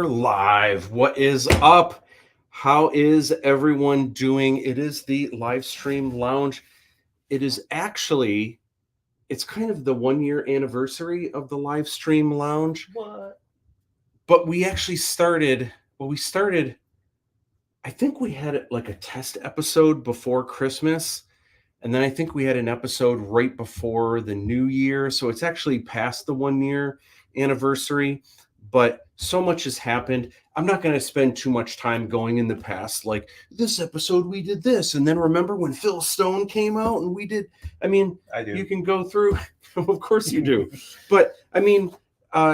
Live. What is up? How is everyone doing? It is the Livestream Lounge. It is actually, it's kind of the 1 year anniversary of the Livestream Lounge. What? But we actually started, I think we had like a test episode before Christmas. And then I think we had an episode right before the new year. So it's actually past the 1 year anniversary. But so much has happened. I'm not going to spend too much time going in the past. Like this episode, we did this. And then remember when Phil Stone came out and we did, I mean, I do. you can go through, of course you do. But I mean,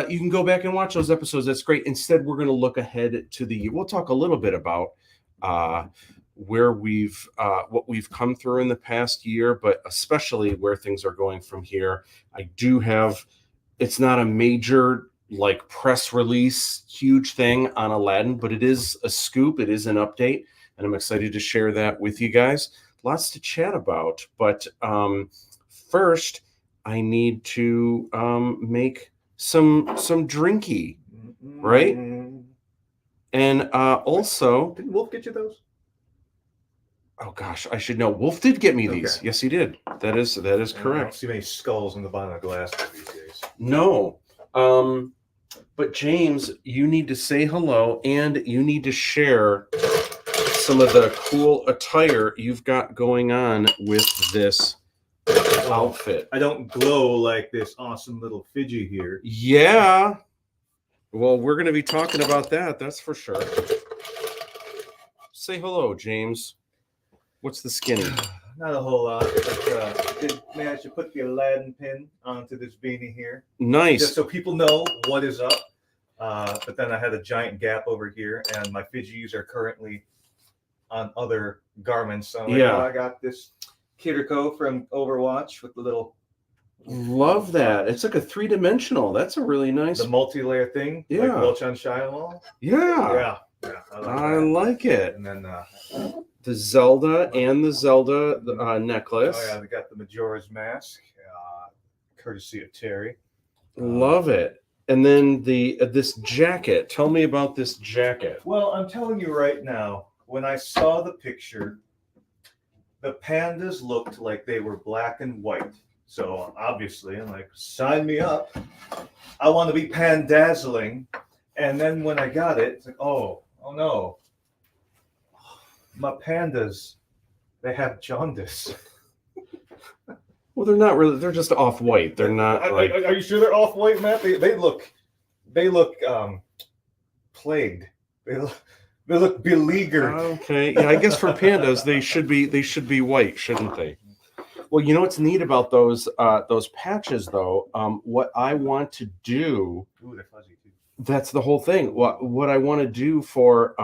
you can go back and watch those episodes. That's great. Instead, we're going to look ahead to we'll talk a little bit about where we've what we've come through in the past year, but especially where things are going from here. I do have, it's not a major like press release huge thing on Aladdin, but it is a scoop, it is an update, and I'm excited to share that with you guys. Lots to chat about, but first I need to make some drinky, right? And also, didn't Wolf get you those? Oh gosh, I should know. Wolf did get me these. Okay. Yes, he did. That is I don't correct. see many skulls on the bottom of glasses these days. No. But James, you need to say hello and you need to share some of the cool attire you've got going on with this outfit. I don't glow like this awesome little Fidgy here. Yeah. Well, we're going to be talking about that. That's for sure. Say hello, James. What's the skinny? Not a whole lot, but I did manage to put the Aladdin pin onto this beanie here. Nice. Just so people know what is up. But then I had a giant gap over here, and my Fidgis are currently on other garments. So I got this Kiriko from Overwatch with the little... Love that. It's like a 3-dimensional. That's a really nice... The multi-layer thing. Yeah. Like Welch on Shyamalan. Yeah. I like it. And then... the Zelda and the Zelda necklace. Oh yeah, they got the Majora's Mask, courtesy of Terry. Love it. And then this jacket. Tell me about this jacket. Well, I'm telling you right now, when I saw the picture, the pandas looked like they were black and white. So obviously, I'm like, sign me up. I want to be pandazzling. And then when I got it, it's like, oh no. My pandas, they have jaundice. Well, they're not really. They're just off-white. They're not like. Are you sure they're off-white, Matt? They look plagued. They look beleaguered. Okay, yeah. I guess for pandas, they should be white, shouldn't they? Well, you know what's neat about those patches, though. What I want to do. Ooh, they're fuzzy too. That's the whole thing. What I want to do for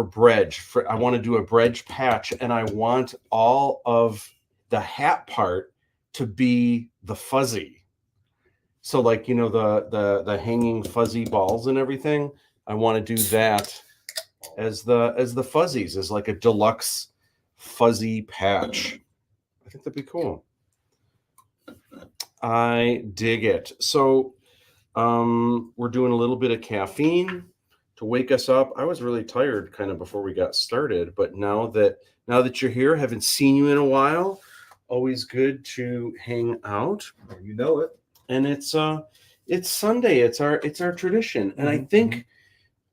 bredge, I want to do a bredge patch, and I want all of the hat part to be the fuzzy. So like, you know, the hanging fuzzy balls and everything. I want to do that as the fuzzies, as like a deluxe fuzzy patch. I think that'd be cool. I dig it. So we're doing a little bit of caffeine to wake us up. I was really tired kind of before we got started, but now that you're here, haven't seen you in a while, always good to hang out. You know it. And it's Sunday. It's our tradition. And I think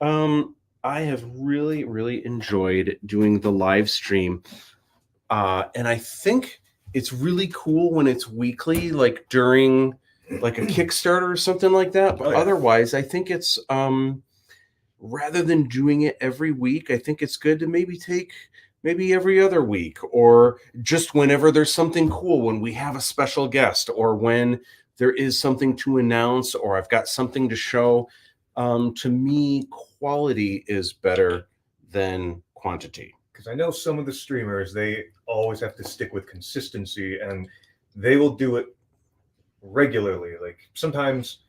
I have really, really enjoyed doing the live stream. And I think it's really cool when it's weekly, like during like a Kickstarter or something like that. But otherwise, I think it's rather than doing it every week, I think it's good to maybe every other week, or just whenever there's something cool, when we have a special guest, or when there is something to announce, or I've got something to show. To me, quality is better than quantity. Because I know some of the streamers, they always have to stick with consistency, and they will do it regularly, like sometimes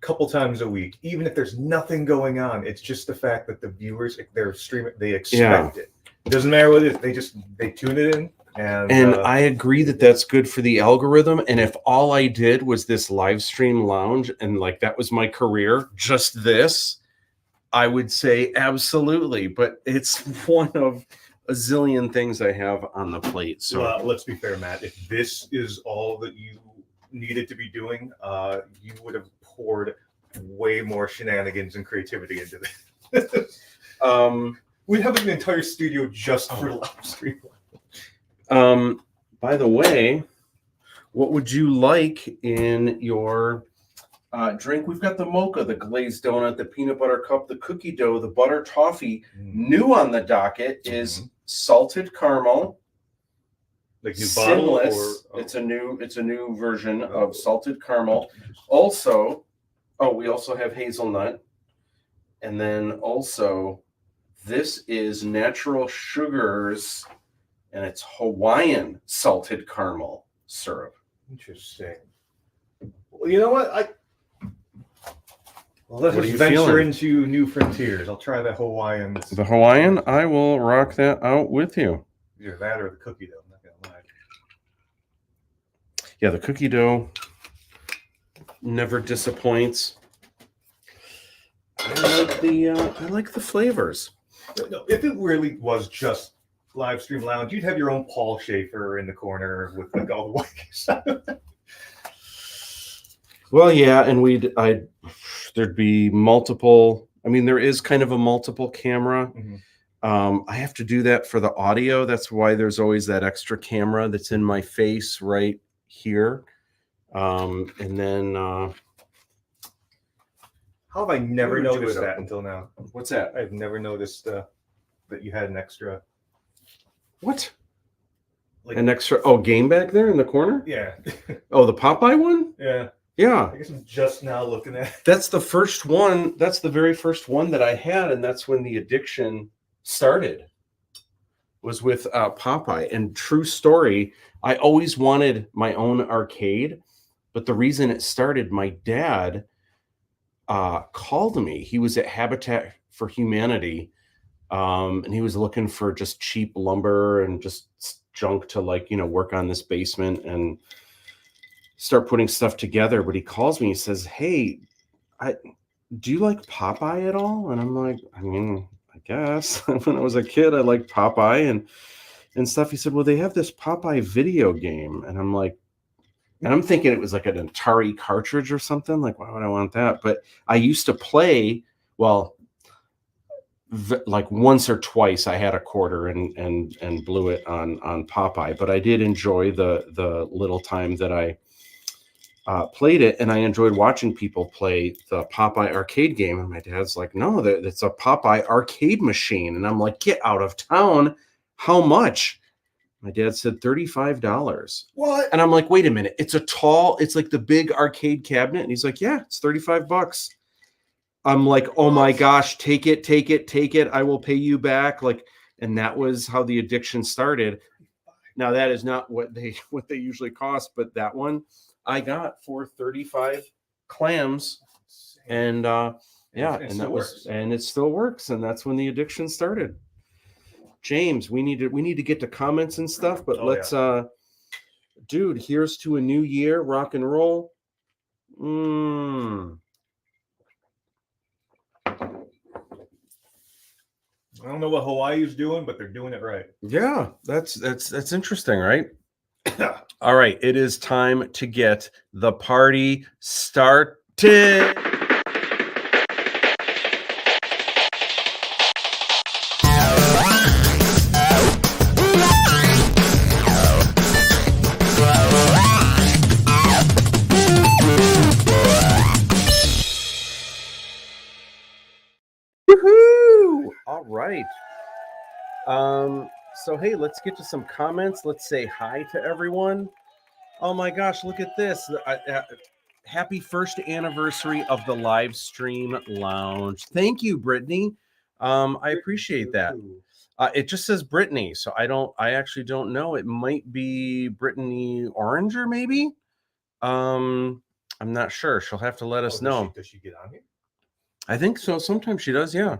a couple times a week, even if there's nothing going on. It's just the fact that the viewers, if they're streaming, they expect it. It doesn't matter what it is. They tune it in, And I agree that that's good for the algorithm. And if all I did was this live stream lounge and like that was my career, just this, I would say absolutely. But it's one of a zillion things I have on the plate. So well, let's be fair, Matt. If this is all that you needed to be doing, you would have poured way more shenanigans and creativity into this. We have an entire studio just for live stream. By the way, what would you like in your drink? We've got the mocha, the glazed donut, the peanut butter cup, the cookie dough, the butter toffee. New on the docket is salted caramel. Like new sinless. Bottle or, It's a new version of salted caramel. Also, we also have hazelnut, and then also this is natural sugars. And it's Hawaiian salted caramel syrup. Interesting. Well, you know what? Let's What are you venture feeling? into new frontiers. I'll try the Hawaiian. The Hawaiian, I will rock that out with you. Either that or the cookie dough. I'm not gonna lie. Yeah, the cookie dough never disappoints. I like the flavors. No, if it really was just live stream lounge, you'd have your own Paul Schaefer in the corner with like all the white stuff. Well, yeah, and there'd be multiple. I mean, there is kind of a multiple camera. I have to do that for the audio. That's why there's always that extra camera that's in my face right here. And then how have I never noticed that until now? What's that? I've never noticed that you had an extra. What? Like an extra game back there in the corner? Yeah. Oh, the Popeye one? Yeah. Yeah. I guess I'm just now looking at it. That's the first one. That's the very first one that I had, and that's when the addiction started. Was with Popeye. And true story, I always wanted my own arcade, but the reason it started, my dad called me. He was at Habitat for Humanity. And he was looking for just cheap lumber and just junk to work on this basement and start putting stuff together. But he calls me, he says, "Hey, do you like Popeye at all?" And I'm like, I mean, I guess when I was a kid, I liked Popeye and stuff. He said, "Well, they have this Popeye video game." And I'm like, and I'm thinking it was like an Atari cartridge or something. Like, why would I want that? But I used to play, like once or twice I had a quarter and blew it on Popeye, but I did enjoy the little time that I played it, and I enjoyed watching people play the Popeye arcade game. And my dad's like, "No, it's a Popeye arcade machine." And I'm like, "Get out of town. How much?" My dad said $35. What? And I'm like, "Wait a minute. It's like the big arcade cabinet." And he's like, "Yeah, it's $35. I'm like, "Oh my gosh, take it. I will pay you back." And that was how the addiction started. Now that is not what they usually cost, but that one I got for 35 clams. And and it still works. And that's when the addiction started. James, we need to get to comments and stuff, but dude, here's to a new year, rock and roll. I don't know what Hawaii's doing, but they're doing it right. Yeah, that's interesting, right? All right, it is time to get the party started. Woohoo! All right. So hey, let's get to some comments. Let's say hi to everyone. Oh my gosh, look at this. Happy first anniversary of the live stream lounge. Thank you, Brittany. I appreciate that. It just says Brittany, so I actually don't know. It might be Brittany Oranger, maybe. I'm not sure. She'll have to let us know. Does she get on here? I think so. Sometimes she does, yeah.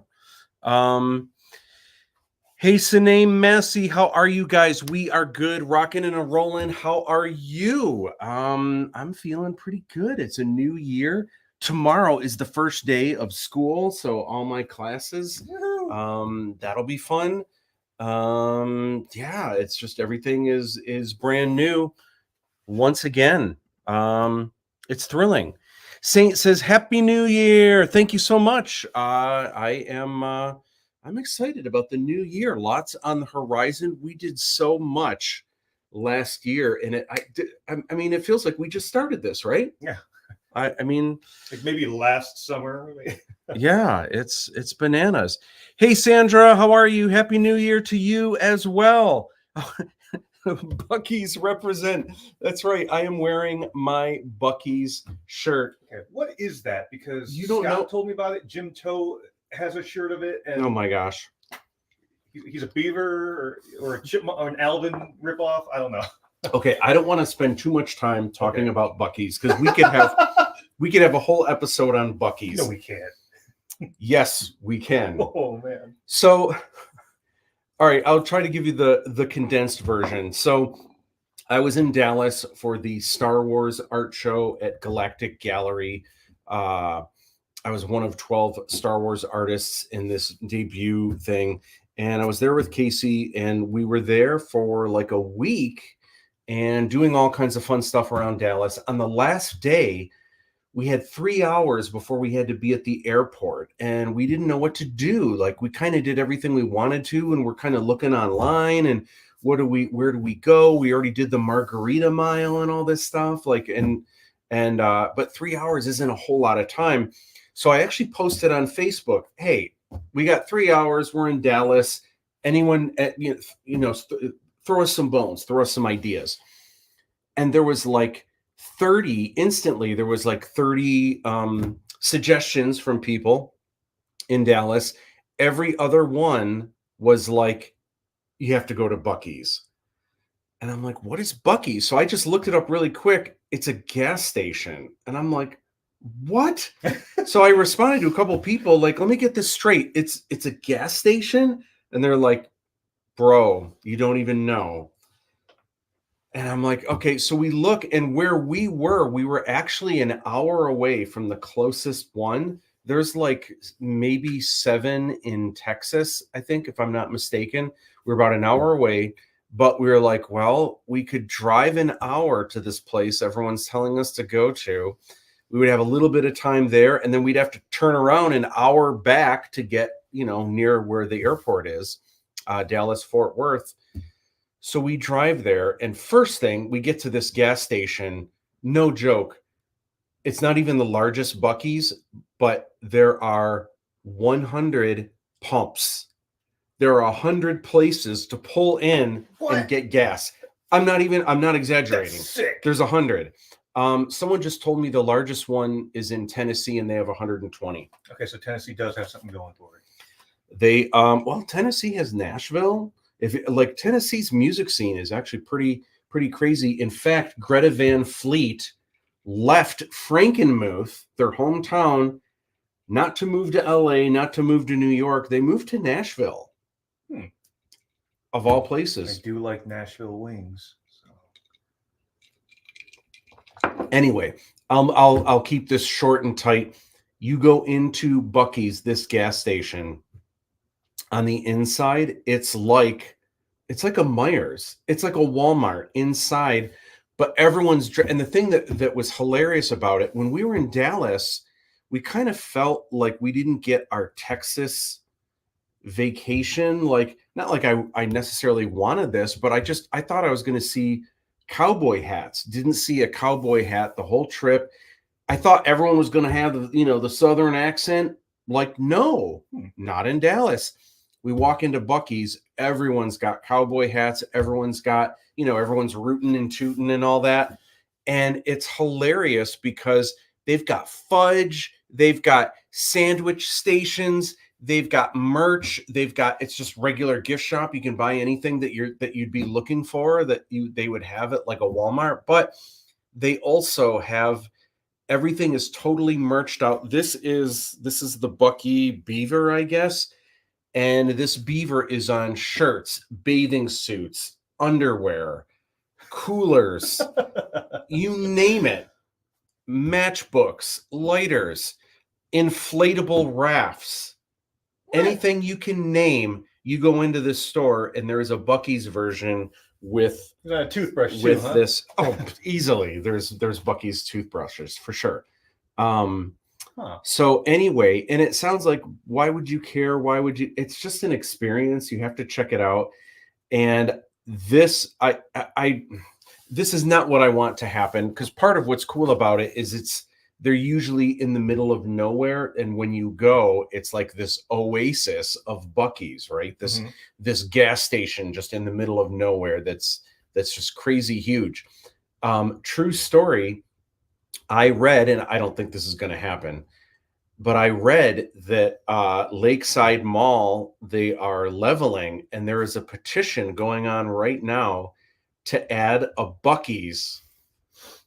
Hey, Sine Massey, how are you guys? We are good, rocking and a rolling. How are you? I'm feeling pretty good. It's a new year. Tomorrow is the first day of school, so all my classes. That'll be fun. Yeah, it's just everything is brand new once again. It's thrilling. Saint says, Happy New Year. Thank you so much. I'm excited about the new year. Lots on the horizon. We did so much last year, and I mean, it feels like we just started this, right? Yeah. I mean, like maybe last summer. yeah, it's bananas. Hey, Sandra, how are you? Happy New Year to you as well. Buc-ee's represent. That's right. I am wearing my Buc-ee's shirt. Okay, what is that? Because You don't Scott know? told me about it. Jim Toe has a shirt of it, and Oh my gosh. he's a beaver or a chipmunk or an Alvin ripoff. I don't know. Okay, I don't want to spend too much time talking Okay. about Buc-ee's because we could have a whole episode on Buc-ee's. No, we can't. Yes, we can. Oh man. So, all right, I'll try to give you the condensed version. So, I was in Dallas for the Star Wars art show at Galactic Gallery. I was one of 12 Star Wars artists in this debut thing. And I was there with Casey, and we were there for like a week and doing all kinds of fun stuff around Dallas. On the last day, we had 3 hours before we had to be at the airport, and we didn't know what to do. Like, we kind of did everything we wanted to, and we're kind of looking online and where do we go? We already did the Margarita Mile and all this stuff. Like, but 3 hours isn't a whole lot of time. So I actually posted on Facebook, hey, we got 3 hours. We're in Dallas. Anyone, throw us some bones, throw us some ideas. And there was like 30 instantly. There was like 30 suggestions from people in Dallas. Every other one was like, you have to go to Buc-ee's. And I'm like, what is Buc-ee's? So I just looked it up really quick. It's a gas station. And I'm like, what? So I responded to a couple of people like, let me get this straight. It's a gas station? And they're like, bro, you don't even know. And I'm like, okay, so we look, and where we were actually an hour away from the closest one. There's like maybe 7 in Texas, I think, if I'm not mistaken. We're about an hour away, but we were like, well, we could drive an hour to this place everyone's telling us to go to. We would have a little bit of time there, and then we'd have to turn around an hour back to get, near where the airport is, Dallas, Fort Worth. So we drive there, and first thing, we get to this gas station. No joke. It's not even the largest Buc-ee's, but there are 100 pumps. There are 100 places to pull in and get gas. I'm not exaggerating. That's sick. There's 100. Someone just told me the largest one is in Tennessee, and they have 120. Okay, so Tennessee does have something going for it. They Tennessee has Nashville. Tennessee's music scene is actually pretty crazy. In fact, Greta Van Fleet left Frankenmuth, their hometown, not to move to LA, not to move to New York. They moved to Nashville. Of all places. I do like Nashville wings. So. Anyway, I'll keep this short and tight. You go into Buc-ee's, this gas station. On the inside, it's like a Myers. It's like a Walmart inside, but everyone's. And the thing that was hilarious about it, when we were in Dallas, we kind of felt like we didn't get our Texas vacation. Like, not like I necessarily wanted this, but I thought I was going to see cowboy hats. Didn't see a cowboy hat the whole trip. I thought everyone was going to have the Southern accent. Like, no, not in Dallas. We walk into Buc-ee's, everyone's got cowboy hats, everyone's got, everyone's rooting and tooting and all that. And it's hilarious because they've got fudge, they've got sandwich stations, they've got merch, it's just regular gift shop. You can buy anything that you'd be looking for they would have at like a Walmart, but they also have everything is totally merched out. This is the Buc-ee Beaver, I guess. and this beaver is on shirts, bathing suits, underwear, coolers, you name it, matchbooks, lighters, inflatable rafts, anything you can name. You go into this store and there is a Buc-ee's version with a toothbrush with too, huh? this. Oh, easily. There's Buc-ee's toothbrushes for sure. So anyway, and it sounds like, why would you care? Why would you? It's just an experience. You have to check it out. And this, this is not what I want to happen, because part of what's cool about it is they're usually in the middle of nowhere, and when you go, it's like this oasis of Buc-ee's, right? This gas station just in the middle of nowhere that's just crazy huge. True story. I read, and I don't think this is going to happen, but I read that Lakeside Mall, they are leveling, and there is a petition going on right now to add a Buc-ee's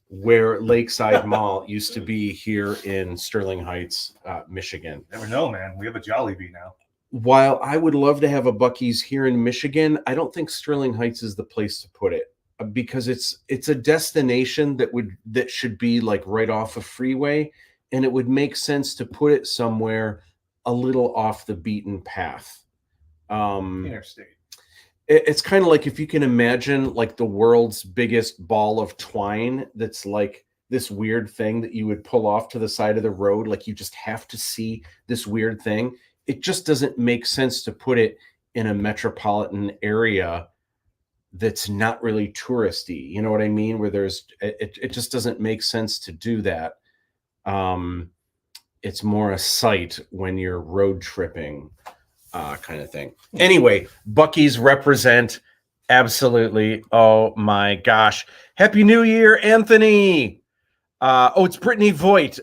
where Lakeside Mall used to be here in Sterling Heights, Michigan. Never know, man. We have a Jollibee now. While I would love to have a Buc-ee's here in Michigan, I don't think Sterling Heights is the place to put it, because it's a destination that should be like right off a freeway, and it would make sense to put it somewhere a little off the beaten path. Interstate. It's kind of like, if you can imagine like the world's biggest ball of twine that's like this weird thing that you would pull off to the side of the road, like you just have to see this weird thing. It just doesn't make sense to put it in a metropolitan area that's not really touristy. You know what I mean? Where it just doesn't make sense to do that. It's more a sight when you're road tripping, kind of thing. Anyway, Buc-ee's represent absolutely. Oh my gosh. Happy New Year, Anthony. It's Brittany Voigt.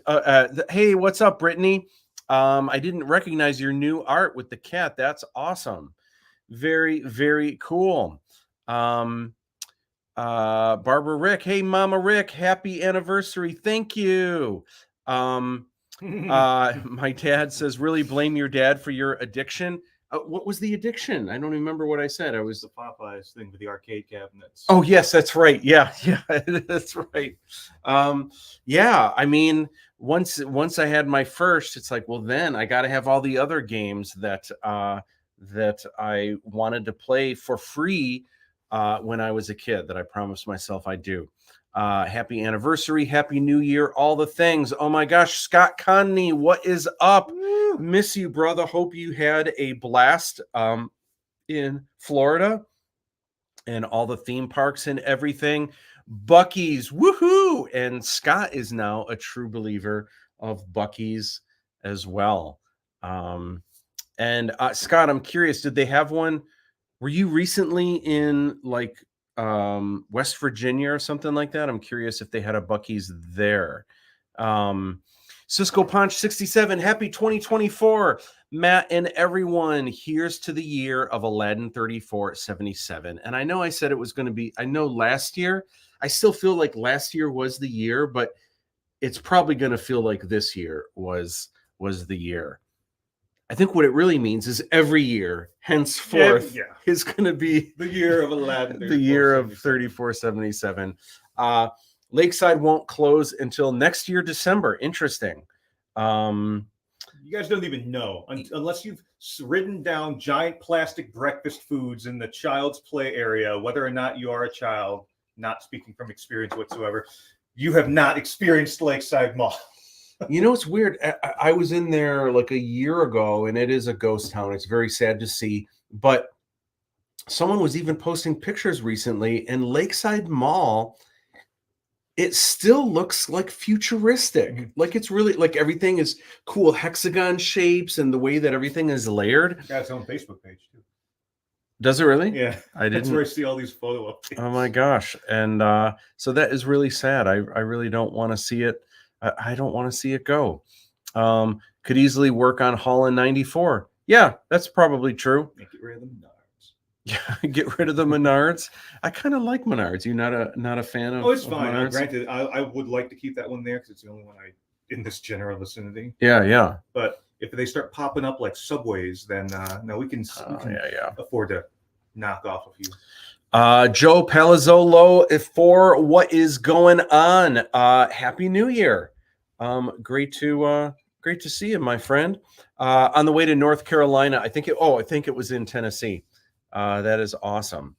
Hey, what's up, Brittany? I didn't recognize your new art with the cat. That's awesome. Very, very cool. Barbara Rick. Hey, Mama Rick, happy anniversary. Thank you. My dad says, really blame your dad for your addiction. What was the addiction? I don't remember what I said. I was the Popeyes thing with the arcade cabinets. Oh, yes, that's right. Yeah, that's right. Yeah, I mean, once I had my first, it's like, well, then I got to have all the other games that I wanted to play for free when I was a kid, that I promised myself I'd do. Happy anniversary, happy New Year, all the things. Oh my gosh, Scott Conney, what is up? Woo. Miss you, brother. Hope you had a blast in Florida and all the theme parks and everything. Buc-ee's, woohoo! And Scott is now a true believer of Buc-ee's as well. And Scott, I'm curious, did they have one? Were you recently in like West Virginia or something like that? I'm curious if they had a Buc-ee's there. Cisco Punch 67, happy 2024, Matt and everyone. Here's to the year of Aladdin 3477. And I know I said it was going to be, I know last year, I still feel like last year was the year, but it's probably going to feel like this year was the year. I think what it really means is every year henceforth is going to be the year of Aladdin. The year of 3477. Lakeside won't close until next year, December. Interesting. You guys don't even know unless you've written down giant plastic breakfast foods in the child's play area, whether or not you are a child, not speaking from experience whatsoever, you have not experienced Lakeside Mall. You know, it's weird. I was in there like a year ago, and it is a ghost town. It's very sad to see, but someone was even posting pictures recently, and Lakeside Mall, it still looks like futuristic. Like it's really like everything is cool hexagon shapes, and the way that everything is layered. It's got its own Facebook page too. Does it really? Yeah, I didn't. That's where I see all these photo updates. Oh my gosh! And so that is really sad. I really don't want to see it. I don't want to see it go. Could easily work on Holland 94. Yeah, that's probably true. Get rid of the Menards. Yeah, get rid of the Menards. I kind of like Menards. You not a fan of? Oh, it's fine. Menards? Granted, I would like to keep that one there because it's the only one in this general vicinity. Yeah. But if they start popping up like subways, then no, we can afford to knock off a few. Joe Palazzolo for what is going on? Happy New Year. Great to see you, my friend. On the way to North Carolina, I think it was in Tennessee. That is awesome.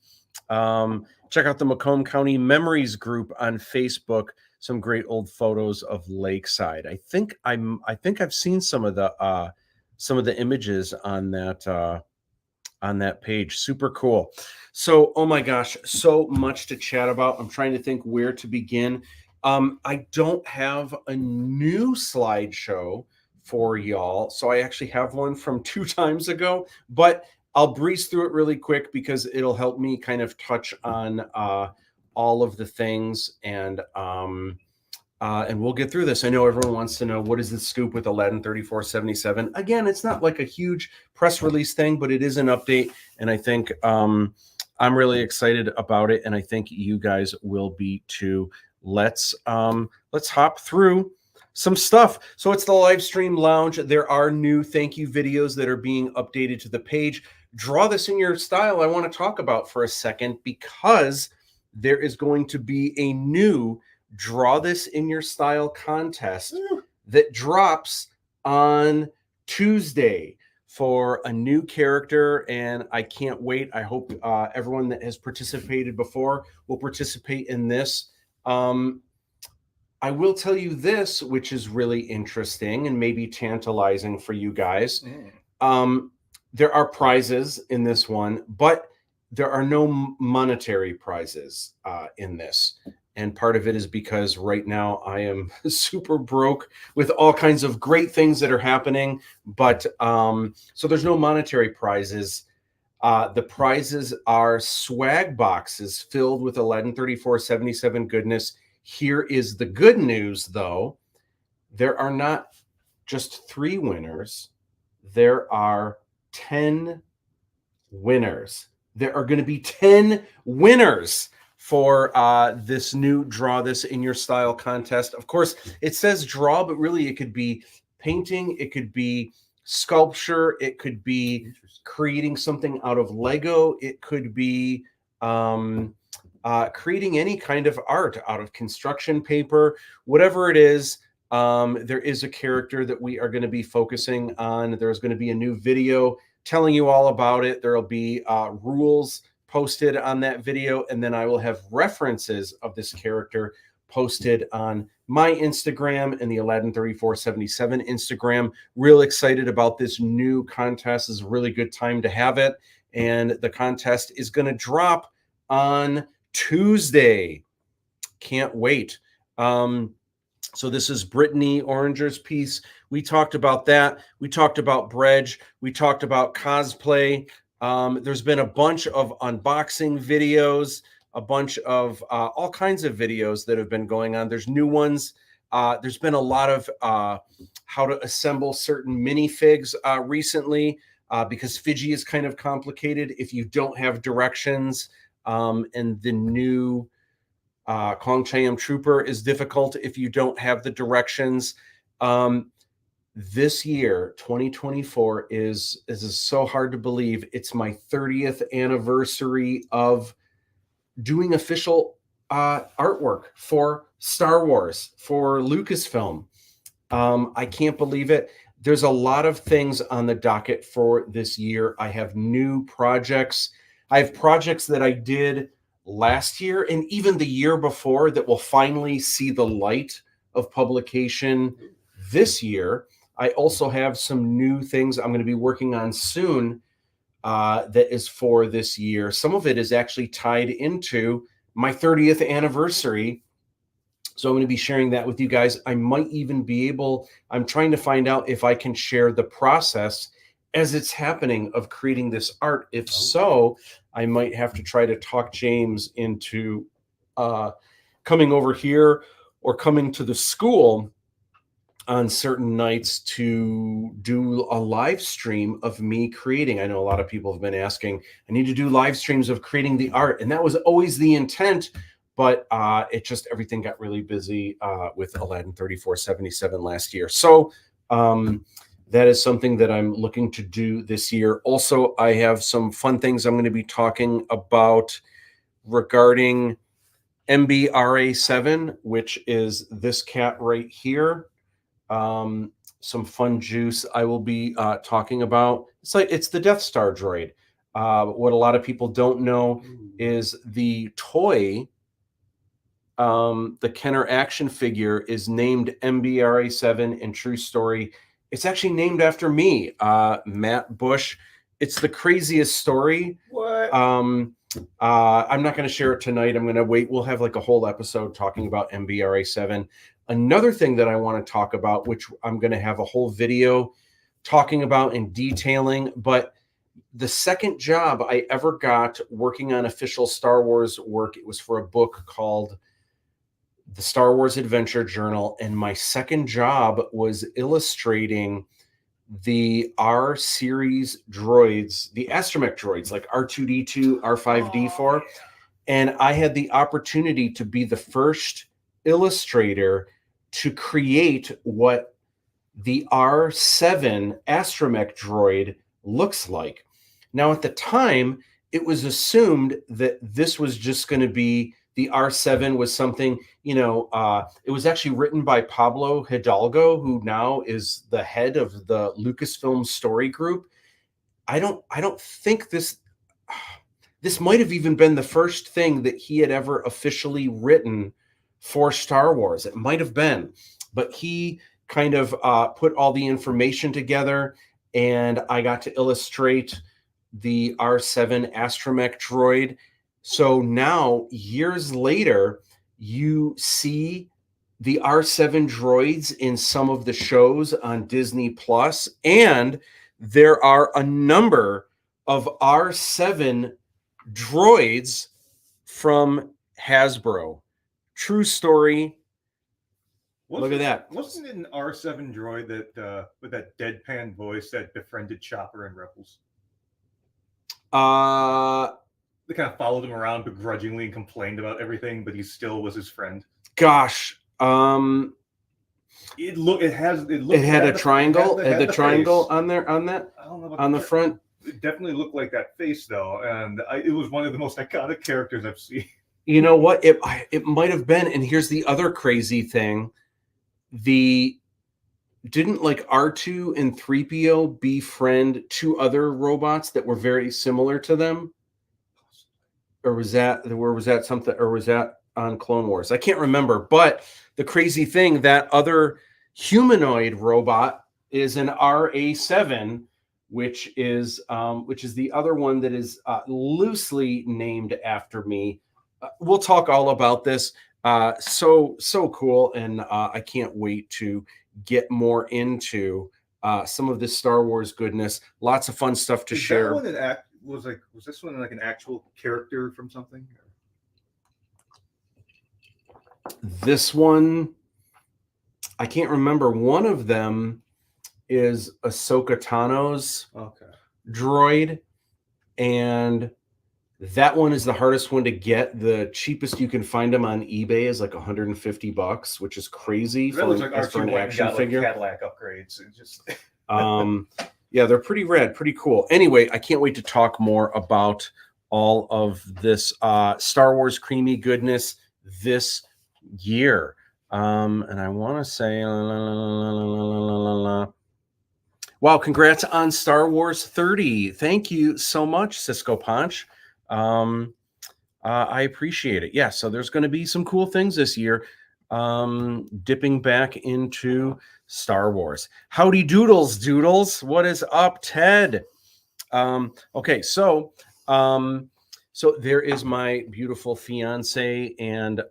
Check out the Macomb County Memories group on Facebook. Some great old photos of Lakeside. I think I've seen some of the images on that page. Super cool. So, oh my gosh, so much to chat about. I'm trying to think where to begin. I don't have a new slideshow for y'all, so I actually have one from 2 times ago, but I'll breeze through it really quick because it'll help me kind of touch on all of the things, and we'll get through this. I know everyone wants to know, what is the scoop with ALADDIN 3477? Again, it's not like a huge press release thing, but it is an update, and I think I'm really excited about it, and I think you guys will be too. Let's hop through some stuff. So it's the Livestream Lounge. There are new thank you videos that are being updated to the page. Draw this in your style I want to talk about for a second, because there is going to be a new Draw This in Your Style contest that drops on Tuesday for a new character, and I can't wait. I hope everyone that has participated before will participate in this. I will tell you this, which is really interesting and maybe tantalizing for you guys. There are prizes in this one, but there are no monetary prizes in this. And part of it is because right now I am super broke with all kinds of great things that are happening. But so there's no monetary prizes. The prizes are swag boxes filled with ALADDIN 3477 goodness. Here is the good news, though. There are not just 3 winners. There are 10 winners. There are going to be 10 winners for this new Draw This in Your Style contest. Of course, it says draw, but really it could be painting, it could be sculpture, it could be creating something out of Lego, it could be creating any kind of art out of construction paper, whatever it is. There is a character that we are going to be focusing on. There's going to be a new video telling you all about it. There'll be rules posted on that video, and then I will have references of this character posted on my Instagram and the ALADDIN 3477 Instagram. Real excited about this new contest. This is a really good time to have it, and the contest is going to drop on Tuesday. Can't wait. So this is Brittany Oranger's piece. We talked about that. We talked about Bredge. We talked about cosplay. There's been a bunch of unboxing videos, a bunch of all kinds of videos that have been going on. There's new ones. There's been a lot of how to assemble certain minifigs recently because Fiji is kind of complicated if you don't have directions. And the new Kong Chayam Trooper is difficult if you don't have the directions. This year, 2024, is so hard to believe. It's my 30th anniversary of doing official artwork for Star Wars, for Lucasfilm. I can't believe it. There's a lot of things on the docket for this year. I have new projects. I have projects that I did last year and even the year before that will finally see the light of publication this year. I also have some new things I'm going to be working on soon that is for this year. Some of it is actually tied into my 30th anniversary. So I'm going to be sharing that with you guys. I might even be able, I'm trying to find out if I can share the process as it's happening of creating this art. If so, I might have to try to talk James into coming over here or coming to the school on certain nights to do a live stream of me creating. I know a lot of people have been asking, I need to do live streams of creating the art. And that was always the intent, but it just, everything got really busy with ALADDIN 3477 last year. So that is something that I'm looking to do this year. Also, I have some fun things I'm going to be talking about regarding MBRA7, which is this cat right here. Some fun juice I will be talking about. It's the Death Star droid. What a lot of people don't know is the toy, the Kenner action figure, is named MBRA7 in true story. It's actually named after me, Matt Bush. It's the craziest story. What? I'm not going to share it tonight. I'm going to wait. We'll have like a whole episode talking about MBRA7. Another thing that I want to talk about, which I'm going to have a whole video talking about and detailing, but the second job I ever got working on official Star Wars work, it was for a book called The Star Wars Adventure Journal. And my second job was illustrating the R series droids, the astromech droids, like R2D2, R5D4. And I had the opportunity to be the first illustrator to create what the R7 astromech droid looks like. Now, at the time, it was assumed that this was just going to be the R7 was something, it was actually written by Pablo Hidalgo, who now is the head of the Lucasfilm Story Group. I don't think this might have even been the first thing that he had ever officially written for Star Wars. It might have been, but he kind of put all the information together, and I got to illustrate the R7 astromech droid. So now, years later, you see the R7 droids in some of the shows on Disney Plus, and there are a number of R7 droids from Hasbro. True story. Look at that. Wasn't it an R7 droid that with that deadpan voice that befriended Chopper and Rebels? They kind of followed him around begrudgingly and complained about everything, but he still was his friend. Gosh, it had a triangle. It had the triangle on there on that. I don't know about on the front. It definitely looked like that face though, and it was one of the most iconic characters I've seen. You know what? It might have been. And here's the other crazy thing: didn't like R2 and 3PO befriend two other robots that were very similar to them? Or was that something? Or was that on Clone Wars? I can't remember. But the crazy thing, that other humanoid robot is an RA7, which is the other one that is loosely named after me. We'll talk all about this. So cool, and I can't wait to get more into some of this Star Wars goodness. Lots of fun stuff to share. Was this one like an actual character from something? This one, I can't remember. One of them is Ahsoka Tano's droid, and that one is the hardest one to get. The cheapest you can find them on eBay is like $150, which is crazy for an action figure. Cadillac upgrades. It just yeah, they're pretty rad, pretty cool. Anyway, I can't wait to talk more about all of this Star Wars creamy goodness this year. And I want to say, wow, congrats on Star Wars 30. Thank you so much, Cisco Ponch. I appreciate it. Yeah, so there's going to be some cool things this year. Dipping back into Star Wars. Howdy doodles. What is up, Ted? Okay, so there is my beautiful fiance, and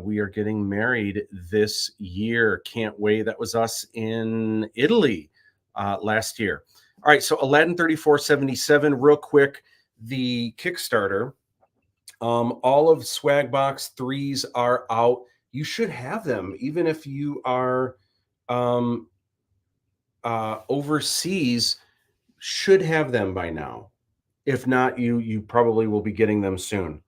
we are getting married this year. Can't wait. That was us in Italy last year. All right, so Aladdin 3477, real quick, the Kickstarter. All of Swagbox 3s are out. You should have them, even if you are overseas, should have them by now. If not, you probably will be getting them soon.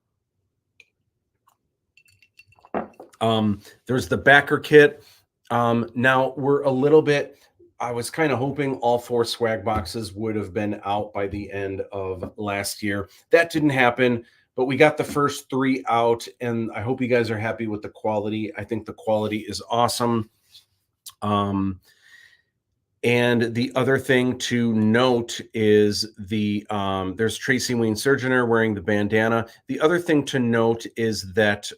There's the backer kit. Now we're a little bit, I was kind of hoping all 4 swag boxes would have been out by the end of last year. That didn't happen, but we got the first 3 out, and I hope you guys are happy with the quality. I think the quality is awesome. And the other thing to note is there's Tracy Wayne Surgeoner wearing the bandana. The other thing to note is that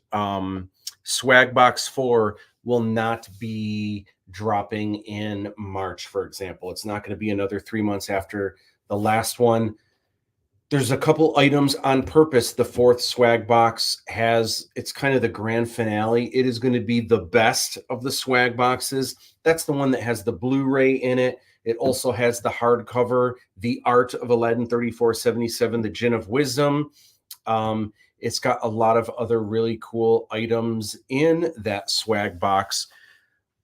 Swag Box 4 will not be dropping in March, for example. It's not going to be another 3 months after the last one. There's a couple items on purpose. The 4th swag box has, it's kind of the grand finale. It is going to be the best of the swag boxes. That's the one that has the Blu-ray in it. It also has the hardcover, The Art of Aladdin 3477, the Jinn of Wisdom. It's got a lot of other really cool items in that swag box.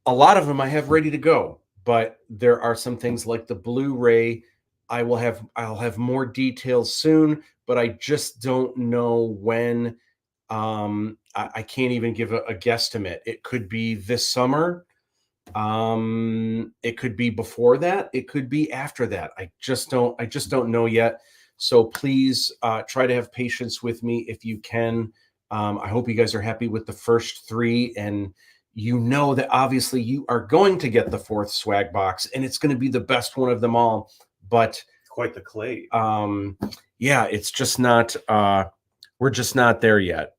A lot of them I have ready to go, but there are some things like the Blu-ray. I'll have more details soon, but I just don't know when. I can't even give a guesstimate. It could be this summer. It could be before that. It could be after that. I just don't know yet. So please try to have patience with me if you can. I hope you guys are happy with the first 3, and you know that obviously you are going to get the 4th swag box, and it's going to be the best one of them all. But quite the clay. Yeah, it's just not. We're just not there yet.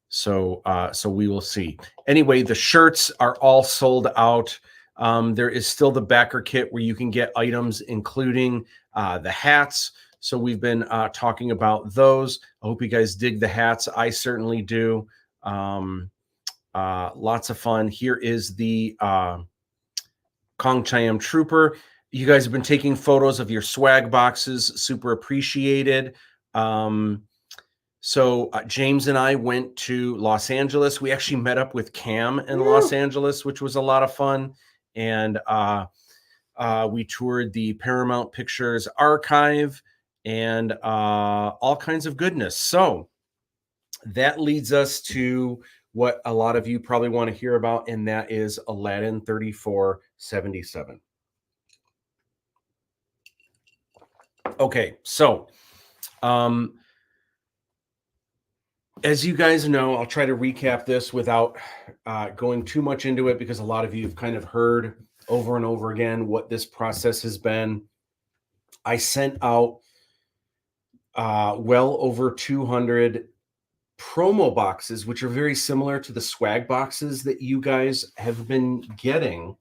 So we will see. Anyway, the shirts are all sold out. There is still the backer kit where you can get items, including the hats. So we've been talking about those. I hope you guys dig the hats. I certainly do. Lots of fun. Here is the Kong Chayam Trooper. You guys have been taking photos of your swag boxes. Super appreciated. So James and I went to Los Angeles. We actually met up with Cam in Los Angeles, which was a lot of fun. And we toured the Paramount Pictures archive and all kinds of goodness. So that leads us to what a lot of you probably want to hear about, and that is Aladdin 3477. Okay, so as you guys know, I'll try to recap this without going too much into it, because a lot of you have kind of heard over and over again what this process has been. I sent out well over 200 promo boxes, which are very similar to the swag boxes that you guys have been getting.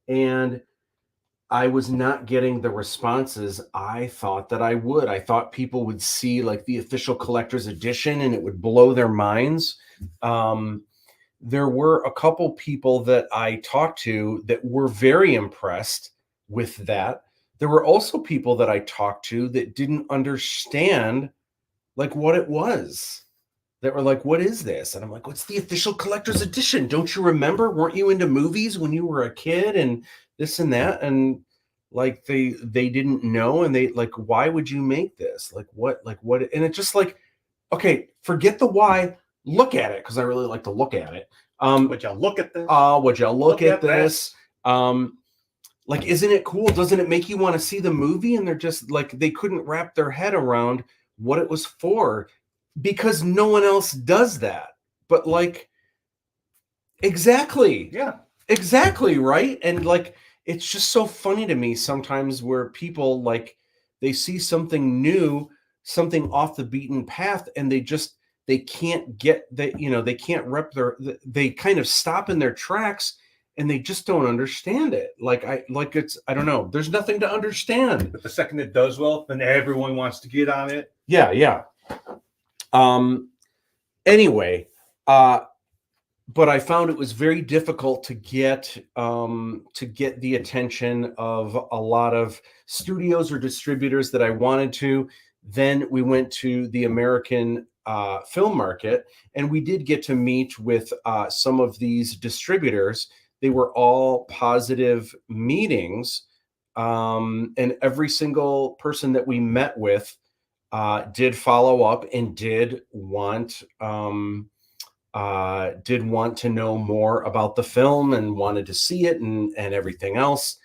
And I was not getting the responses I thought that I would. I thought people would see like the official collector's edition and it would blow their minds. There were a couple people that I talked to that were very impressed with that. There were also people that I talked to that didn't understand like what it was. That were like, what is this? And I'm like, what's the official collector's edition? Don't you remember? Weren't you into movies when you were a kid and this and that? And like they didn't know, and they like, why would you make this? Like what? And it's just like, okay, forget the why. Look at it, because I really like to look at it. Would y'all look at this? Would y'all look at this? Like, isn't it cool? Doesn't it make you want to see the movie? And they're just like, they couldn't wrap their head around what it was for, because no one else does that. But like, exactly. Yeah. Exactly, right? And like, it's just so funny to me sometimes where people like, they see something new, something off the beaten path, and they can't get that, they can't they kind of stop in their tracks, and they just don't understand it. I don't know. There's nothing to understand. But the second it does well, then everyone wants to get on it. Yeah. Anyway, but I found it was very difficult to get the attention of a lot of studios or distributors that I wanted to. Then we went to the American film market, and we did get to meet with some of these distributors. They were all positive meetings, and every single person that we met with did follow up and did want did want to know more about the film and wanted to see it and everything else.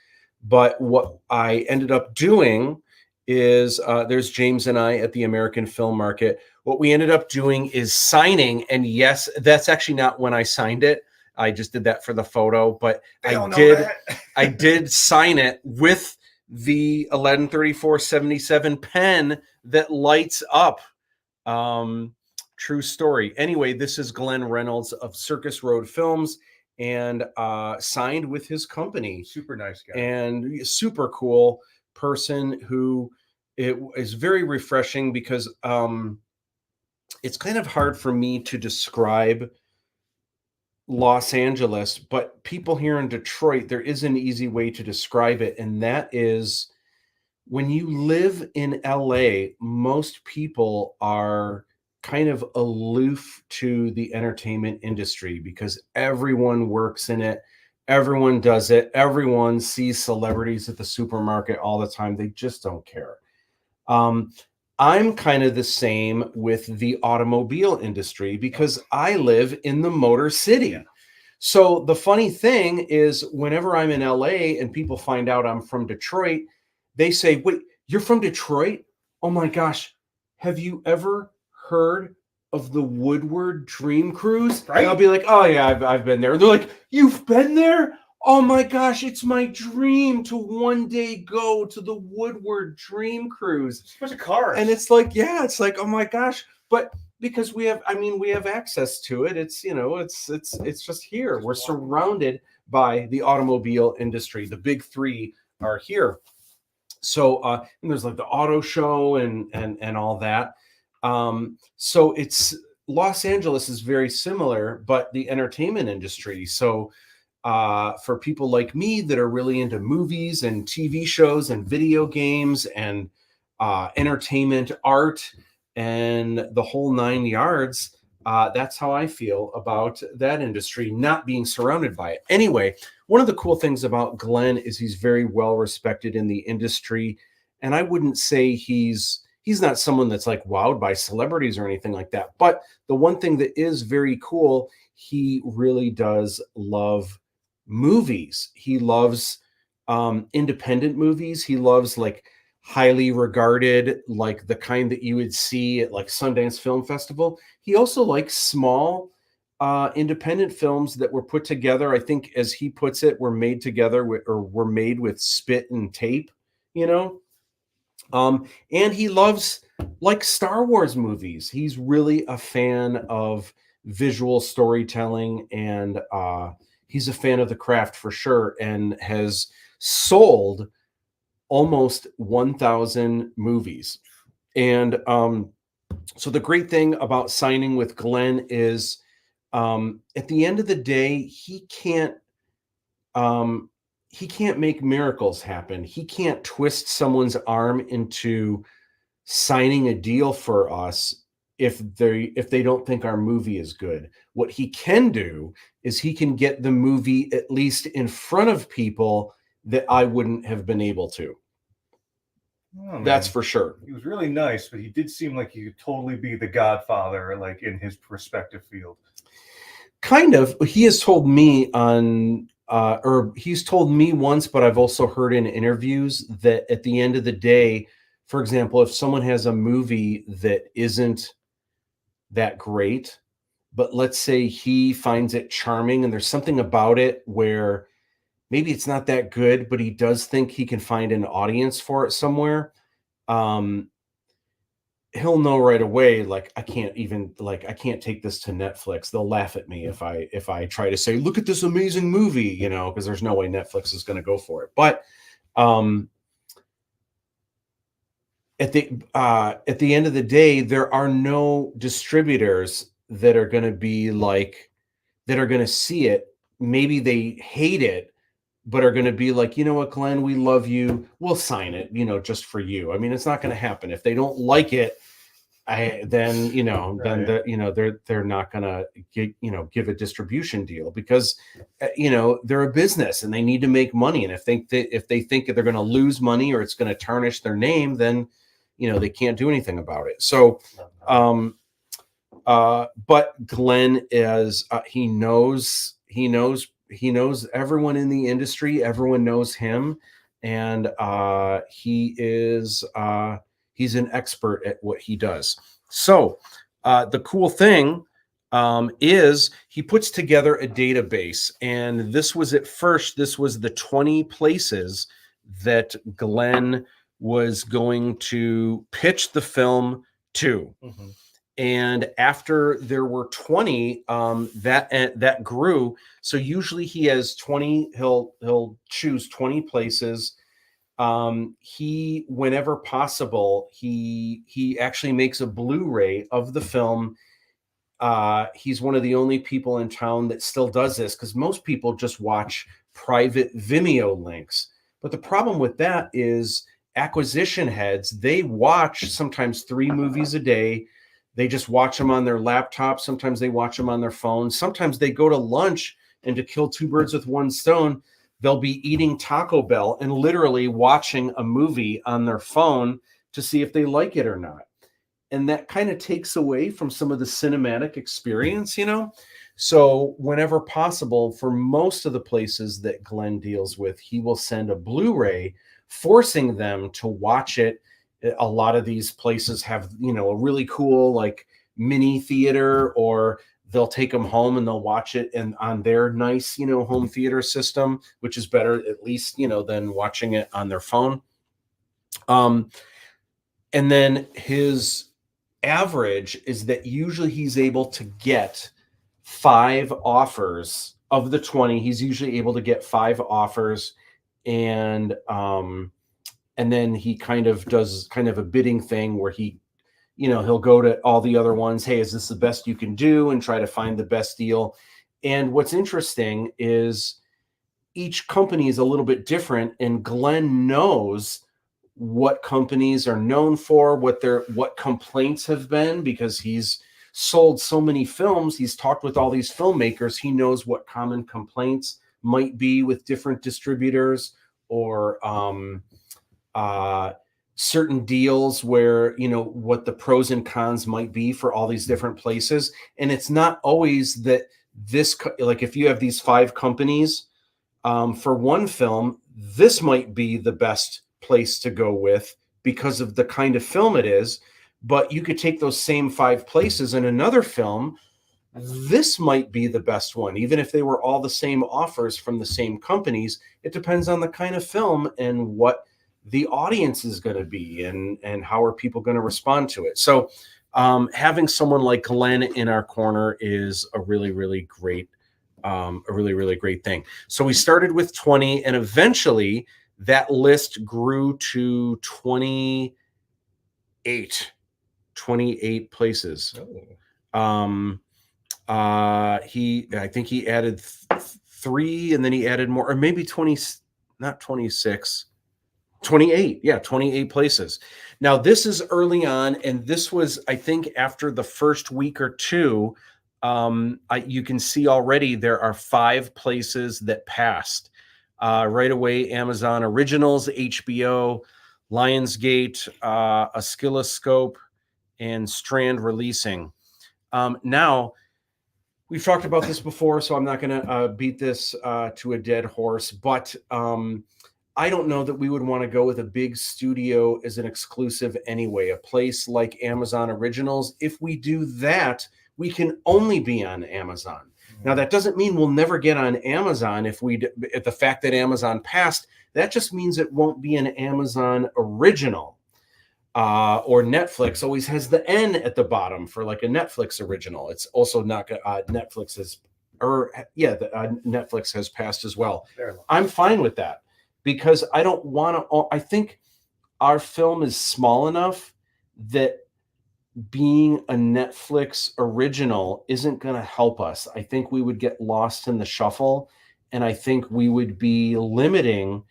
But what I ended up doing is there's James and I at the American Film Market. What we ended up doing is signing, and yes, that's actually not when I signed it. I just did that for the photo, but I did sign it with the ALADDIN 3477 pen that lights up. True story. Anyway, this is Glenn Reynolds of Circus Road Films, and signed with his company. Super nice guy. And super cool person who it is very refreshing because it's kind of hard for me to describe Los Angeles, but people here in Detroit, there is an easy way to describe it, and that is when you live in LA, most people are kind of aloof to the entertainment industry because everyone works in it. Everyone does it. Everyone sees celebrities at the supermarket all the time. They just don't care. I'm kind of the same with the automobile industry because I live in the Motor City. So the funny thing is whenever I'm in LA and people find out I'm from Detroit, they say, wait, you're from Detroit? Oh my gosh. Have you ever heard of the Woodward Dream Cruise? Right. And I'll be like, oh yeah, I've been there. They're like, you've been there? Oh my gosh, it's my dream to one day go to the Woodward Dream Cruise. It's a bunch of cars. And it's like, yeah, it's like, oh my gosh. But because we have access to it. It's, it's just here. We're surrounded by the automobile industry. The big three are here. So and there's like the auto show and all that. So it's Los Angeles is very similar, but the entertainment industry. So for people like me that are really into movies and TV shows and video games and entertainment, art, and the whole 9 yards, that's how I feel about that industry, not being surrounded by it. Anyway, one of the cool things about Glenn is he's very well respected in the industry. And I wouldn't say he's not someone that's like wowed by celebrities or anything like that. But the one thing that is very cool, he really does love movies. He loves independent movies. He loves like highly regarded, like the kind that you would see at like Sundance Film Festival. He also likes small independent films that were put together. I think, as he puts it, were made together were made with spit and tape, and he loves like Star Wars movies. He's really a fan of visual storytelling, and he's a fan of the craft for sure, and has sold almost 1,000 movies. And so the great thing about signing with Glenn is at the end of the day, he can't make miracles happen. He can't twist someone's arm into signing a deal for us if they don't think our movie is good. What he can do is he can get the movie at least in front of people that I wouldn't have been able to. Oh, that's for sure. He was really nice, but he did seem like he could totally be the Godfather, like in his respective field. Kind of. He has told me he's told me once, but I've also heard in interviews that at the end of the day, for example, if someone has a movie that isn't that great, but let's say he finds it charming and there's something about it where maybe it's not that good, but he does think he can find an audience for it somewhere, he'll know right away, like, I can't take this to Netflix. They'll laugh at me if I try to say, look at this amazing movie, because there's no way Netflix is going to go for it. But at the end of the day, there are no distributors that are going to see it. Maybe they hate it, but are going to be like, you know what, Glenn, we love you. We'll sign it, just for you. I mean, it's not going to happen. If they don't like it, then they're not going to give a distribution deal because, they're a business and they need to make money. And if they think they're going to lose money or it's going to tarnish their name, then, they can't do anything about it. So, But Glenn is he knows everyone in the industry. Everyone knows him, and he's an expert at what he does. So the cool thing is he puts together a database, and this was the 20 places that Glenn was going to pitch the film to. Mm-hmm. And after there were 20, that grew. So usually he has 20. He'll choose 20 places. He, whenever possible, he actually makes a Blu-ray of the film. He's one of the only people in town that still does this, because most people just watch private Vimeo links. But the problem with that is acquisition heads, they watch sometimes 3 movies a day. They just watch them on their laptop. Sometimes they watch them on their phones. Sometimes they go to lunch, and to kill 2 birds with 1 stone, they'll be eating Taco Bell and literally watching a movie on their phone to see if they like it or not. And that kind of takes away from some of the cinematic experience, So whenever possible, for most of the places that Glenn deals with, he will send a Blu-ray, forcing them to watch it. A lot of these places have, a really cool like mini theater, or they'll take them home and they'll watch it and on their nice, home theater system, which is better at least, than watching it on their phone. And then his average is that usually he's able to get 5 offers of the 20. He's usually able to get 5 offers, and then he kind of does kind of a bidding thing where he'll go to all the other ones. Hey, is this the best you can do? And try to find the best deal. And what's interesting is each company is a little bit different, and Glenn knows what companies are known for, what complaints have been, because he's sold so many films. He's talked with all these filmmakers. He knows what common complaints might be with different distributors, or certain deals where, what the pros and cons might be for all these different places. And it's not always that like if you have these 5 companies for one film, this might be the best place to go with because of the kind of film it is. But you could take those same 5 places in another film. This might be the best one, even if they were all the same offers from the same companies. It depends on the kind of film and what the audience is going to be, and how are people going to respond to it. So having someone like Glenn in our corner is a really, really great thing. So we started with 20, and eventually that list grew to 28 places. Oh. I think he added 3, and then he added more, or maybe 20, not 26, 28. Yeah, 28 places. Now this is early on, and this was, I think, after the first week or 2. You can see already there are 5 places that passed right away: Amazon Originals, HBO, Lionsgate, Oscilloscope, and Strand Releasing. Now, we've talked about this before, so I'm not going to beat this to a dead horse, but I don't know that we would want to go with a big studio as an exclusive anyway. A place like Amazon Originals, if we do that, we can only be on Amazon. Mm-hmm. Now, that doesn't mean we'll never get on Amazon. If the fact that Amazon passed, that just means it won't be an Amazon Original. Or Netflix always has the N at the bottom for like a Netflix original. It's also not Netflix has passed as well. I'm fine with that, because I don't want to. I think our film is small enough that being a Netflix original isn't going to help us. I think we would get lost in the shuffle, and I think we would be limiting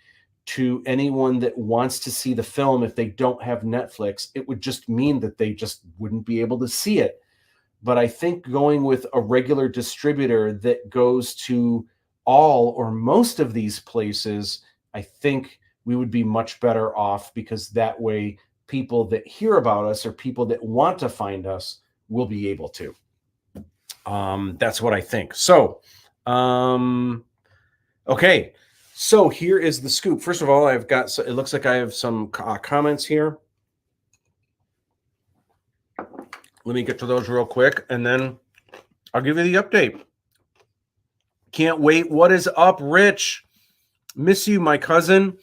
to anyone that wants to see the film. If they don't have Netflix, it would just mean that they just wouldn't be able to see it. But I think going with a regular distributor that goes to all or most of these places, I think we would be much better off, because that way people that hear about us or people that want to find us will be able to. That's what I think. So, okay. So here is the scoop. First of all, I've got, so it looks like I have some comments here. Let me get to those real quick, and then I'll give you the update. Can't wait. What is up, Rich? Miss you, my cousin.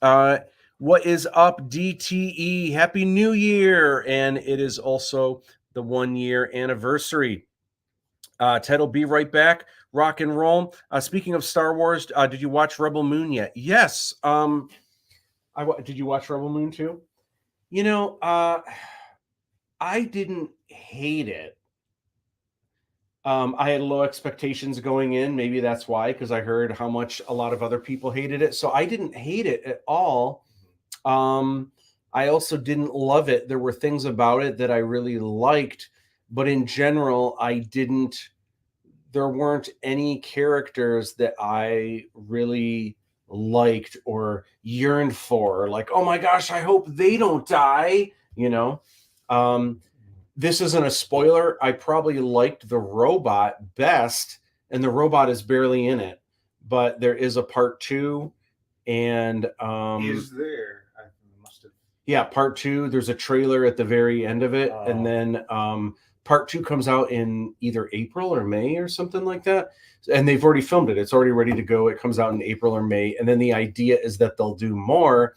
What is up, DTE? Happy New Year. And it is also the 1-year anniversary. Ted will be right back. Rock and roll. Speaking of Star Wars, did you watch Rebel Moon yet? Yes. Did you watch Rebel Moon too? You know, I didn't hate it. I had low expectations going in. Maybe that's why, because I heard how much a lot of other people hated it. So I didn't hate it at all. I also didn't love it. There were things about it that I really liked, but in general, there weren't any characters that I really liked or yearned for. Like, oh my gosh, I hope they don't die, you know? This isn't a spoiler. I probably liked the robot best, and the robot is barely in it, but there is a part 2, and Is there? I must have. Yeah, part 2. There's a trailer at the very end of it, and then part 2 comes out in either April or May or something like that. And they've already filmed it. It's already ready to go. It comes out in April or May, and then the idea is that they'll do more,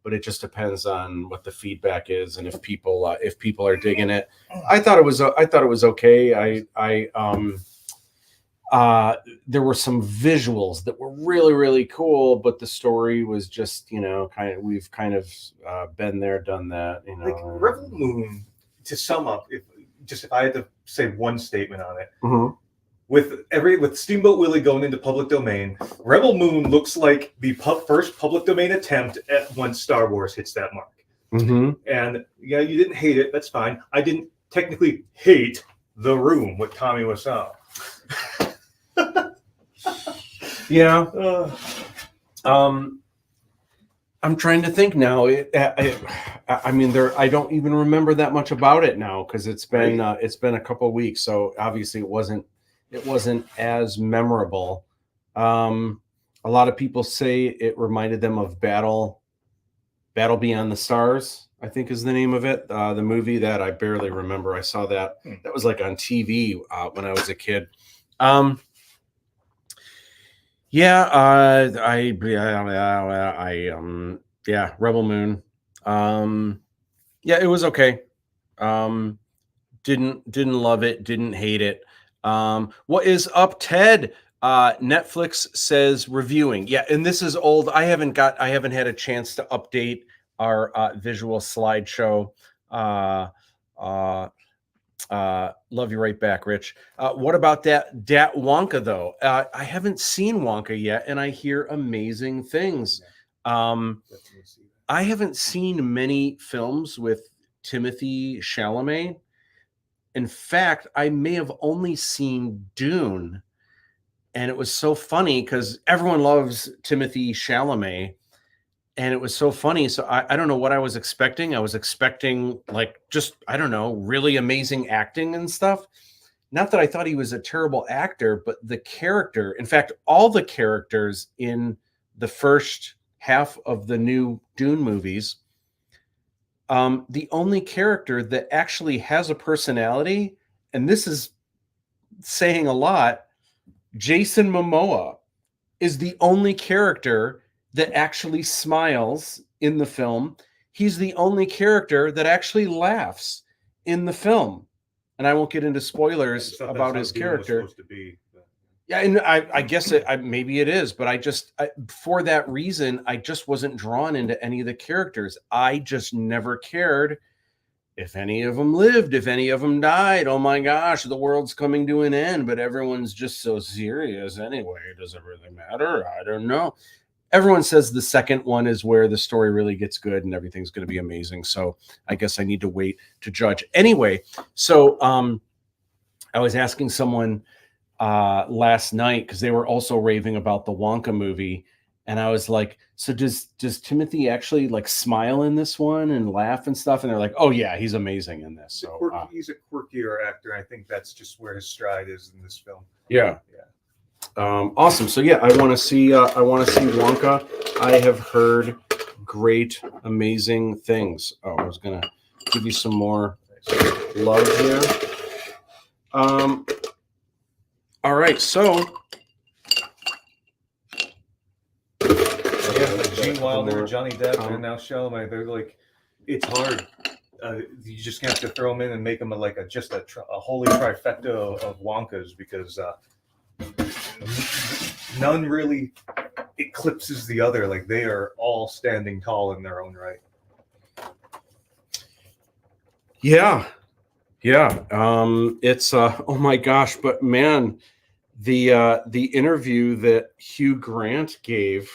but it just depends on what the feedback is and if people are digging it. I thought it was okay. There were some visuals that were really, really cool, but the story was just, we've kind of been there, done that, Like Rebel Moon, to sum up, if I had to say one statement on it, Mm-hmm. with Steamboat Willie going into public domain, Rebel Moon looks like the first public domain attempt at when Star Wars hits that mark. Mm-hmm. And yeah, you didn't hate it. That's fine. I didn't technically hate The Room with Tommy Wiseau. Yeah. I'm trying to think now. I don't even remember that much about it now because it's been a couple of weeks. So obviously it wasn't as memorable. A lot of people say it reminded them of Battle Beyond the Stars, I think is the name of it. The movie that I barely remember. I saw that. That was like on TV when I was a kid. Rebel Moon. It was okay. Didn't love it, didn't hate it. What is up, Ted? Netflix says reviewing. Yeah, and this is old. I haven't had a chance to update our visual slideshow. Love you right back, Rich. What about that Wonka though? I haven't seen Wonka yet, and I hear amazing things. I haven't seen many films with Timothée Chalamet. In fact, I may have only seen Dune, and it was so funny because everyone loves Timothée Chalamet. And it was so funny. So I don't know what I was expecting. I was expecting really amazing acting and stuff. Not that I thought he was a terrible actor, but the character, in fact, all the characters in the first half of the new Dune movies, the only character that actually has a personality, and this is saying a lot, Jason Momoa is the only character that actually smiles in the film. He's the only character that actually laughs in the film. And I won't get into spoilers about his character. Yeah, and I guess maybe it is, but for that reason, I just wasn't drawn into any of the characters. I just never cared if any of them lived, if any of them died. Oh my gosh, the world's coming to an end, but everyone's just so serious anyway. Does it really matter? I don't know. Everyone says the second one is where the story really gets good and everything's going to be amazing. So I guess I need to wait to judge. Anyway, so I was asking someone last night because they were also raving about the Wonka movie. And I was like, so does Timothy actually like smile in this one and laugh and stuff? And they're like, oh yeah, he's amazing in this. So He's a quirkier actor. I think that's just where his stride is in this film. yeah. Awesome. So yeah, I want to see Wonka. I have heard great, amazing things. Oh, I was gonna give you some more love here. All right, so yeah, Gene Wilder, Johnny Depp, and now Chalamet. They're like, it's hard. You just have to throw them in and make them just a holy trifecta of Wonkas, because none really eclipses the other. Like, they are all standing tall in their own right. yeah. It's oh my gosh, but man, the interview that Hugh Grant gave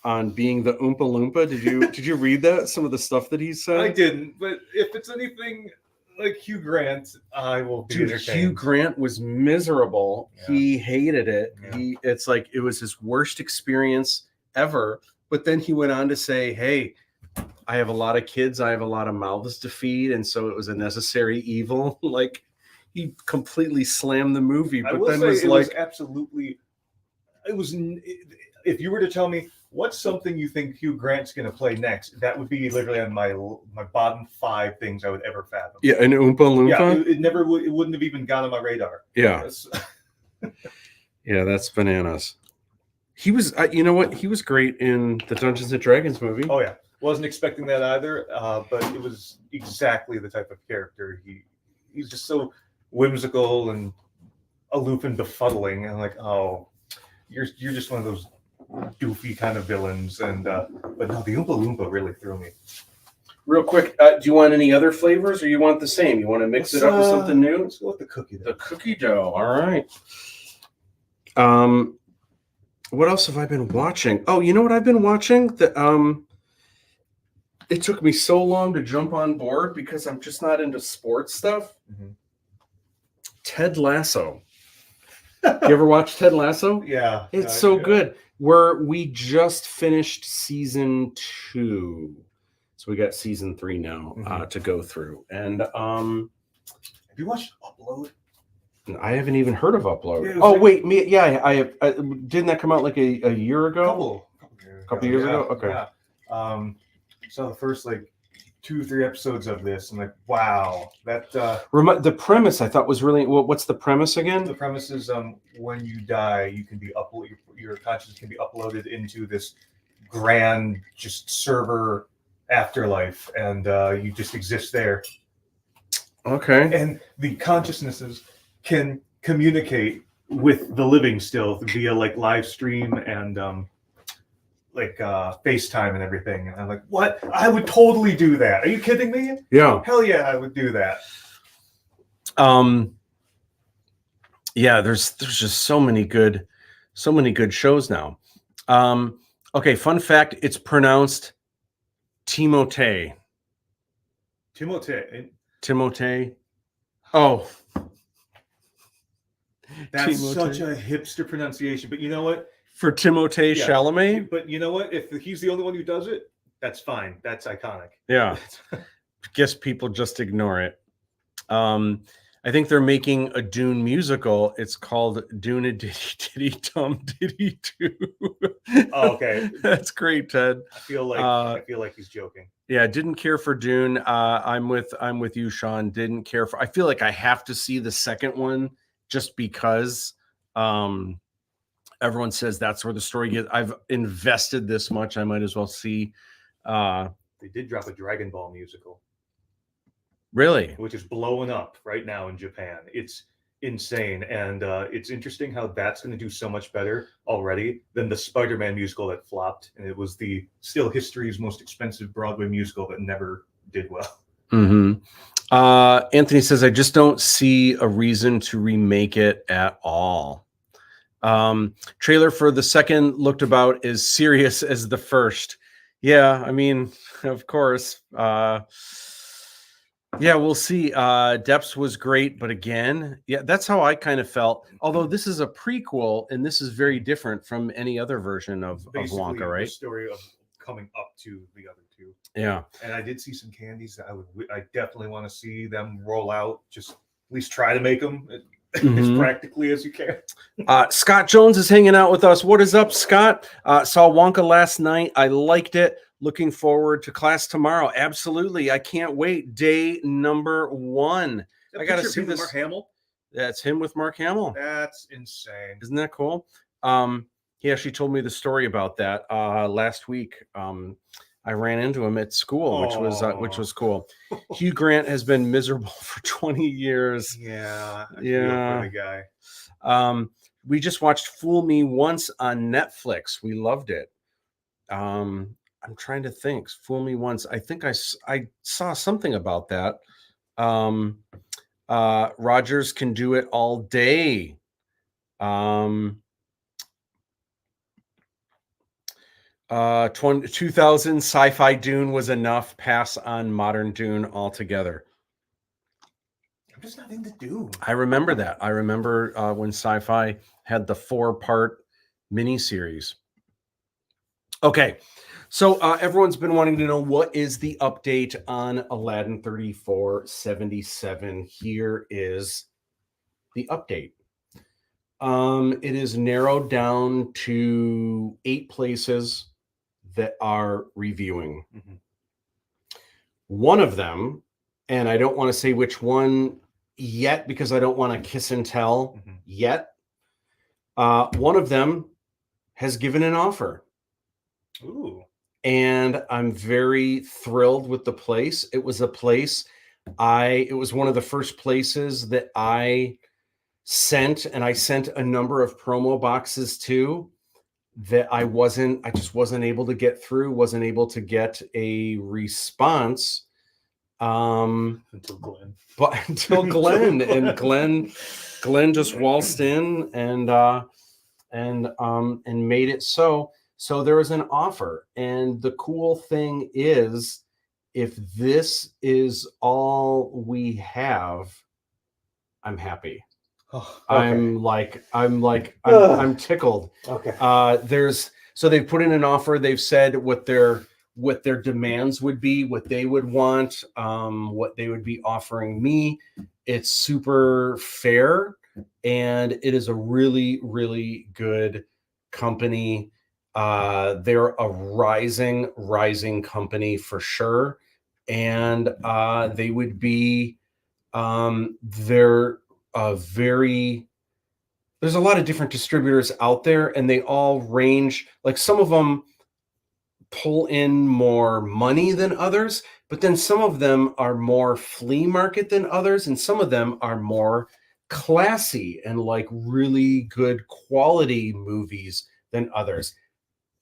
on being the Oompa Loompa. Did you read that? Some of the stuff that he said? I didn't, but if it's anything like Hugh Grant, I will be entertained. Hugh Grant was miserable. Yeah. He hated it. Yeah. It's like it was his worst experience ever. But then he went on to say, hey, I have a lot of kids. I have a lot of mouths to feed. And so it was a necessary evil. Like, he completely slammed the movie. But then was absolutely, if you were to tell me what's something you think Hugh Grant's going to play next, that would be literally on my bottom 5 things I would ever fathom. Yeah, an Oompa Loompa? Yeah, it wouldn't have even got on my radar. Yeah. Yeah, that's bananas. He was, you know what? He was great in the Dungeons and Dragons movie. Oh, yeah. Wasn't expecting that either, but it was exactly the type of character. He's just so whimsical and aloof and befuddling, and like, oh, you're just one of those doofy kind of villains. And but no, the Oompa Loompa really threw me. Real quick, do you want any other flavors, or you want the same? You want to mix it up with something new? Let's go with the cookie dough. The cookie dough. All right. What else have I been watching? Oh, you know what I've been watching? It took me so long to jump on board because I'm just not into sports stuff. Mm-hmm. Ted Lasso. You ever watch Ted Lasso? Yeah. It's so good. We just finished season 2. So we got season 3 now to go through. And have you watched Upload? I haven't even heard of Upload. Yeah, wait, I have. Didn't that come out like a year ago? Couple years ago. Okay. Yeah. So the first 2-3 episodes of this, I'm like, wow, that. The premise I thought was really. What's the premise again? The premise is when you die, you can be your consciousness can be uploaded into this grand just server afterlife, and you just exist there. Okay. And the consciousnesses can communicate with the living still via live stream and FaceTime and everything. And I'm like, what? I would totally do that. Are you kidding me? Yeah. Hell yeah, I would do that. Yeah, there's just so many good shows now. Okay, fun fact, it's pronounced Timothée. Timothée. Oh. That's such a hipster pronunciation, but you know what? For Timothée Chalamet? But you know what? If he's the only one who does it, that's fine. That's iconic. Yeah. Guess people just ignore it. I think they're making a Dune musical. It's called Dune a Diddy Dum Diddy Doo. Oh, okay. That's great, Ted. I feel like he's joking. Yeah, didn't care for Dune. I'm with you, Sean. Didn't care for. I feel like I have to see the second one just because everyone says that's where the story gets. I've invested this much. I might as well see. They did drop a Dragon Ball musical. Really? Which is blowing up right now in Japan. It's insane. And it's interesting how that's going to do so much better already than the Spider-Man musical that flopped. And it was still history's most expensive Broadway musical that never did well. Mm-hmm. Anthony says, I just don't see a reason to remake it at all. Trailer for the second looked about as serious as the first. Yeah, I mean, of course. Yeah, we'll see. Depths was great, but again, yeah, that's how I kind of felt. Although this is a prequel, and this is very different from any other version of Basically, Wonka, the right? story of coming up to the other two. Yeah. And I did see some candies that I definitely want to see them roll out. Just at least try to make them as practically as you can. Scott Jones is hanging out with us. What is up, Scott? Saw Wonka last night. I liked it. Looking forward to class tomorrow. Absolutely. I can't wait. Day number 1. I got to see this. Mark Hamill. That's him with Mark Hamill. That's insane. Isn't that cool? He actually told me the story about that last week. I ran into him at school, which was cool. Hugh Grant has been miserable for 20 years. Yeah. I Yeah. feel for the guy. We just watched Fool Me Once on Netflix. We loved it. I'm trying to think. Fool Me Once. I think I saw something about that. Rogers Can Do It All Day. 2000 sci-fi Dune was enough. Pass on modern Dune altogether. I'm just not into Dune. I remember that. I remember when sci-fi had the 4-part miniseries. Okay, so everyone's been wanting to know what is the update on Aladdin 3477. Here is the update. It is narrowed down to 8 places that are reviewing. One of them, and I don't want to say which one yet because I don't want to kiss and tell yet. One of them has given an offer. Ooh. And I'm very thrilled with the place. It was a place it was one of the first places that I sent, and I sent a number of promo boxes to that I just wasn't able to get through, wasn't able to get a response. Until Glenn. But until Glenn and Glenn just waltzed in and made it so. So there was an offer. And the cool thing is, if this is all we have, I'm happy. Oh, okay. I'm tickled. Okay. So they've put in an offer. They've said what their demands would be, what they would want, what they would be offering me. It's super fair, and it is a really, really good company. They're a rising company for sure, and they would be there's a lot of different distributors out there, and they all range. Like, some of them pull in more money than others, but then some of them are more flea market than others, and some of them are more classy and like really good quality movies than others.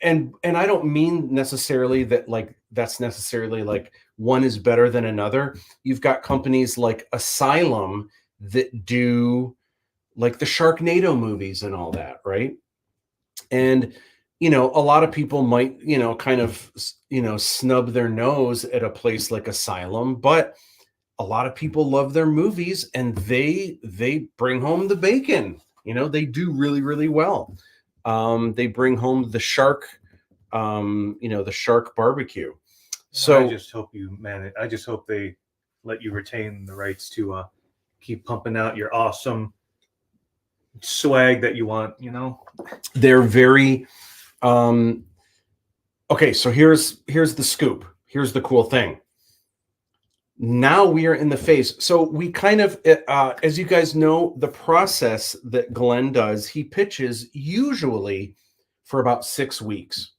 And I don't mean necessarily that that's necessarily like one is better than another. You've got companies like Asylum that do like the Sharknado movies and all that, right? And a lot of people might kind of snub their nose at a place like Asylum, but a lot of people love their movies, and they bring home the bacon. They do really, really well. They bring home the shark, the shark barbecue. So I just hope I just hope they let you retain the rights to keep pumping out your awesome swag that you want. They're very okay. So here's the scoop. Here's the cool thing. Now we are in the phase. So we kind of, as you guys know, the process that Glenn does, he pitches usually for about 6 weeks.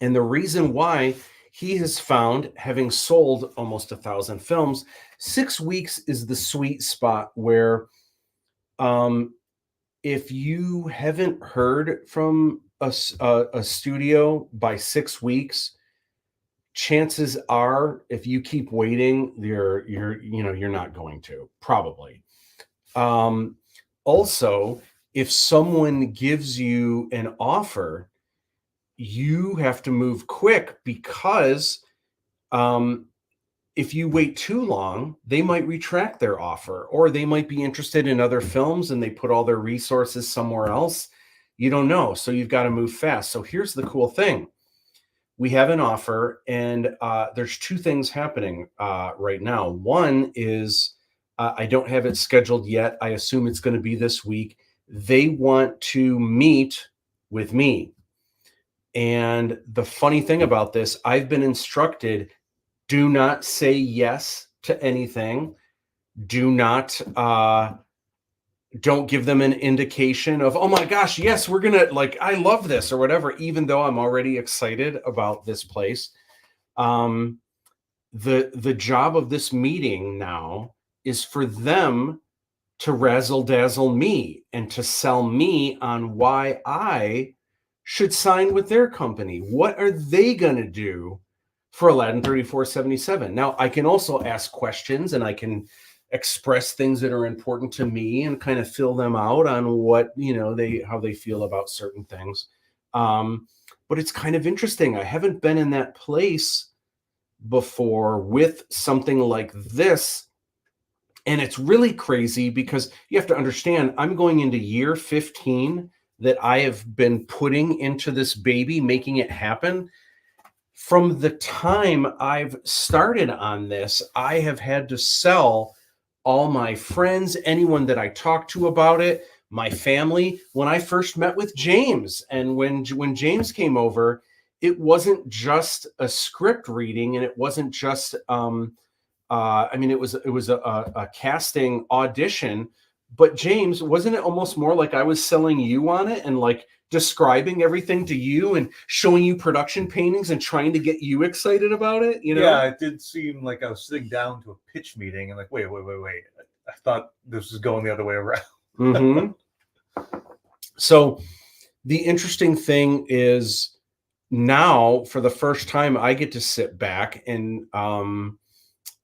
And the reason why he has found, having sold almost 1,000 films, 6 weeks is the sweet spot where if you haven't heard from a studio by 6 weeks, chances are, if you keep waiting, you're not going to, probably. Also, if someone gives you an offer, you have to move quick, because if you wait too long, they might retract their offer, or they might be interested in other films and they put all their resources somewhere else. You don't know. So you've got to move fast. So here's the cool thing. We have an offer, and there's two things happening right now. One is I don't have it scheduled yet. I assume it's going to be this week. They want to meet with me. And the funny thing about this, I've been instructed, do not say yes to anything. Do not, don't give them an indication of, oh my gosh, yes, we're going to, like, I love this or whatever, even though I'm already excited about this place. The job of this meeting now is for them to razzle dazzle me and to sell me on why I should sign with their company. What are they going to do for Aladdin 3477? Now, I can also ask questions and I can express things that are important to me and kind of fill them out on what, how they feel about certain things. But it's kind of interesting. I haven't been in that place before with something like this. And it's really crazy because you have to understand, I'm going into year 15 that I have been putting into this baby, making it happen. From the time I've started on this, I have had to sell all my friends, anyone that I talked to about it, my family. When I first met with James, and when James came over, it wasn't just a script reading, and it wasn't just it was a casting audition. But James, wasn't it almost more like I was selling you on it and like describing everything to you and showing you production paintings and trying to get you excited about it? Yeah, it did seem like I was sitting down to a pitch meeting and like, wait. I thought this was going the other way around. Mm-hmm. So the interesting thing is now, for the first time, I get to sit back and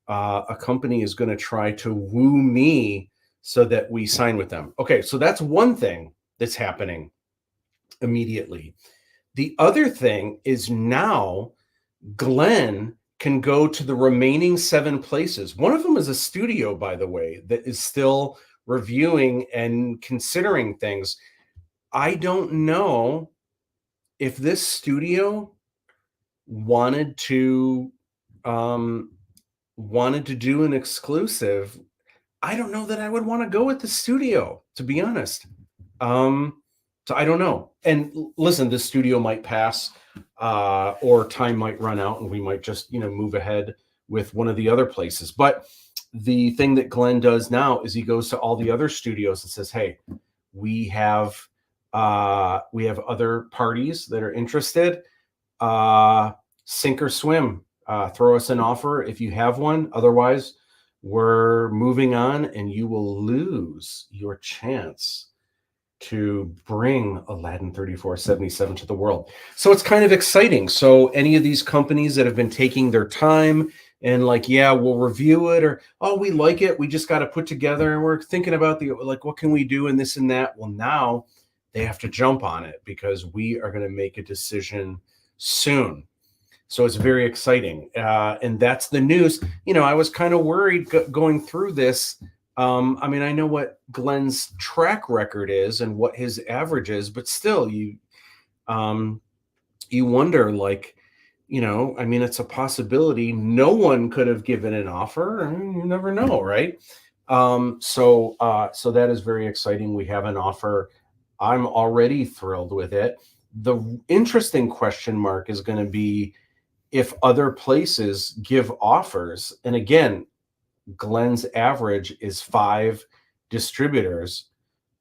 a company is going to try to woo me so that we sign with them. Okay, so that's one thing that's happening immediately. The other thing is now Glenn can go to the remaining 7 places. One of them is a studio, by the way, that is still reviewing and considering things. I don't know if this studio wanted to do an exclusive. I don't know that I would want to go with the studio, to be honest. So I don't know. And listen, this studio might pass, or time might run out, and we might just, move ahead with one of the other places. But the thing that Glenn does now is he goes to all the other studios and says, "Hey, we have other parties that are interested. Sink or swim. Throw us an offer if you have one. Otherwise, we're moving on, and you will lose your chance to bring Aladdin 3477 to the world." So it's kind of exciting. So any of these companies that have been taking their time and like, yeah, we'll review it, or, oh, we like it, we just got to put together and we're thinking about what can we do and this and that. Well, now they have to jump on it because we are going to make a decision soon. So it's very exciting. And that's the news. I was kind of worried going through this. I know what Glenn's track record is and what his average is, but still you wonder, like, it's a possibility. No one could have given an offer, and you never know, right? So that is very exciting. We have an offer. I'm already thrilled with it. The interesting question mark is going to be if other places give offers. And again, Glenn's average is 5 distributors.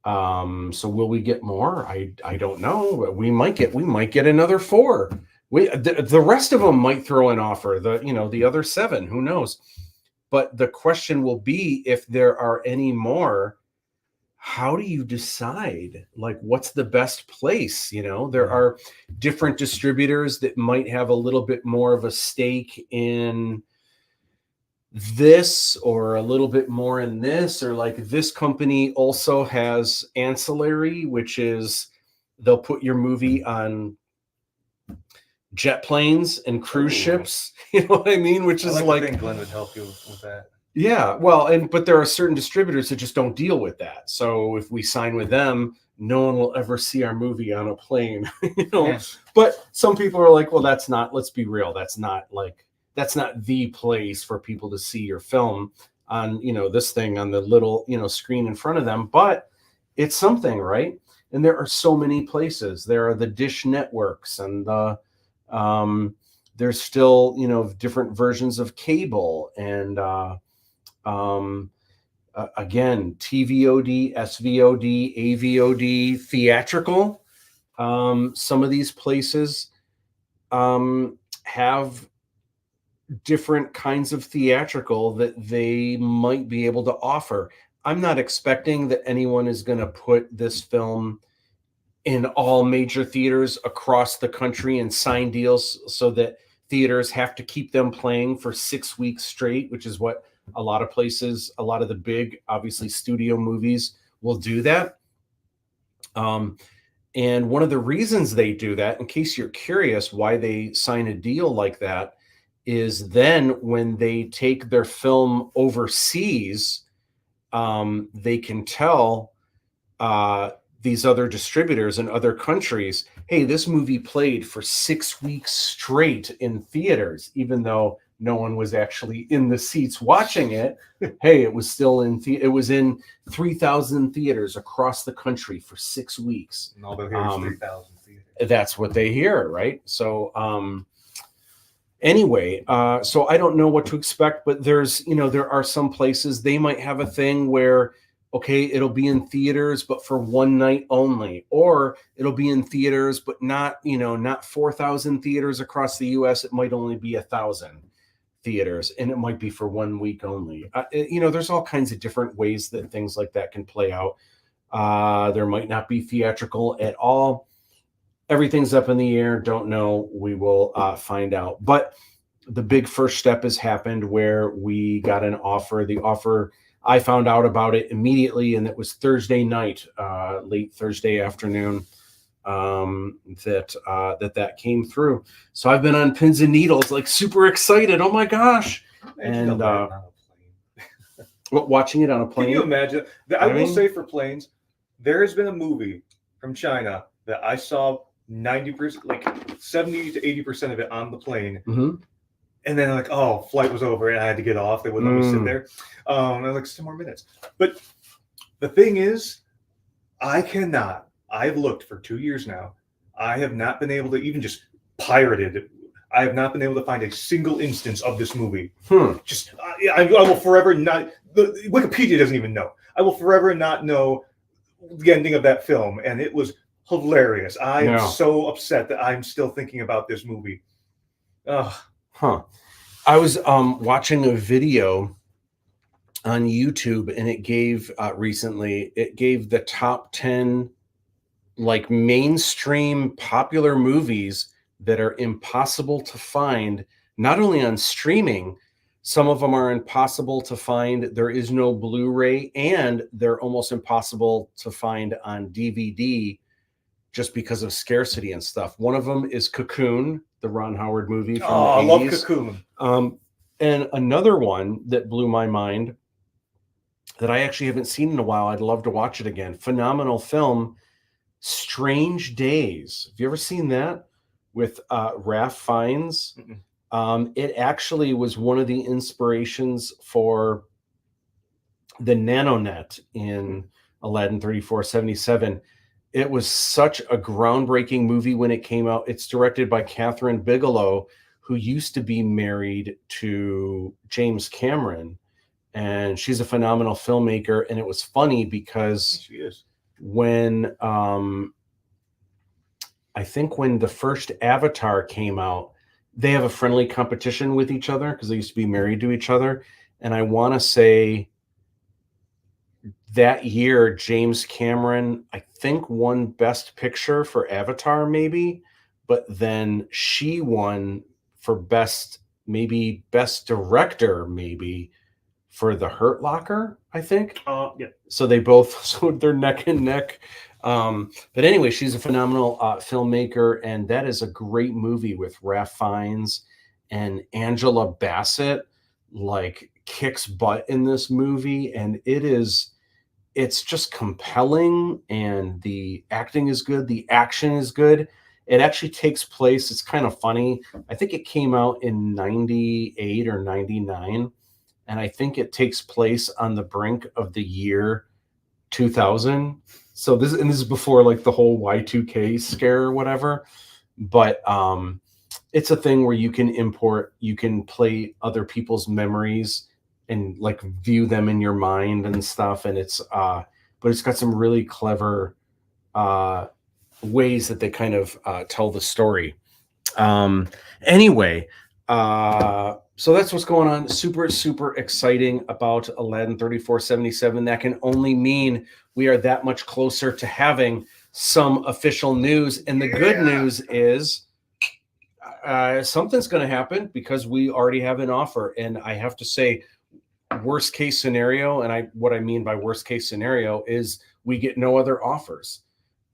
So will we get more? I don't know. We might get another 4. The rest of them might throw an offer. The other 7, who knows? But the question will be, if there are any more, how do you decide, like, what's the best place? There are different distributors that might have a little bit more of a stake in this or a little bit more in this, or like this company also has ancillary, which is they'll put your movie on jet planes and cruise Ooh. ships. You know what I mean? Which is I like, to think Glenn would help you with that. yeah, well, but there are certain distributors that just don't deal with that. So if we sign with them, no one will ever see our movie on a plane. You know. Yes. But some people are like, well, that's not. Let's be real. That's not the place for people to see your film on, this thing on the little, screen in front of them. But it's something, right? And there are so many places. There are the dish networks, and there's still, different versions of cable, and again, TVOD, SVOD, AVOD, theatrical. Some of these places have different kinds of theatrical that they might be able to offer. I'm not expecting that anyone is going to put this film in all major theaters across the country and sign deals so that theaters have to keep them playing for 6 weeks straight, which is what a lot of places, a lot of the big, obviously, studio movies will do that. And one of the reasons they do that, in case you're curious why they sign a deal like that, is then when they take their film overseas, they can tell these other distributors in other countries, hey, this movie played for 6 weeks straight in theaters, even though no one was actually in the seats watching it. Hey, it was still it was in 3,000 theaters across the country for 6 weeks. And all they'll hear is 3,000 theaters. That's what they hear, right? So anyway, so I don't know what to expect, but there are some places they might have a thing where, okay, it'll be in theaters, but for one night only, or it'll be in theaters, but not 4,000 theaters across the US. It might only be 1,000 theaters, and it might be for 1 week only. There's all kinds of different ways that things like that can play out. There might not be theatrical at all. Everything's up in the air. Don't know. We will find out. But the big first step has happened where we got an offer. The offer, I found out about it immediately, and it was Thursday night, late Thursday afternoon, that came through. So I've been on pins and needles, like super excited. Oh my gosh! And watching it on a plane. Can you imagine? I will say for planes, there has been a movie from China that I saw 90%, like 70 to 80% of it on the plane. Mm-hmm. And then like, oh, flight was over and I had to get off. They wouldn't let me sit there. I was like, 10 more minutes. But the thing is, I've looked for 2 years now. I have not been able to even just pirate it. I have not been able to find a single instance of this movie. Just, I will forever not, Wikipedia doesn't even know. I will forever not know the ending of that film. And it was hilarious. I am so upset that I'm still thinking about this movie. I was watching a video on YouTube, and it gave the top 10 like mainstream popular movies that are impossible to find, not only on streaming. Some of them are impossible to find. There is no Blu-ray, and they're almost impossible to find on DVD just because of scarcity and stuff. One of them is Cocoon, the Ron Howard movie from the 80s. I love Cocoon. And another one that blew my mind that I actually haven't seen in a while, I'd love to watch it again. Phenomenal film, Strange Days. Have you ever seen that with Ralph Fiennes? It actually was one of the inspirations for the NanoNet in Aladdin 3477. It was such a groundbreaking movie when it came out. It's directed by Catherine Bigelow, who used to be married to James Cameron. And she's a phenomenal filmmaker. And it was funny because she is. When I think when the first Avatar came out, they have a friendly competition with each other because they used to be married to each other. And I want to say that year, James Cameron, I think, won Best Picture for Avatar, maybe, but then she won for Best Director, maybe, for the Hurt Locker, I think. Yeah. So they're neck and neck. But anyway, she's a phenomenal filmmaker, and that is a great movie with Ralph Fiennes and Angela Bassett. Like kicks butt in this movie, and it's just compelling, and the acting is good, the action is good. It actually takes place, it's kind of funny, I think it came out in 98 or 99, and I think it takes place on the brink of the year 2000. So this is before like the whole Y2K scare or whatever. But it's a thing where you can play other people's memories and like view them in your mind and stuff. And but it's got some really clever ways that they kind of tell the story. Anyway, so that's what's going on. Super, super exciting about Aladdin 3477. That can only mean we are that much closer to having some official news. And the good news is something's going to happen because we already have an offer. And I have to say, worst case scenario, and what I mean by worst case scenario is we get no other offers.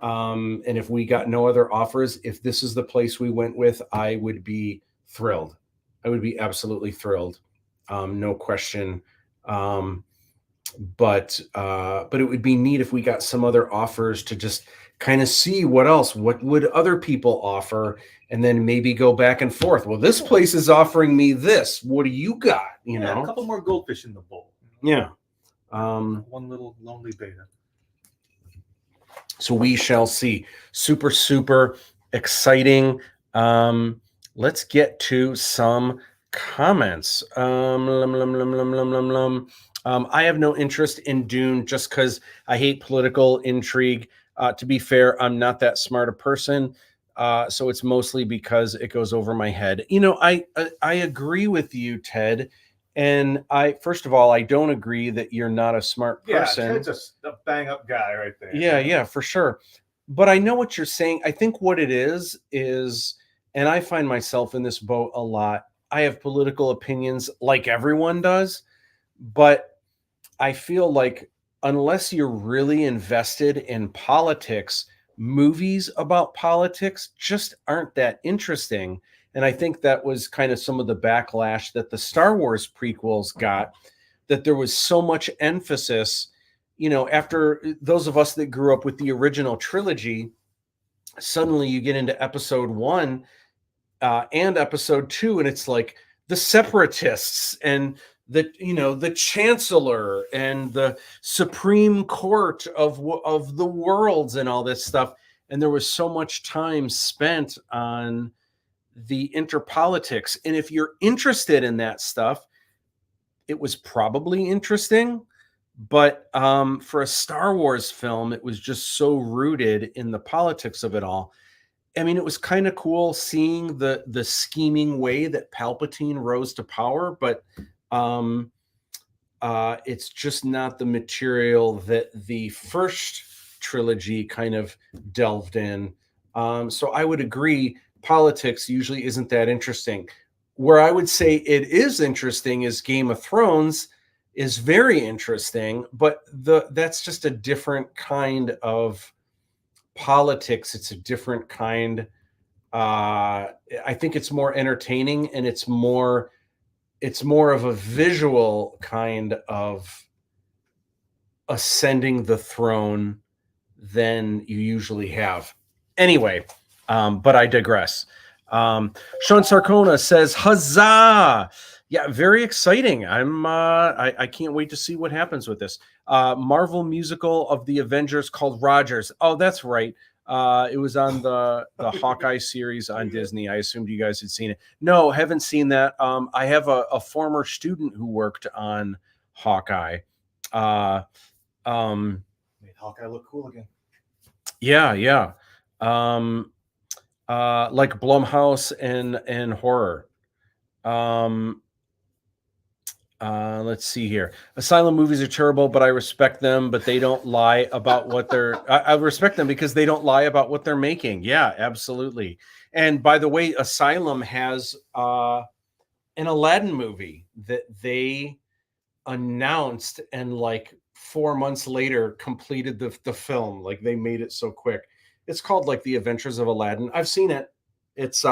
And if we got no other offers, if this is the place we went with, I would be thrilled. I would be absolutely thrilled. No question. But it would be neat if we got some other offers to just kind of see what would other people offer, and then maybe go back and forth. Well, this place is offering me this. What do you got? You know, a couple more goldfish in the bowl. Yeah. One little lonely beta. So we shall see. Super, super exciting. Let's get to some comments. I have no interest in Dune just because I hate political intrigue. To be fair, I'm not that smart a person. So it's mostly because it goes over my head. You know, I agree with you, Ted. And first of all, I don't agree that you're not a smart person. Yeah, Ted's a bang up guy right there. Yeah, for sure. But I know what you're saying. I think what it is, and I find myself in this boat a lot. I have political opinions like everyone does, but I feel like unless you're really invested in politics, movies about politics just aren't that interesting. And I think that was kind of some of the backlash that the Star Wars prequels got, that there was so much emphasis, you know, after those of us that grew up with the original trilogy, suddenly you get into episode 1 and episode 2, and it's like the separatists and the chancellor and the Supreme Court of the worlds and all this stuff. And there was so much time spent on the interpolitics. And if you're interested in that stuff, it was probably interesting. But for a Star Wars film, it was just so rooted in the politics of it all. I mean, it was kind of cool seeing the scheming way that Palpatine rose to power, but it's just not the material that the first trilogy kind of delved in. So I would agree, politics usually isn't that interesting. Where I would say it is interesting is Game of Thrones is very interesting, but that's just a different kind of politics. It's a different kind. I think it's more entertaining, and it's more of a visual kind of ascending the throne than you usually have. Anyway, but I digress. Sean Sarcona says, huzzah! Yeah, very exciting. I can't wait to see what happens with this. Marvel musical of the Avengers called Rogers. Oh, that's right. It was on the Hawkeye series on Disney. I assumed you guys had seen it. No, haven't seen that. I have a former student who worked on Hawkeye. Made Hawkeye look cool again. Yeah. Like Blumhouse and horror. Let's see here. Asylum movies are terrible, but I respect them, but they don't lie about what they're... I respect them because they don't lie about what they're making. Yeah, absolutely. And by the way, Asylum has an Aladdin movie that they announced and like 4 months later completed the film. Like they made it so quick. It's called like The Adventures of Aladdin. I've seen it. It's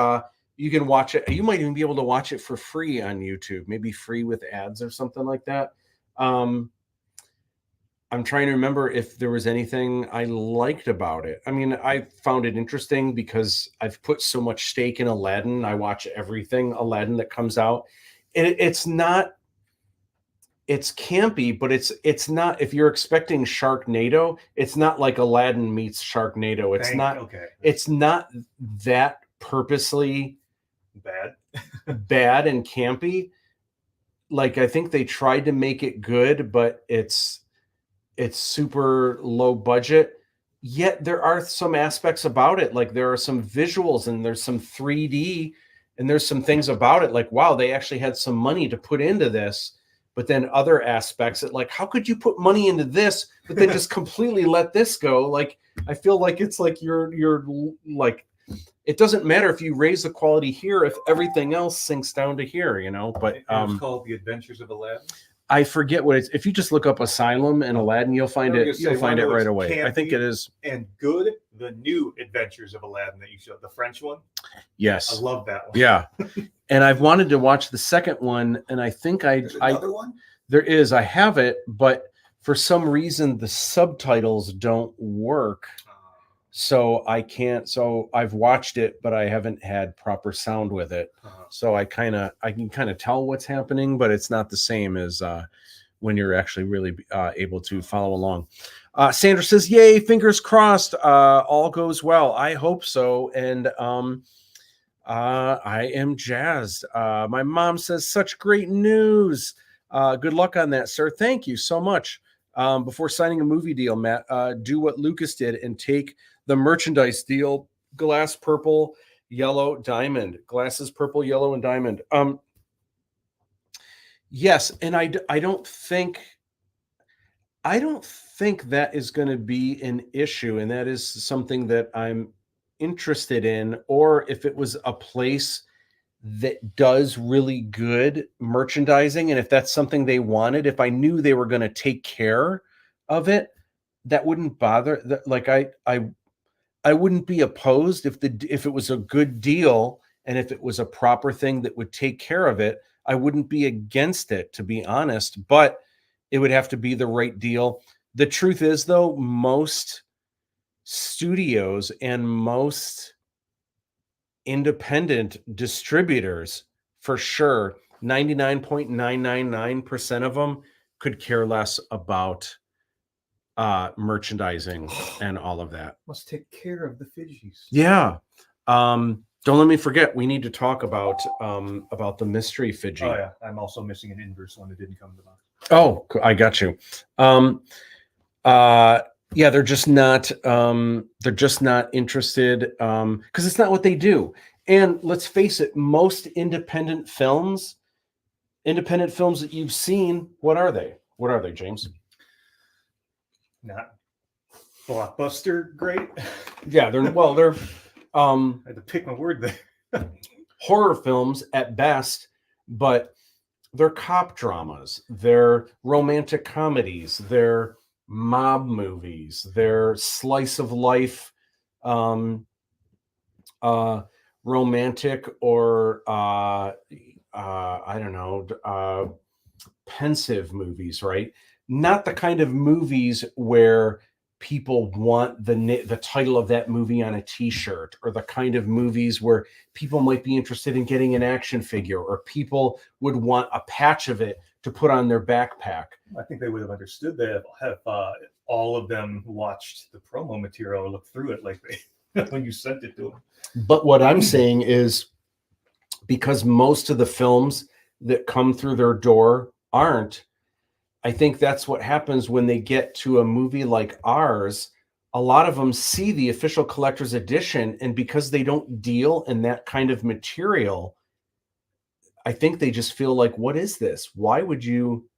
you can watch it. You might even be able to watch it for free on YouTube, maybe free with ads or something like that. I'm trying to remember if there was anything I liked about it. I mean, I found it interesting because I've put so much stake in Aladdin. I watch everything Aladdin that comes out. It's not, it's campy, but it's not, if you're expecting Sharknado, it's not like Aladdin meets Sharknado. It's not that purposely bad and campy. Like, I think they tried to make it good, but it's super low budget, yet there are some aspects about it. Like there are some visuals and there's some 3D and there's some things about it. Like, wow, they actually had some money to put into this, but then other aspects that like, how could you put money into this, but then just completely let this go? Like, I feel like it's like you're like, it doesn't matter if you raise the quality here, if everything else sinks down to here, you know, but it's called The Adventures of Aladdin. I forget what it's. If you just look up Asylum and Aladdin, you'll find it. You'll find it right away. I think it is. And good, The New Adventures of Aladdin that you showed, the French one. Yes, I love that one. Yeah, and I've wanted to watch the second one, and I think There's another one. There is. I have it, but for some reason the subtitles don't work, so I can't. So I've watched it, but I haven't had proper sound with it. So I can kind of tell what's happening, but it's not the same as when you're actually really able to follow along. Sandra says, "Yay! Fingers crossed. All goes well. I hope so." And I am jazzed. My mom says, "Such great news. Good luck on that, sir. Thank you so much." Before signing a movie deal, Matt, do what Lucas did and take the merchandise deal. Glass, purple, yellow, diamond. Glasses, purple, yellow, and diamond. Yes, and I don't think that is going to be an issue, and that is something that I'm interested in. Or if it was a place that does really good merchandising, and if that's something they wanted, if I knew they were going to take care of it, that wouldn't bother. Like I wouldn't be opposed if it was a good deal and if it was a proper thing that would take care of it. I wouldn't be against it, to be honest, but it would have to be the right deal. The truth is, though, most studios and most independent distributors, for sure, 99.999% of them could care less about merchandising and all of that. Must take care of the Fidgies. Yeah. Don't let me forget, we need to talk about the mystery Fidgy. Oh yeah, I'm also missing an inverse one that didn't come to the box. Oh, I got you. Yeah, they're just not interested because it's not what they do. And let's face it, most independent films that you've seen, what are they? What are they, James? Not blockbuster great. Yeah, they're I had to pick my word there. horror films at best, but they're cop dramas, they're romantic comedies, they're mob movies, they're slice of life romantic or I don't know, pensive movies, right? Not the kind of movies where people want the title of that movie on a t-shirt, or the kind of movies where people might be interested in getting an action figure, or people would want a patch of it to put on their backpack. I think they would have understood that if all of them watched the promo material or looked through it like they when you sent it to them. But what I'm saying is, because most of the films that come through their door aren't, I think that's what happens when they get to a movie like ours. A lot of them see the official collector's edition, and because they don't deal in that kind of material, I think they just feel like, what is this? Why would you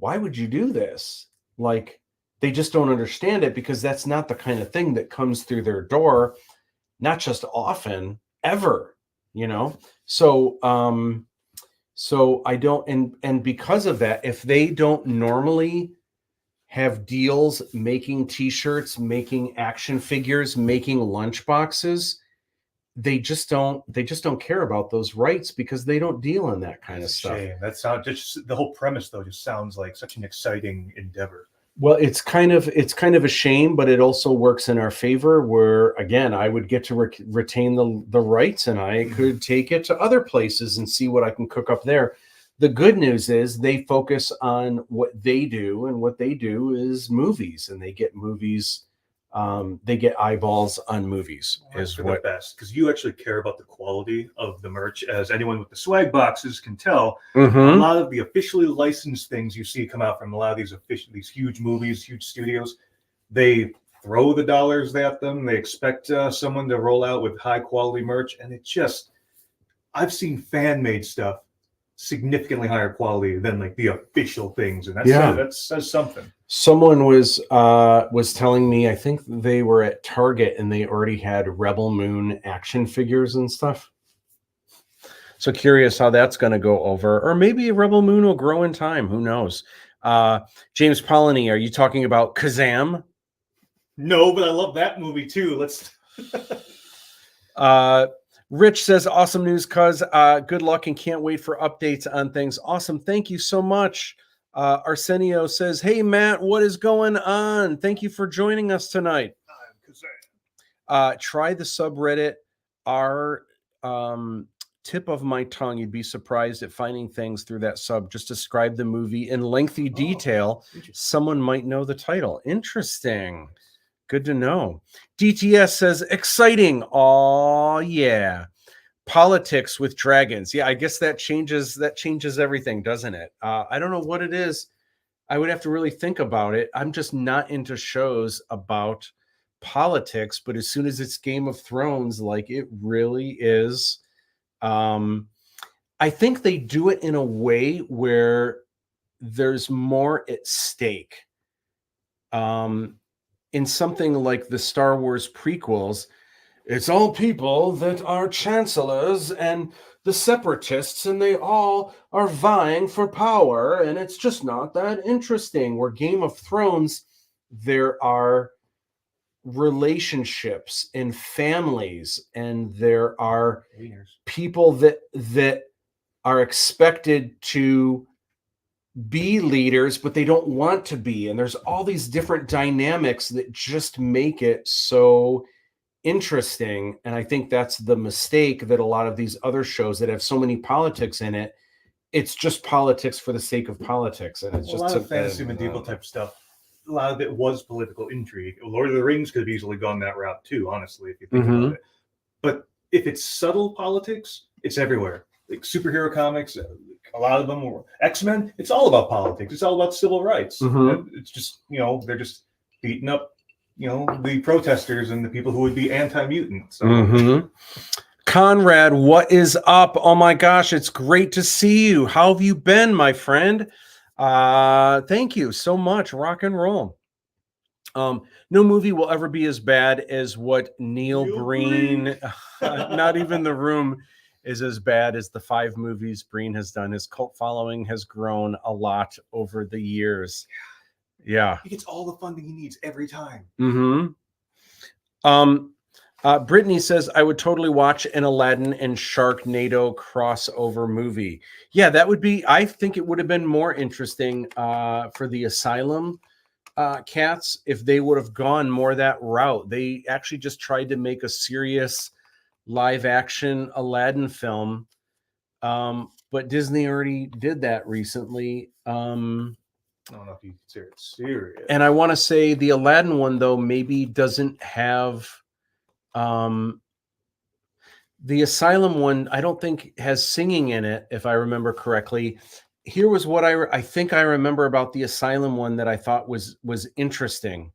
do this? Like, they just don't understand it, because that's not the kind of thing that comes through their door, not just often, ever, you know? So So I don't, and because of that, if they don't normally have deals making t-shirts, making action figures, making lunch boxes, they just don't care about those rights because they don't deal in that kind of stuff. Shame. That sounds just the whole premise though just sounds like such an exciting endeavor. Well, it's kind of a shame, but it also works in our favor where, again, I would get to retain the rights and I could take it to other places and see what I can cook up there. The good news is they focus on what they do, and what they do is movies, and they get movies. They get eyeballs on movies. Is what the best, because you actually care about the quality of the merch, as anyone with the swag boxes can tell. A lot of the officially licensed things you see come out from a lot of these huge movies, huge studios, they throw the dollars at them. They expect someone to roll out with high quality merch, and it just, I've seen fan made stuff significantly higher quality than like the official things, and that says something. Someone was telling me, I think they were at Target and they already had Rebel Moon action figures and stuff. So curious how that's going to go over, or maybe Rebel Moon will grow in time. Who knows? James Polony, are you talking about Kazam? No, but I love that movie too. Let's. Rich says, awesome news, cuz. Good luck and can't wait for updates on things. Awesome. Thank you so much. Arsenio says, hey, Matt, what is going on? Thank you for joining us tonight. Try the subreddit r tip of my tongue. You'd be surprised at finding things through that sub. Just describe the movie in lengthy detail. Someone might know the title. Interesting. Good to know. DTS says, exciting. Oh, yeah. Politics with dragons. Yeah, I guess that changes everything, doesn't it? I don't know what it is. I would have to really think about it. I'm just not into shows about politics, but as soon as it's Game of Thrones, like it really is. I think they do it in a way where there's more at stake. In something like the Star Wars prequels, it's all people that are chancellors and the separatists, and they all are vying for power, and it's just not that interesting. Where Game of Thrones, there are relationships and families, and there are people that are expected to be leaders, but they don't want to be. And there's all these different dynamics that just make it so interesting. And I think that's the mistake that a lot of these other shows that have so many politics in it, it's just politics for the sake of politics. And it's just a lot of fantasy medieval type stuff. A lot of it was political intrigue. Lord of the Rings could have easily gone that route too, honestly, if you think about it. But if it's subtle politics, it's everywhere. Like superhero comics, a lot of them were X-Men. It's all about politics. It's all about civil rights. It's just, they're just beating up, the protesters and the people who would be anti-mutant. So. Conrad, what is up? Oh my gosh, it's great to see you. How have you been, my friend? Thank you so much. Rock and roll. No movie will ever be as bad as what Neil Breen, not even The Room, is as bad as the 5 movies Breen has done. His cult following has grown a lot over the years. Yeah. He gets all the funding he needs every time. Brittany says, I would totally watch an Aladdin and Sharknado crossover movie. Yeah, that would be, I think it would have been more interesting for the Asylum cats if they would have gone more that route. They actually just tried to make a serious live action Aladdin film, but Disney already did that recently. I don't know if you consider it serious. And I want to say the Aladdin one though maybe doesn't have the Asylum one. I don't think has singing in it, if I remember correctly. Here was what I think I remember about the Asylum one that I thought was interesting.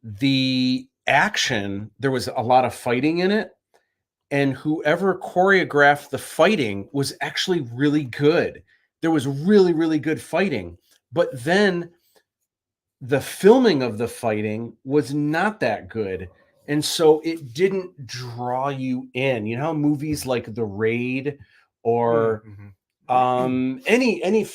The action, there was a lot of fighting in it. And whoever choreographed the fighting was actually really good. There was really, really good fighting. But then the filming of the fighting was not that good. And so it didn't draw you in. You know how movies like The Raid or Any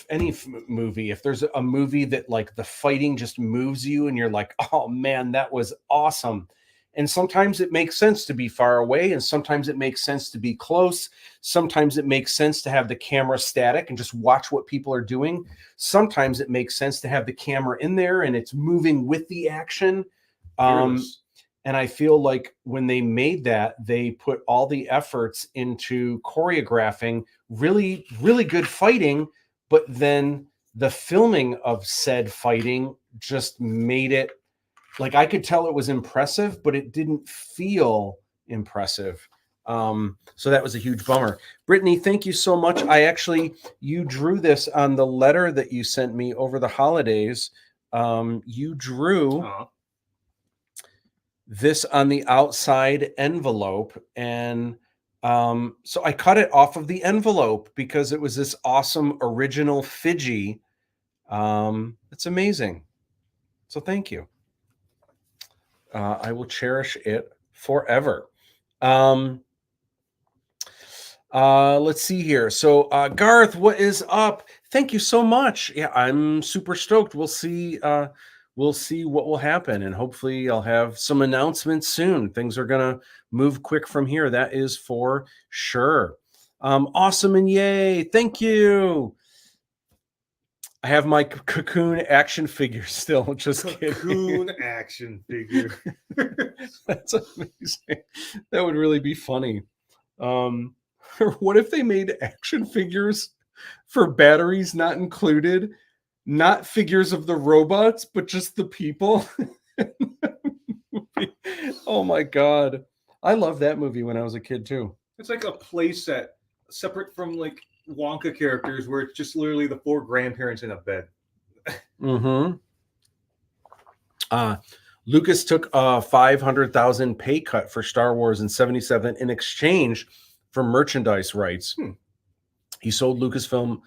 movie, if there's a movie that like the fighting just moves you and you're like, oh man, that was awesome. And sometimes it makes sense to be far away, and sometimes it makes sense to be close. Sometimes it makes sense to have the camera static and just watch what people are doing. Sometimes it makes sense to have the camera in there and it's moving with the action. And I feel like when they made that, they put all the efforts into choreographing really, really good fighting, but then the filming of said fighting just made it like I could tell it was impressive, but it didn't feel impressive. So that was a huge bummer. Brittany, thank you so much. You drew this on the letter that you sent me over the holidays. You drew this on the outside envelope, and so I cut it off of the envelope because it was this awesome original Fiji. It's amazing. So thank you. I will cherish it forever. Let's see here. So Garth, what is up? Thank you so much. Yeah, I'm super stoked. We'll see what will happen, and hopefully I'll have some announcements soon. Things are gonna move quick from here. That is for sure. Awesome and yay. Thank you. I have my Cocoon action figure still. Just kidding. Cocoon action figure. That's amazing. That would really be funny. What if they made action figures for batteries not included? Not figures of the robots, but just the people. Oh my God. I loved that movie when I was a kid too. It's like a play set separate from like Wonka characters where it's just literally the 4 grandparents in a bed. Lucas took a $500,000 pay cut for Star Wars in '77 in exchange for merchandise rights. He sold Lucasfilm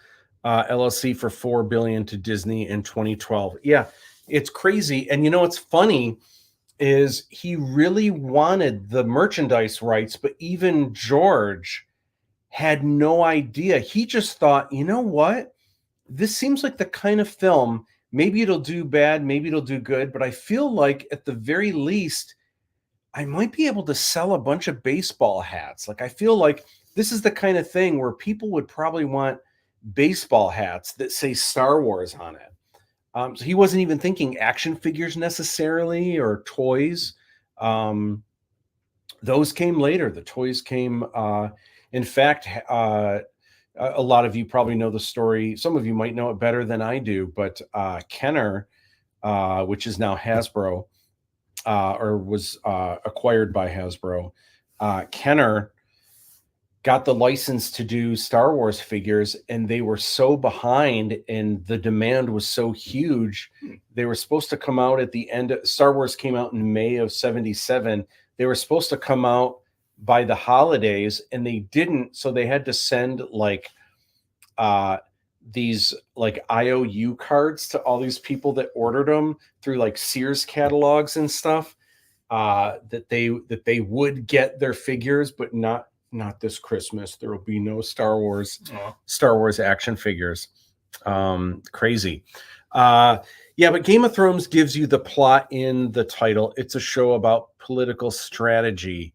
LLC for $4 billion to Disney in 2012. Yeah, it's crazy. And you know what's funny is he really wanted the merchandise rights, but even George had no idea. He just thought, you know what? This seems like the kind of film, maybe it'll do bad, maybe it'll do good, but I feel like at the very least, I might be able to sell a bunch of baseball hats. Like, I feel like this is the kind of thing where people would probably want baseball hats that say Star Wars on it. So he wasn't even thinking action figures necessarily or toys. Those came later. The toys came, in fact, a lot of you probably know the story. Some of you might know it better than I do, but Kenner, which is now Hasbro, or was acquired by Hasbro, Kenner got the license to do Star Wars figures, and they were so behind and the demand was so huge. They were supposed to come out at the end. Star Wars came out in May of '77. They were supposed to come out by the holidays, and they didn't. So they had to send like these like IOU cards to all these people that ordered them through like Sears catalogs and stuff, that they would get their figures, but not this Christmas. There will be no Star Wars action figures. Crazy. Yeah, but Game of Thrones gives you the plot in the title. It's a show about political strategy.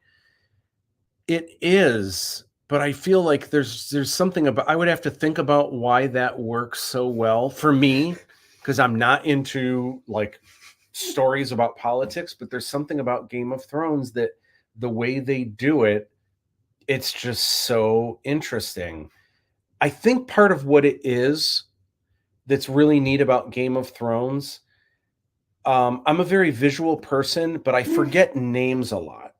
It is, but I feel like there's something about, I would have to think about why that works so well for me, because I'm not into like stories about politics, but there's something about Game of Thrones that the way they do it, it's just so interesting. I think part of what it is that's really neat about Game of Thrones, I'm a very visual person, but I forget names a lot.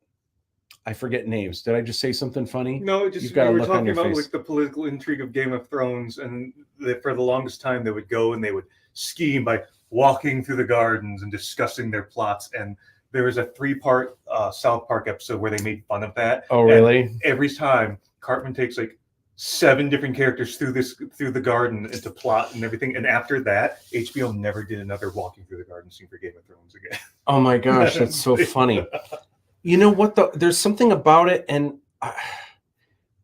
I forget names. Did I just say something funny? No, just we were talking about like the political intrigue of Game of Thrones, and for the longest time they would go and they would scheme by walking through the gardens and discussing their plots. And there was a 3-part South Park episode where they made fun of that. Oh, really? And every time Cartman takes like 7 different characters through the garden into plot and everything. And after that, HBO never did another walking through the garden scene for Game of Thrones again. Oh my gosh, that's so funny. You know what? There's something about it, and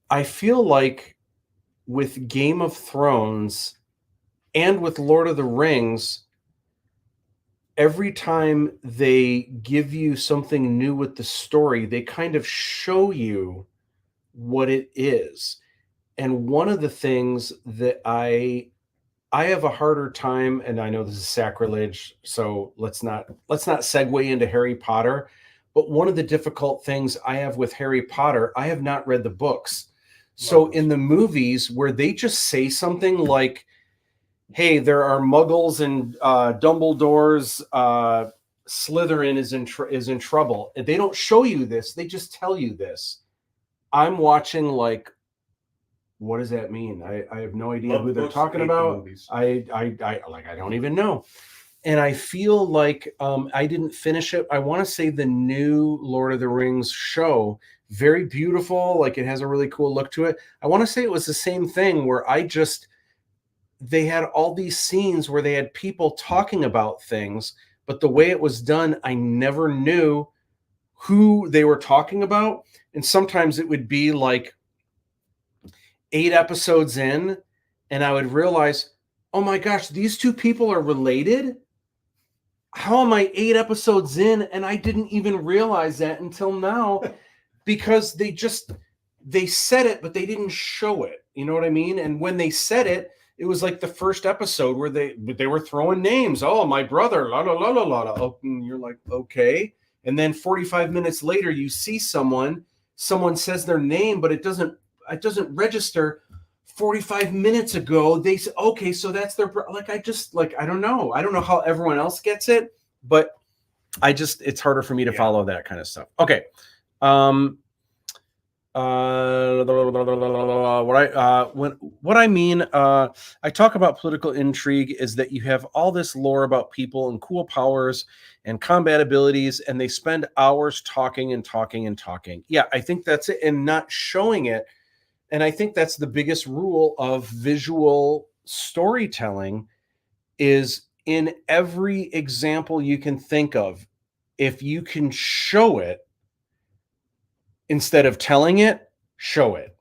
I feel like with Game of Thrones and with Lord of the Rings, every time they give you something new with the story, they kind of show you what it is. And one of the things that I have a harder time, and I know this is sacrilege, so let's not segue into Harry Potter. But one of the difficult things I have with Harry Potter, I have not read the books. So in the movies where they just say something like, hey, there are muggles and Dumbledore's Slytherin is in trouble. They don't show you this. They just tell you this. I'm watching like, what does that mean? I have no idea who they're talking about. I don't even know. And I feel like I didn't finish it. I want to say the new Lord of the Rings show, very beautiful. Like it has a really cool look to it. I want to say it was the same thing where they had all these scenes where they had people talking about things, but the way it was done, I never knew who they were talking about. And sometimes it would be like 8 episodes in, and I would realize, oh my gosh, these two people are related? How am I 8 episodes in and I didn't even realize that until now? Because they said it, but they didn't show it. You know what I mean? And when they said it, it was like the first episode where they were throwing names. Oh, my brother, la la la la la. Oh, and you're like, okay. And then 45 minutes later, you see someone says their name, but it doesn't register. 45 minutes ago, they said, okay, so that's their, like, I don't know. I don't know how everyone else gets it, but it's harder for me to follow that kind of stuff. Okay. What I mean, I talk about political intrigue is that you have all this lore about people and cool powers and combat abilities, and they spend hours talking and talking and talking. Yeah, I think that's it, and not showing it. And I think that's the biggest rule of visual storytelling is in every example you can think of, if you can show it instead of telling it, show it.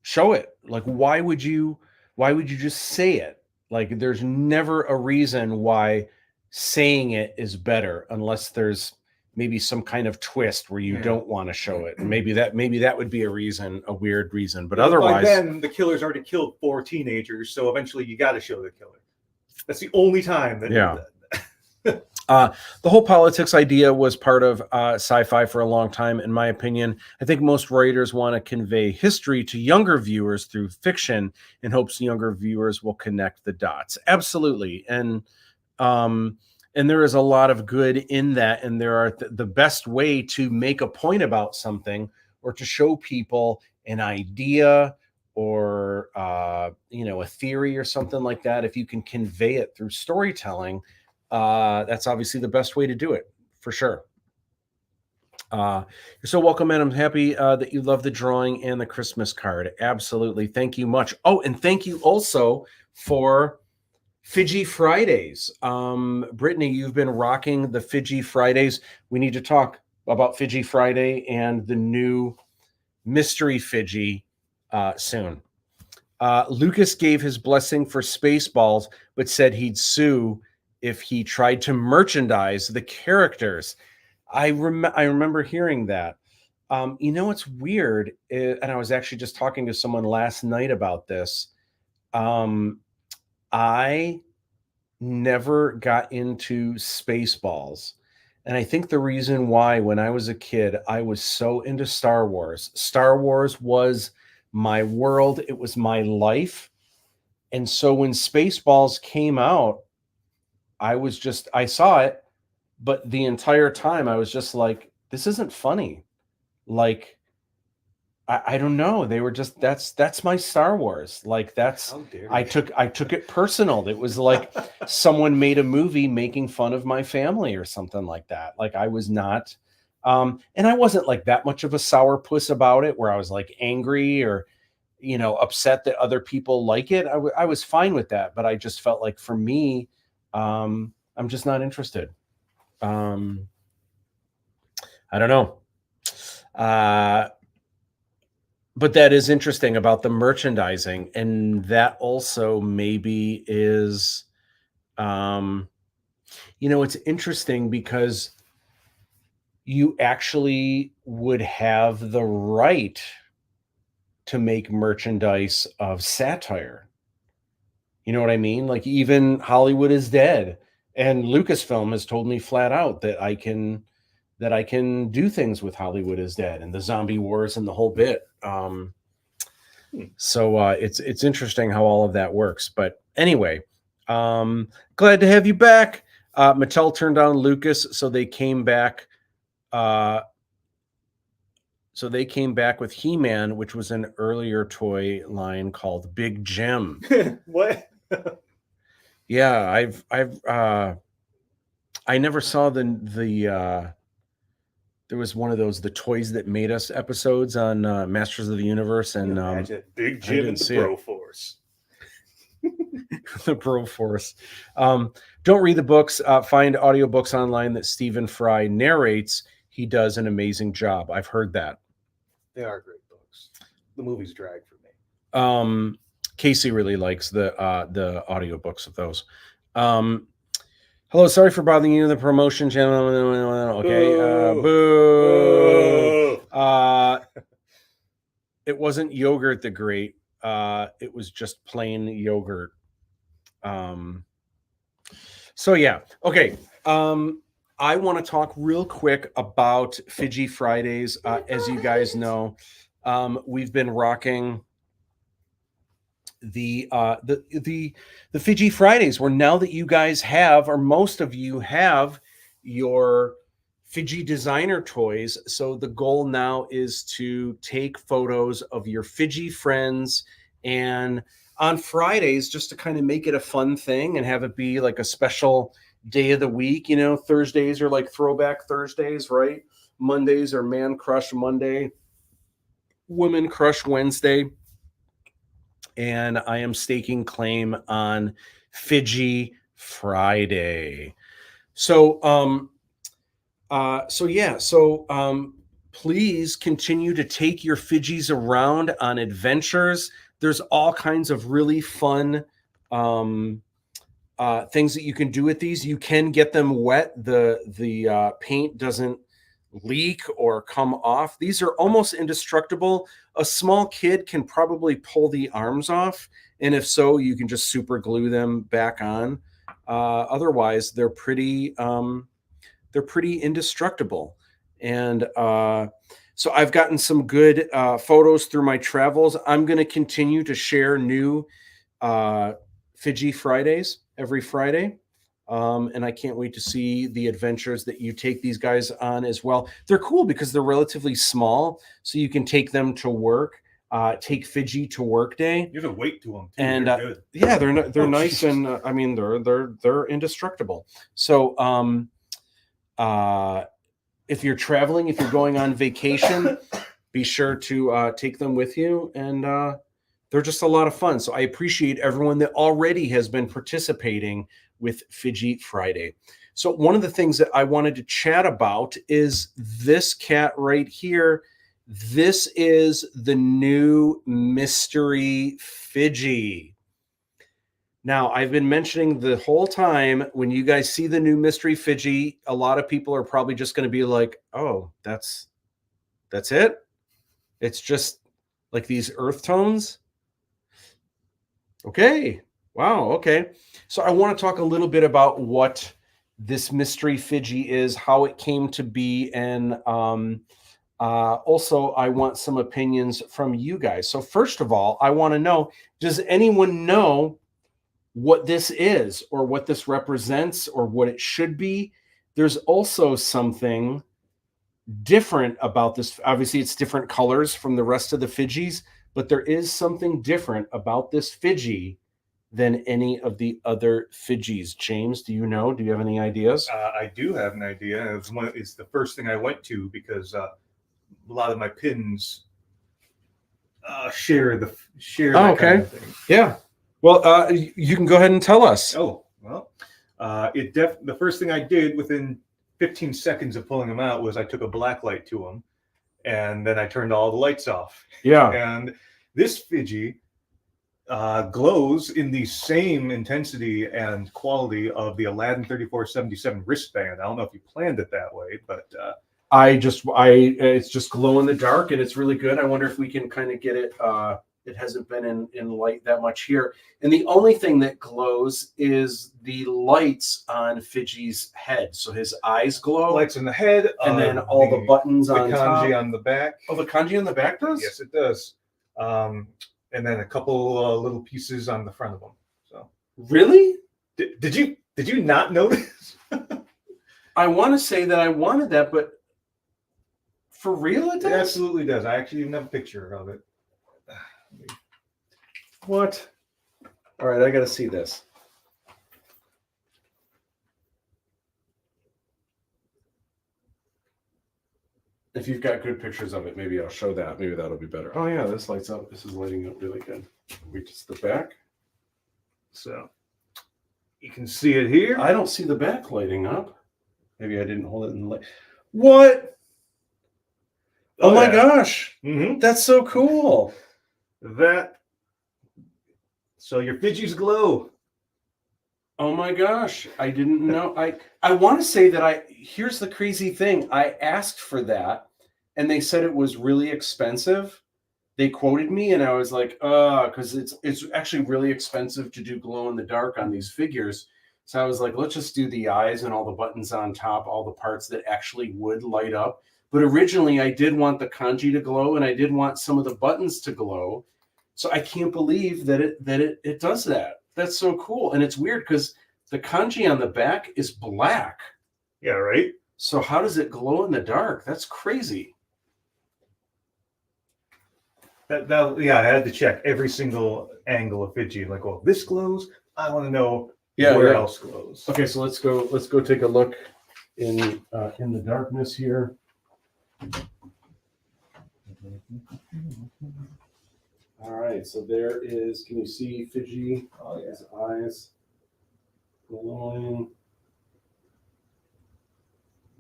Show it. Like, why would you just say it? Like, there's never a reason why saying it is better unless there's maybe some kind of twist where you don't want to show it. And maybe that would be a reason, a weird reason. But otherwise, by then the killer's already killed 4 teenagers, so eventually you got to show the killer. That's the only time that. The whole politics idea was part of sci-fi for a long time, in my opinion. I think most writers want to convey history to younger viewers through fiction in hopes younger viewers will connect the dots. Absolutely. And there is a lot of good in that. And there are the best way to make a point about something or to show people an idea or, a theory or something like that. If you can convey it through storytelling, that's obviously the best way to do it, for sure. You're so welcome, and I'm happy that you love the drawing and the Christmas card. Absolutely. Thank you much. Oh, and thank you also for Fiji Fridays. Brittany, you've been rocking the Fiji Fridays. We need to talk about Fiji Friday and the new mystery Fiji soon. Lucas gave his blessing for Spaceballs, but said he'd sue if he tried to merchandise the characters. I remember hearing that. It's weird, and I was actually just talking to someone last night about this. I never got into Spaceballs, and I think the reason why, when I was a kid, I was so into Star Wars. Star Wars was my world. It was my life. And so when Spaceballs came out, I saw it, but the entire time I was just like, this isn't funny. Like, I don't know. They were just, that's my Star Wars. Like, I took it personal. It was like someone made a movie making fun of my family or something like that. Like, I was not, and I wasn't like that much of a sourpuss about it where I was like angry or, upset that other people like it. I was fine with that, but I just felt like for me, I'm just not interested. I don't know. but that is interesting about the merchandising, and that also maybe is, it's interesting because you actually would have the right to make merchandise of satire. You know what I mean? Like even Hollywood is Dead and Lucasfilm has told me flat out that I can do things with Hollywood is Dead and the zombie wars and the whole bit. So it's interesting how all of that works. But anyway, glad to have you back. Mattel turned down Lucas, so they came back. So they came back with He-Man, which was an earlier toy line called Big Jim. What? Yeah, I never saw the there was one of those The Toys That Made Us episodes on Masters of the Universe, and Big Jim and the Bro Force. The Bro Force. Don't read the books. Find audiobooks online that Stephen Fry narrates. He does an amazing job. I've heard that. They are great books. The movies drag for me. Casey really likes the audiobooks of those. Hello, sorry for bothering you in the promotion channel. Okay. Boo. It wasn't Yogurt the Great. It was just plain yogurt. So yeah. Okay. I want to talk real quick about Fiji Fridays. As you guys know, we've been rocking the Fiji Fridays, where now that you guys have, or most of you have, your Fiji designer toys. So the goal now is to take photos of your Fiji friends, and on Fridays, just to kind of make it a fun thing and have it be like a special day of the week. Thursdays are like Throwback Thursdays, right? Mondays are Man Crush Monday, Woman Crush Wednesday, and I am staking claim on Fiji Friday. So please continue to take your Fijis around on adventures. There's all kinds of really fun things that you can do with these. You can get them wet. The paint doesn't leak or come off. These are almost indestructible. A small kid can probably pull the arms off, and if so, you can just super glue them back on. Otherwise, they're pretty indestructible. And so I've gotten some good photos through my travels. I'm going to continue to share new Fiji Fridays every Friday. And I can't wait to see the adventures that you take these guys on as well. They're cool because they're relatively small, so you can take them to work. Take Fiji to work day. You have a weight to them too. And good. yeah, they're nice, and I mean they're indestructible. So if you're traveling, if you're going on vacation, be sure to take them with you, and they're just a lot of fun. So I appreciate everyone that already has been participating with Fiji Friday. So one of the things that I wanted to chat about is this cat right here. This is the new mystery Fiji. Now, I've been mentioning the whole time, when you guys see the new mystery Fiji, a lot of people are probably just going to be like, oh, that's it? It's just like these earth tones? Okay. Wow. Okay. So I want to talk a little bit about what this mystery Fiji is, how it came to be, and also I want some opinions from you guys. So first of all, I want to know, does anyone know what this is, or what this represents, or what it should be? There's also something different about this. Obviously, it's different colors from the rest of the Fijis, but there is something different about this Fiji than any of the other Fijis. James, do you know? Do you have any ideas? I do have an idea. It's the first thing I went to because a lot of my pins share that kind of thing. Yeah. Well, you can go ahead and tell us. Oh, well, the first thing I did within 15 seconds of pulling them out was I took a black light to them, and then I turned all the lights off. Yeah. And this Fidji glows in the same intensity and quality of the Aladdin 3477 wristband. I don't know if you planned it that way, but it's just glow in the dark, and it's really good. I wonder if we can kind of get it. It hasn't been in light that much here, and the only thing that glows is the lights on Fidji's head. So his eyes glow, lights in the head, and then all the buttons on kanji top. on the back. Oh, the kanji on the back does? Yes, it does. And then a couple little pieces on the front of them. So really, did you not notice? I want to say that I wanted that, but for real, it does. It absolutely does. I actually even have a picture of it. What? All right, I got to see this. If you've got good pictures of it, maybe I'll show that. Maybe that'll be better. Oh yeah, this lights up. This is lighting up really good. We just the back. So you can see it here. I don't see the back lighting up. Maybe I didn't hold it in the light. What? Oh my gosh. Mm-hmm. That's so cool. So your Fidji's glow. Oh my gosh. I didn't know. I want to say that here's the crazy thing. I asked for that and they said it was really expensive. They quoted me and I was like, because it's actually really expensive to do glow in the dark on these figures. So I was like, let's just do the eyes and all the buttons on top, all the parts that actually would light up. But originally I did want the kanji to glow and I did want some of the buttons to glow. So I can't believe that it does that. That's so cool. And it's weird because the kanji on the back is black. Yeah, right. So how does it glow in the dark? That's crazy. Yeah, I had to check every single angle of Fidji. Like, well, this glows. I want to know where else glows. Okay, so let's go take a look in the darkness here. All right, so there is. Can you see Fidji? Oh yeah. His eyes glowing.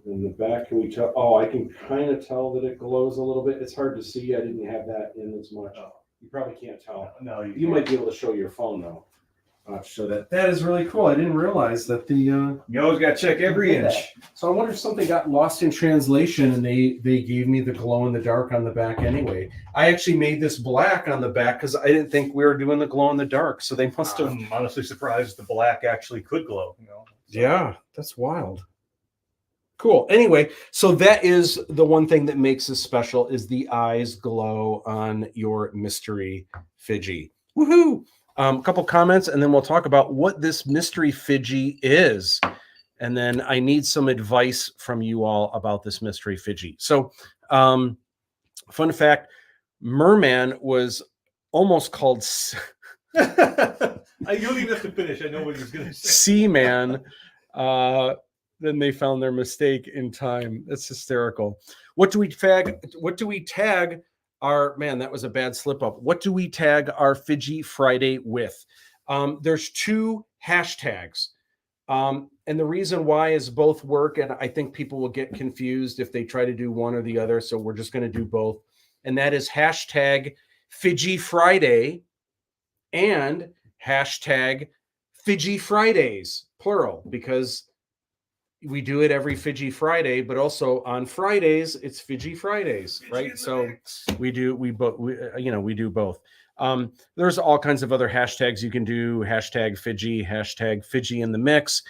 In the back, can we tell? Oh, I can kind of tell that it glows a little bit. It's hard to see. I didn't have that in as much. Oh. You probably can't tell. No, you might be able to show your phone though. Show that. That is really cool. I didn't realize that the. You always got to check every inch. So I wonder if something got lost in translation and they gave me the glow in the dark on the back anyway. I actually made this black on the back because I didn't think we were doing the glow in the dark. So they must have. I'm honestly surprised the black actually could glow. You know? So. Yeah, that's wild. Cool. Anyway, so that is the one thing that makes this special is the eyes glow on your mystery Fidji. Woohoo! A couple comments, and then we'll talk about what this mystery Fidji is. And then I need some advice from you all about this mystery Fidji. So, fun fact, Merman was almost called... You don't even have to finish. I know what he's going to say. Seaman. Then they found their mistake in time. That's hysterical. What do we tag our, man, that was a bad slip up. What do we tag our Fidji Friday with? There's 2 hashtags. And the reason why is both work. And I think people will get confused if they try to do one or the other. So we're just going to do both. And that is hashtag Fidji Friday and hashtag Fidji Fridays, plural, because we do it every Fidji Friday, but also on Fridays it's Fidji Fridays, right? So we do both. There's all kinds of other hashtags you can do. Hashtag Fidji in the mix,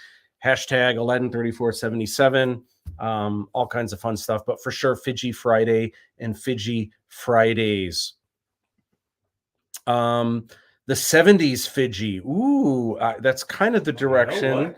hashtag Aladdin 3477, all kinds of fun stuff. But for sure, Fidji Friday and Fidji Fridays. The 70s Fidji. Ooh, that's kind of the direction.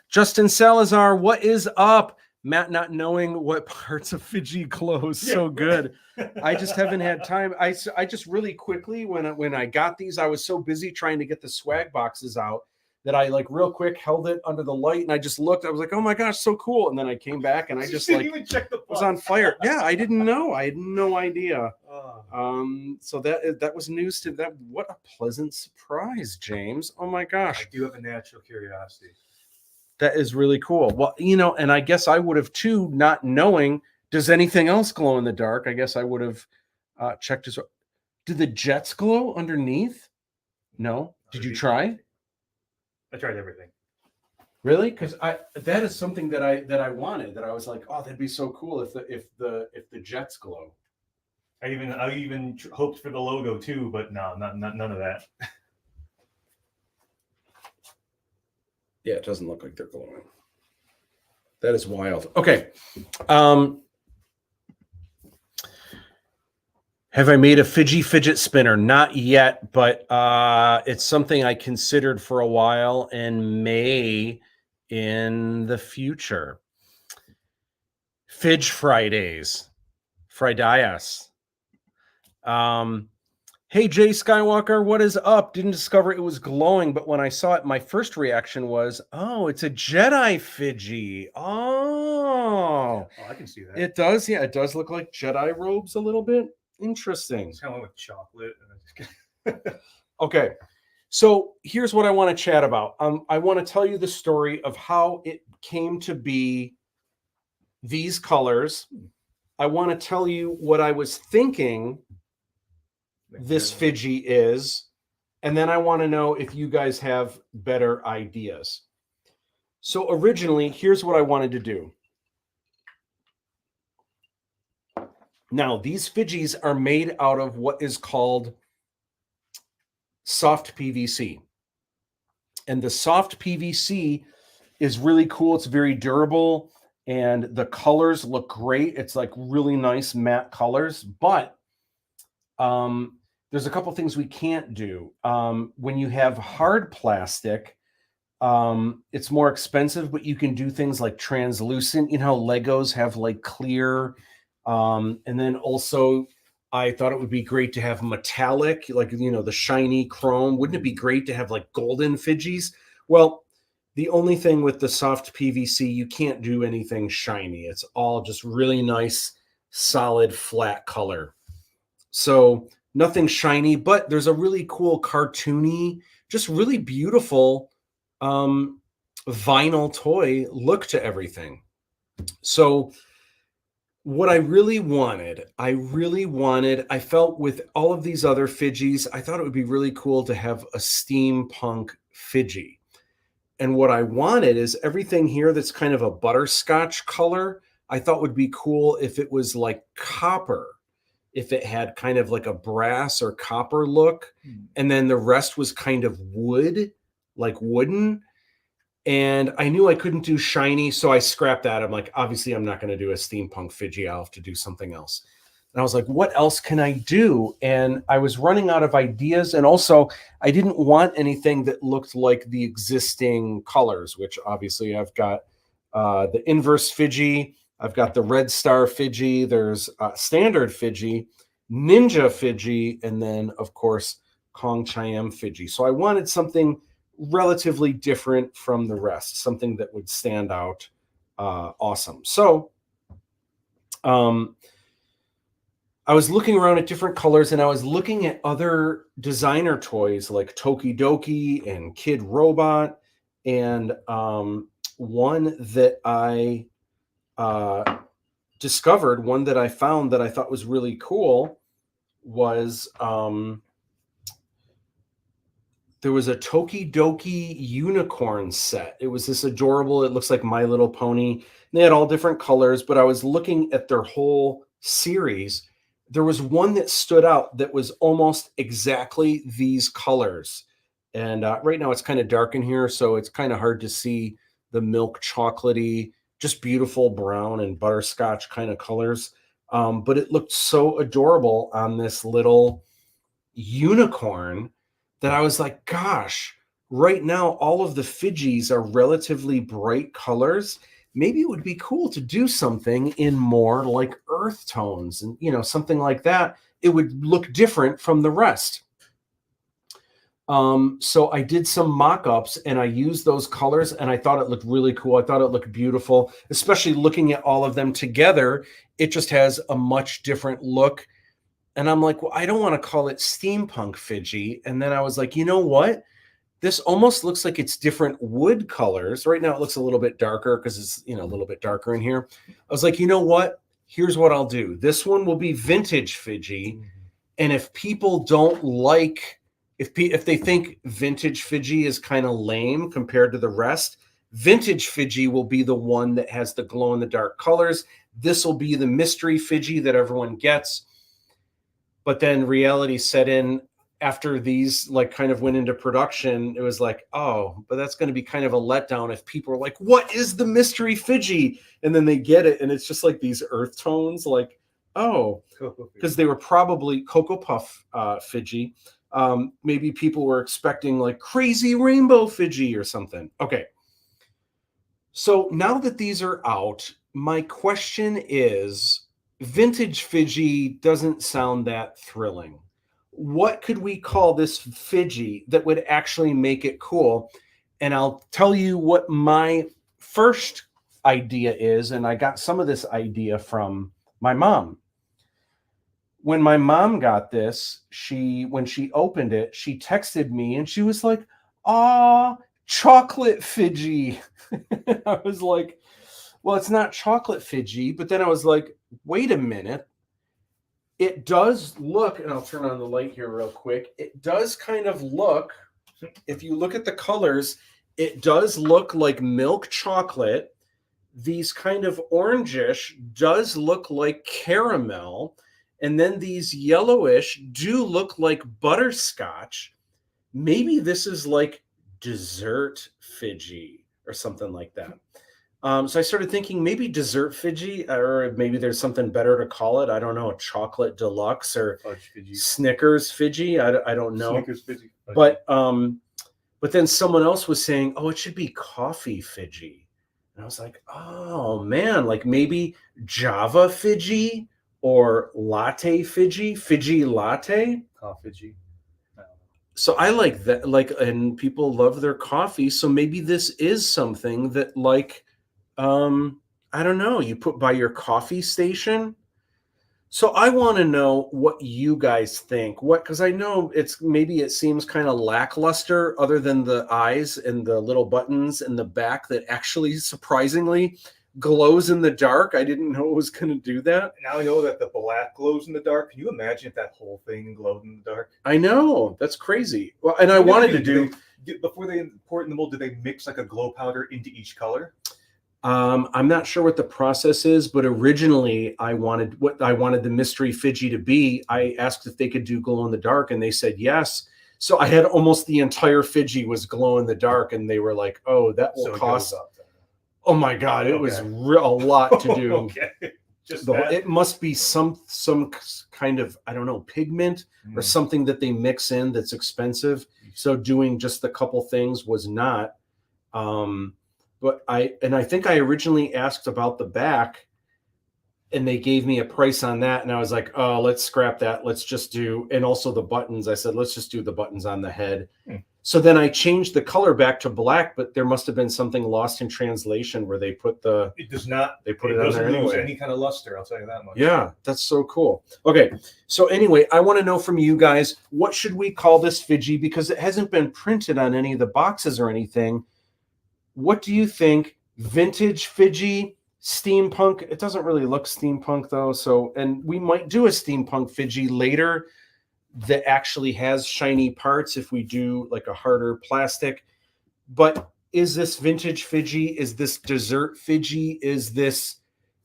Justin Salazar, what is up? Matt not knowing what parts of Fidji glows so good. I just haven't had time. I just really quickly, when I got these, I was so busy trying to get the swag boxes out that I like real quick held it under the light and I just looked. I was like, oh my gosh, so cool. And then I came back and I just like even check the was on fire. Yeah, I didn't know. I had no idea. So that was news to that. What a pleasant surprise, James. Oh my gosh. I do have a natural curiosity. That is really cool. Well, and I guess I would have too, not knowing, Does anything else glow in the dark? I guess I would have checked as well. Do the jets glow underneath? No. Did you try? I tried everything. Really? Because that is something that I wanted. That I was like, oh, that'd be so cool if the jets glow. I even hoped for the logo too, but no, none of that. Yeah, it doesn't look like they're glowing. That is wild. Okay. Have I made a Fiji fidget spinner? Not yet, but it's something I considered for a while and may in the future. Fidge Fridays. Fridays. Hey, Jay Skywalker, what is up? Didn't discover it was glowing, but when I saw it, my first reaction was, oh, it's a Jedi Fiji. Oh, I can see that. It does. Yeah, it does look like Jedi robes a little bit. Interesting. It's kind of like chocolate. Okay, so here's what I want to chat about. I want to tell you the story of how it came to be these colors. I want to tell you what I was thinking this Fiji is, and then I want to know if you guys have better ideas. So originally, here's what I wanted to do. Now, these Fijis are made out of what is called soft PVC. And the soft PVC is really cool. It's very durable, and the colors look great. It's like really nice matte colors, but there's a couple things we can't do. When you have hard plastic, it's more expensive, but you can do things like translucent. You know how Legos have like clear, and then also I thought it would be great to have metallic, like, you know, the shiny chrome. Wouldn't it be great to have like golden Fijis? Well, the only thing with the soft PVC, you can't do anything shiny. It's all just really nice, solid, flat color. So nothing shiny, but there's a really cool cartoony, just really beautiful vinyl toy look to everything. So what I really wanted, I felt with all of these other Fijis, I thought it would be really cool to have a steampunk Fiji. And what I wanted is everything here that's kind of a butterscotch color, I thought would be cool if it was like copper, if it had kind of like a brass or copper look, and then the rest was kind of wood, like wooden. And I knew I couldn't do shiny, so I scrapped that. I'm like, obviously, I'm not going to do a steampunk Fiji. I'll have to do something else. And I was like, what else can I do? And I was running out of ideas. And also, I didn't want anything that looked like the existing colors, which obviously I've got the inverse Fiji. I've got the Red Star Fiji. There's standard Fiji, Ninja Fiji, and then, of course, Kong Chayam Fiji. So I wanted something relatively different from the rest, something that would stand out awesome. So I was looking around at different colors, and I was looking at other designer toys like Tokidoki and Kid Robot, and one that I discovered, one that I found that I thought was really cool was there was a Tokidoki unicorn set. It was this adorable, it looks like My Little Pony. They had all different colors, but I was looking at their whole series. There was one that stood out that was almost exactly these colors. And right now it's kind of dark in here, so it's kind of hard to see the milk chocolatey, just beautiful brown and butterscotch kind of colors. But it looked so adorable on this little unicorn that I was like, gosh, right now all of the Fijis are relatively bright colors. Maybe it would be cool to do something in more like earth tones and, you know, something like that. It would look different from the rest. So I did some mock-ups and I used those colors and I thought it looked really cool. I thought it looked beautiful, especially looking at all of them together. It just has a much different look. And I'm like, well, I don't want to call it steampunk Fiji. And then I was like, you know what? This almost looks like it's different wood colors. Right now it looks a little bit darker because it's, you know, a little bit darker in here. I was like, you know what? here's what I'll do. This one will be vintage Fiji. And if people don't like, if they think vintage Fiji is kind of lame compared to the rest, vintage Fiji will be the one that has the glow in the dark colors. This will be the mystery Fiji that everyone gets. But then reality set in after these like kind of went into production. It was like, oh, but that's going to be kind of a letdown if people are like, what is the mystery Fiji? And then they get it and it's just like these earth tones, like, oh, because they were probably Cocoa Puff Fiji. Maybe people were expecting like crazy rainbow Fiji or something. Okay. So now that these are out, my question is, vintage Fiji doesn't sound that thrilling. What could we call this Fiji that would actually make it cool? And I'll tell you what my first idea is. And I got some of this idea from my mom. When my mom got this, when she opened it, she texted me and she was like, "Ah, chocolate Fiji." I was like, well, it's not chocolate Fiji. But then I was like, wait a minute. It does look, and I'll turn on the light here real quick. It does kind of look, if you look at the colors, it does look like milk chocolate. These kind of orangish does look like caramel. And then these yellowish do look like butterscotch. Maybe this is like dessert Fiji or something like that. So I started thinking maybe dessert Fiji, or maybe there's something better to call it. I don't know, chocolate deluxe or Snickers Fiji. I don't know. Snickers Fiji. But then someone else was saying, oh, it should be coffee Fiji. And I was like, oh man, like maybe Java Fiji or latte Fiji, Fiji latte. Fiji. So I like that, like, and people love their coffee. So maybe this is something that, like, I don't know, you put by your coffee station. So I want to know what you guys think. Because I know maybe it seems kind of lackluster, other than the eyes and the little buttons in the back that actually surprisingly glows in the dark. I didn't know it was going to do that. Now I know that the black glows in the dark. Can you imagine if that whole thing glowed in the dark? I know, that's crazy. Well, and I wanted to do before they pour it in the mold. Do they mix like a glow powder into each color? I'm not sure what the process is, but originally I wanted the mystery Fiji to be. I asked if they could do glow in the dark, and they said yes. So I had almost the entire Fiji was glow in the dark, and they were like, "Oh, that will cost." Oh my God, it was a lot to do. Okay. It must be some kind of, I don't know, pigment or something that they mix in that's expensive. So doing just a couple things was not. But I think I originally asked about the back, and they gave me a price on that, and I was like, oh, let's scrap that. Let's just do, and also the buttons. I said, let's just do the buttons on the head. So then I changed the color back to black, but there must have been something lost in translation where they put it does not. They put it on there anyway. Lose any kind of luster. I'll tell you that much. Yeah, that's so cool. Okay, so anyway, I want to know from you guys, what should we call this Fiji? Because it hasn't been printed on any of the boxes or anything. What do you think? Vintage Fiji, steampunk? It doesn't really look steampunk though. So, and we might do a steampunk Fiji later that actually has shiny parts if we do like a harder plastic. But is this vintage Fiji? Is this dessert Fiji? Is this,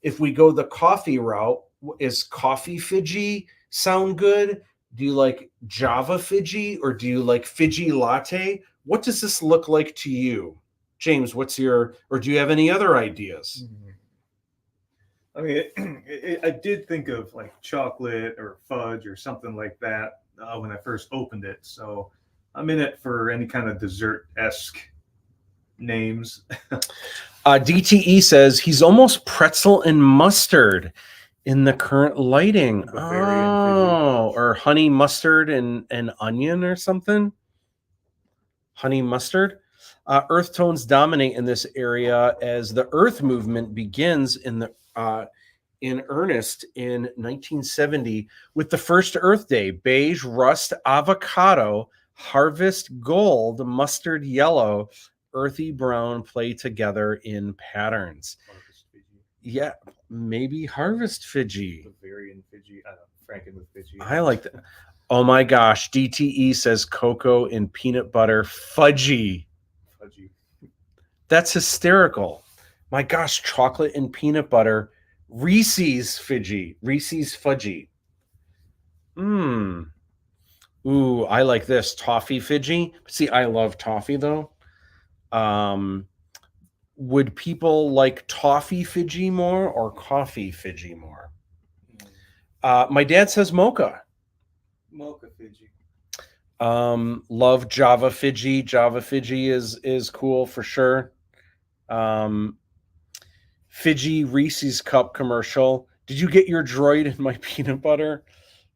if we go the coffee route, is coffee Fiji sound good? Do you like Java Fiji, or do you like Fiji latte? What does this look like to you? James, or do you have any other ideas? I mean, I did think of like chocolate or fudge or something like that when I first opened it. So I'm in it for any kind of dessert-esque names. DTE says he's almost pretzel and mustard in the current lighting. Oh, or honey mustard and onion or something. Honey mustard. Earth tones dominate in this area as the Earth movement begins in earnest in 1970 with the first Earth Day. Beige, rust, avocado, harvest gold, mustard yellow, earthy brown play together in patterns. Yeah. maybe Harvest Fiji. Bavarian Fiji. I don't know. Franken with Fiji. I like that. Oh my gosh. DTE says cocoa and peanut butter fudgy. Fudgy. That's hysterical. My gosh, chocolate and peanut butter. Reese's Fiji. Reese's fudgy. Ooh, I like this. Toffee Fiji. See, I love toffee though. Would people like toffee Fiji more or coffee Fiji more? My dad says mocha. Mocha Fiji. Love Java Fiji. Java Fiji is cool for sure. Fiji Reese's cup commercial. Did you get your droid in my peanut butter?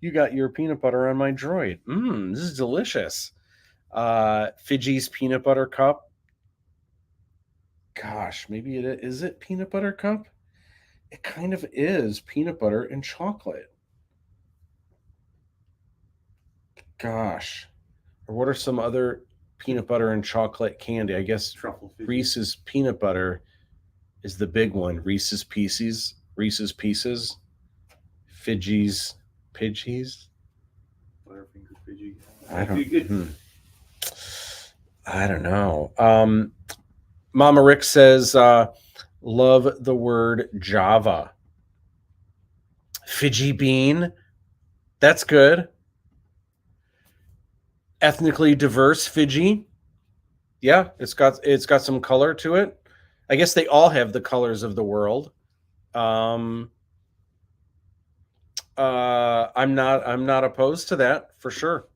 You got your peanut butter on my droid. This is delicious. Fiji's peanut butter cup. Gosh, maybe is it peanut butter cup? It kind of is peanut butter and chocolate. Gosh. Or what are some other peanut butter and chocolate candy? I guess Truffle Fiji. Reese's peanut butter is the big one. Reese's Pieces. Fiji's Pidgeys. Butterfinger Fiji. I don't know. Mama Rick says, love the word Java. Fiji bean. That's good. Ethnically diverse Fiji. Yeah, it's got some color to it. I guess they all have the colors of the world. I'm not opposed to that for sure.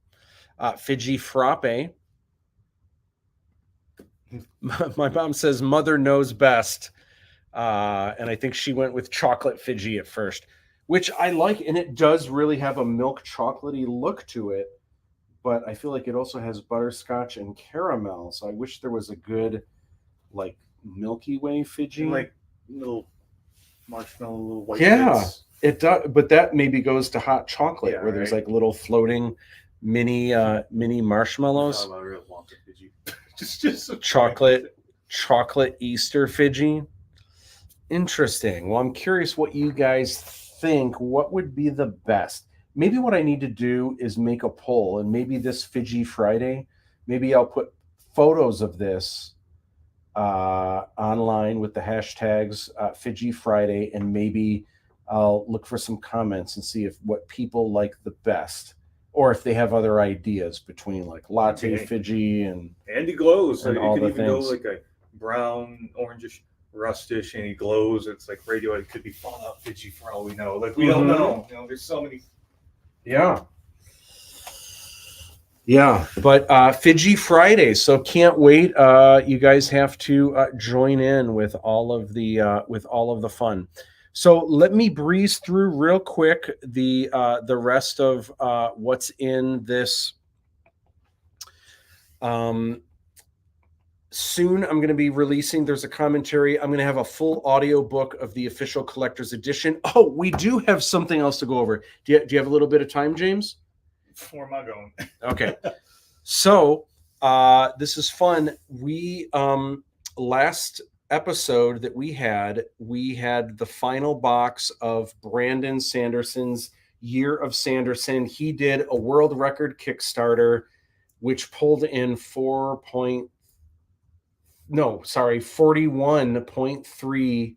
Fiji frappe. My mom says mother knows best. And I think she went with chocolate Fiji at first, which I like. And it does really have a milk chocolatey look to it. But I feel like it also has butterscotch and caramel. So I wish there was a good, like, Milky Way Fiji. Like little marshmallow, little white bits. It does. But that maybe goes to hot chocolate, where there's like little floating mini marshmallows. just chocolate Easter Fiji. Interesting. Well, I'm curious what you guys think. What would be the best? Maybe what I need to do is make a poll, and maybe this Fiji Friday, maybe I'll put photos of this online with the hashtags Fiji Friday, and maybe I'll look for some comments and see what people like the best, or if they have other ideas between like latte Fiji and he glows. So and you all could the even things. go like a brown, orangish, rustish, and he glows. It's like radio. It could be Fallout Fiji for all we know. Like we don't know. You know, there's so many. Yeah, but Fiji Friday, so can't wait. You guys have to join in with all of the fun. So let me breeze through real quick the rest of what's in this. Soon I'm going to be releasing. There's a commentary. I'm going to have a full audio book of the official collector's edition. Oh, we do have something else to go over. Do you have a little bit of time, James? Where am I going? Okay. So this is fun. We last episode that we had the final box of Brandon Sanderson's Year of Sanderson. He did a world record Kickstarter, which pulled in 41.3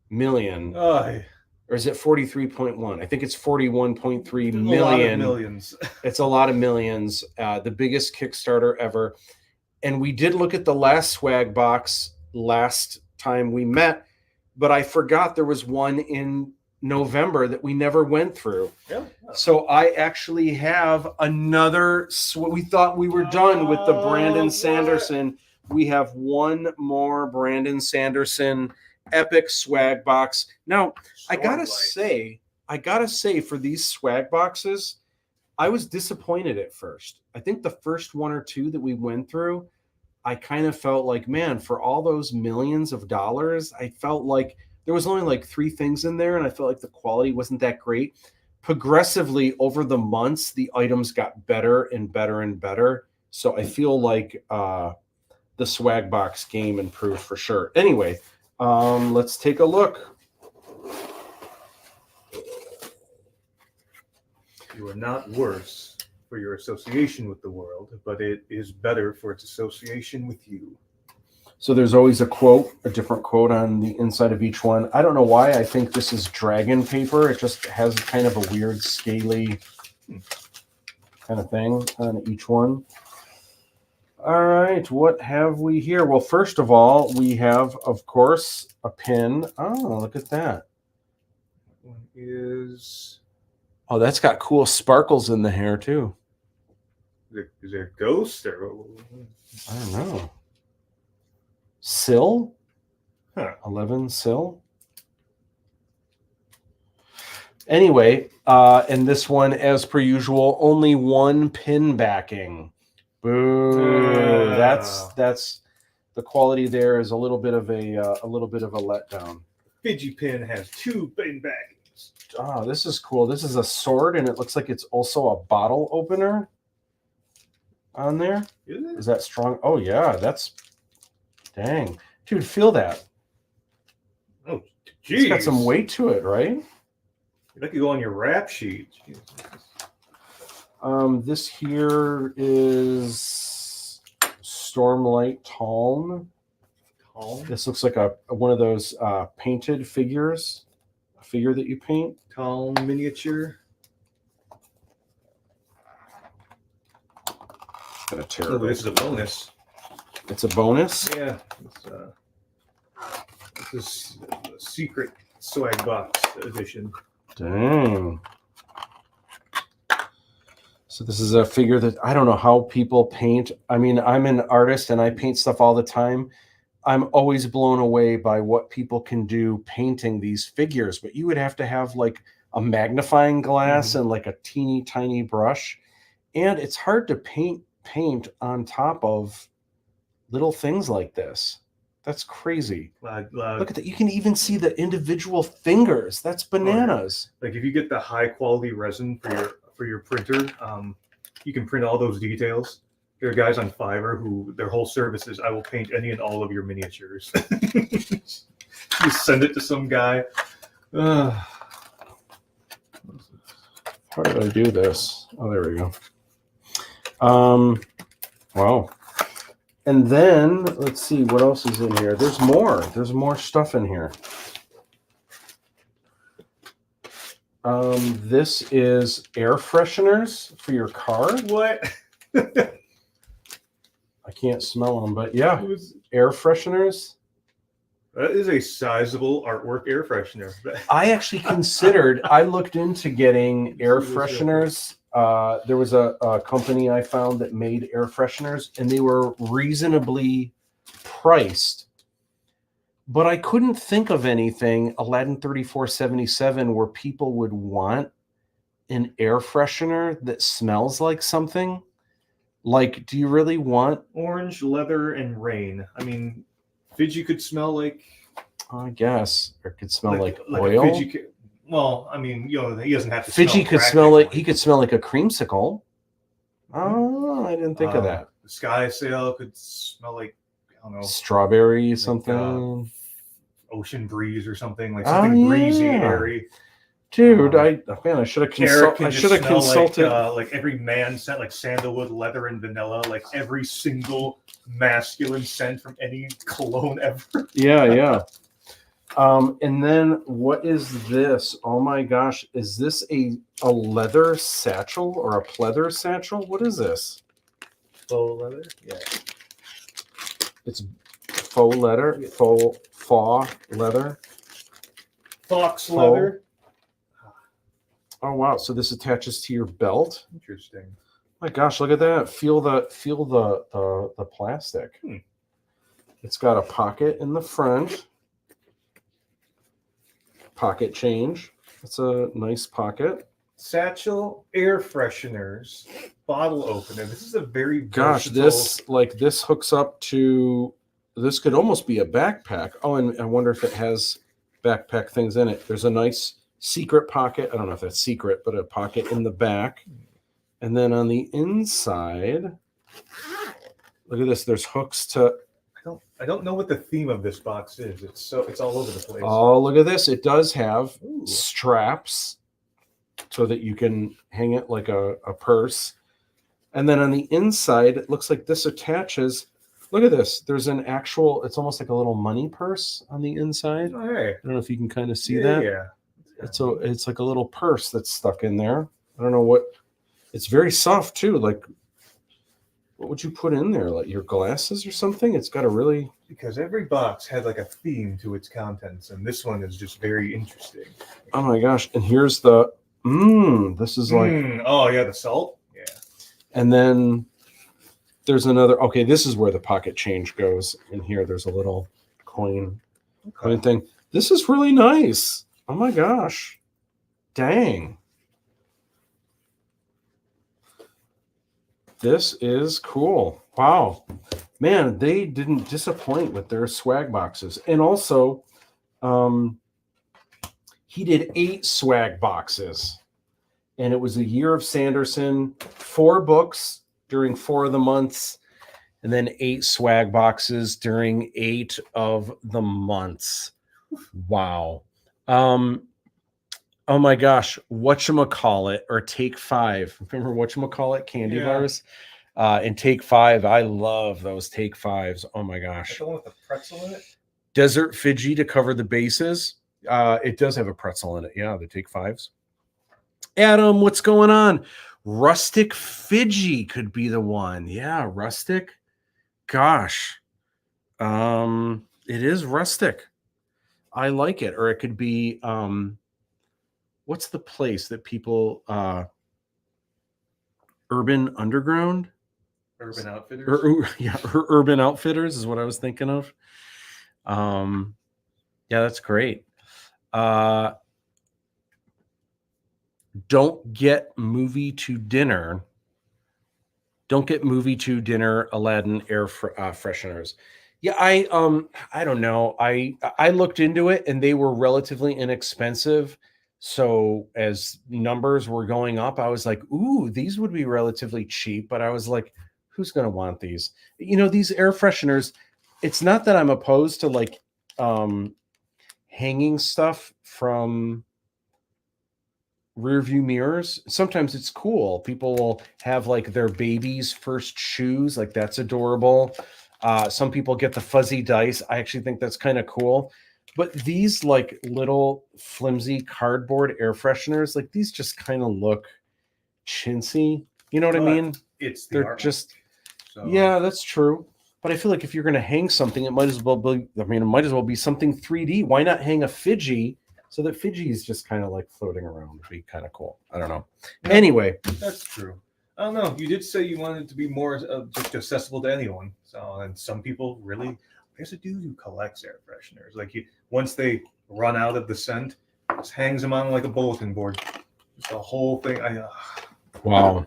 million. Or is it 43.1? I think it's 41.3 million. A lot of millions. It's a lot of millions. The biggest Kickstarter ever. And we did look at the last swag box last time we met, but I forgot there was one in November that we never went through. Yeah. So I actually have another. We thought we were done with the Brandon Sanderson. We have one more Brandon Sanderson epic swag box. Now, I gotta say, for these swag boxes, I was disappointed at first. I think the first one or two that we went through, I kind of felt like, man, for all those millions of dollars, I felt like there was only like 3 things in there, and I felt like the quality wasn't that great. Progressively over the months, the items got better and better and better. So I feel like the swag box game improved for sure. Anyway, let's take a look. You are not worse for your association with the world, but it is better for its association with you. So there's always a quote, a different quote on the inside of each one. I don't know why. I think this is dragon paper. It just has kind of a weird scaly kind of thing on each one. All right, what have we here? Well, first of all, we have, of course, a pin. Oh, look at that. One is... Oh, that's got cool sparkles in the hair, too. Is there a ghost? Or... I don't know. Sill? Huh. 11 sill? Anyway, and this one, as per usual, only one pin backing. Boo! That's the quality there is a little bit of a letdown. Fidgy pin has 2 pin backings. Oh, this is cool. This is a sword, and it looks like it's also a bottle opener on there. Is that strong? Oh yeah, that's dang, dude. Feel that. Oh, geez. It's got some weight to it, right? That could go on your rap sheet. This here is Stormlight Talm. This looks like one of those painted figures, a figure that you paint. Talm miniature. Gonna tear Oh, it. this is a bonus. It's a bonus. Yeah, this is a secret swag box edition. Dang. So this is a figure that I don't know how people paint. I mean, I'm an artist and I paint stuff all the time. I'm always blown away by what people can do painting these figures, but you would have to have like a magnifying glass and like a teeny tiny brush. And it's hard to paint on top of little things like this. That's crazy. Look at that. You can even see the individual fingers. That's bananas. Like if you get the high quality resin for your printer, you can print all those details. There are guys on Fiverr who their whole service is, I will paint any and all of your miniatures. You send it to some guy. How did I do this? Oh, there we go. Wow. And then let's see what else is in here. There's more. There's more stuff in here. This is air fresheners for your car. What? I can't smell them, but yeah, air fresheners. That is a sizable artwork air freshener. I actually considered, I looked into getting air fresheners. There was a company I found that made air fresheners, and they were reasonably priced. But I couldn't think of anything, ALADDIN 3477, where people would want an air freshener that smells like something. Like, do you really want orange, leather, and rain? I mean, Fidgy could smell like... I guess. Or it could smell like oil. Well, I mean, you know, he doesn't have to Fidgy could smell like... He could smell like a creamsicle. Oh, I didn't think of that. The Sky Sail could smell like, I don't know... strawberry something. Ocean breeze or something. Like something breezy, airy. Dude, I should have consulted. Like every man scent, like sandalwood, leather, and vanilla. Like every single masculine scent from any cologne ever. Yeah. And then what is this? Oh my gosh, is this a leather satchel or a pleather satchel? What is this? Faux leather. Yeah. It's faux leather. Faux leather. Fox leather. Oh wow! So this attaches to your belt. Interesting. My gosh, look at that! Feel the plastic. It's got a pocket in the front. Pocket change. It's a nice pocket. Satchel, air fresheners, bottle opener. This is a very versatile... this hooks up to. This could almost be a backpack. Oh, and I wonder if it has backpack things in it. There's a nice secret pocket. I don't know if that's secret, but a pocket in the back. And then on the inside, look at this. There's hooks to... I don't know what the theme of this box is. It's all over the place. Oh, look at this. It does have straps so that you can hang it like a purse. And then on the inside, it looks like this attaches. Look at this. There's an actual, it's almost like a little money purse on the inside. Oh, hey. I don't know if you can kind of see Yeah, that. yeah. It's like a little purse that's stuck in there. I don't know what, it's very soft too. Like, what would you put in there? Like your glasses or something? It's got a really... Because every box had like a theme to its contents, and this one is just very interesting. Oh my gosh. And here's the, this is like... Oh yeah, the salt? Yeah. And then there's another, okay, this is where the pocket change goes. In here, there's a little coin thing. This is really nice. Oh my gosh. Dang. This is cool. Wow. Man, they didn't disappoint with their swag boxes. And also, he did 8 swag boxes. And it was a year of Sanderson, 4 books during 4 of the months, and then 8 swag boxes during 8 of the months. Wow. Oh my gosh, whatchamacallit, or Take 5. Remember whatchamacallit, candy bars? And Take 5, I love those Take 5s. Oh my gosh. The one with the pretzel in it? Desert Fidgy to cover the bases. It does have a pretzel in it. Yeah, the Take 5s. Adam, what's going on? Rustic Fidgy could be the one. Yeah, rustic. Gosh. It is rustic. I like it. Or it could be what's the place that people Urban Underground? Urban Outfitters? Urban Outfitters is what I was thinking of. Yeah, that's great. Don't get movie to dinner. Don't get movie to dinner Aladdin air fresheners. Yeah, I don't know. I looked into it and they were relatively inexpensive. So as numbers were going up, I was like, ooh, these would be relatively cheap. But I was like, who's going to want these? You know, these air fresheners, it's not that I'm opposed to like hanging stuff from rear view mirrors. Sometimes it's cool. People will have like their baby's first shoes. Like that's adorable. Some people get the fuzzy dice. I actually think that's kind of cool. But these like little flimsy cardboard air fresheners, like these just kind of look chintzy. You know what I mean? They're just, so. Yeah, that's true. But I feel like if you're going to hang something, it might as well be, it might as well be something 3D. Why not hang a Fidgy so that Fidgy is just kind of like floating around? Would be kind of cool. I don't know. No, anyway. That's true. I don't know. You did say you wanted it to be more just accessible to anyone. So, and some people really, there's a dude who collects air fresheners. Like once they run out of the scent, just hangs them on like a bulletin board. Just the whole thing. Wow.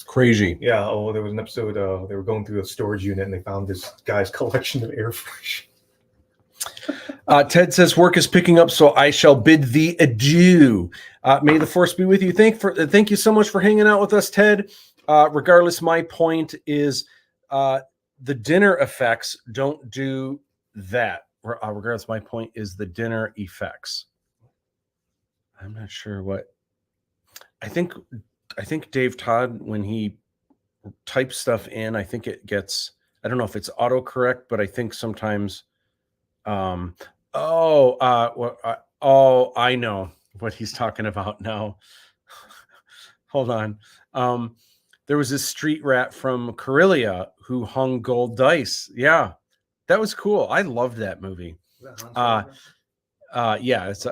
Crazy. Yeah. Oh, there was an episode. They were going through a storage unit and they found this guy's collection of air fresheners. Ted says work is picking up, so I shall bid thee adieu. May the force be with you. Thank you so much for hanging out with us, Ted. Regardless, my point is the dinner effects don't do that. Regardless, my point is the dinner effects. I'm not sure what. I think Dave Todd, when he types stuff in, I think it gets. I don't know if it's autocorrect, but I think sometimes. I know what he's talking about now. Hold on. There was this street rat from Corellia who hung gold dice. Yeah, that was cool. I loved that movie. Yeah, it's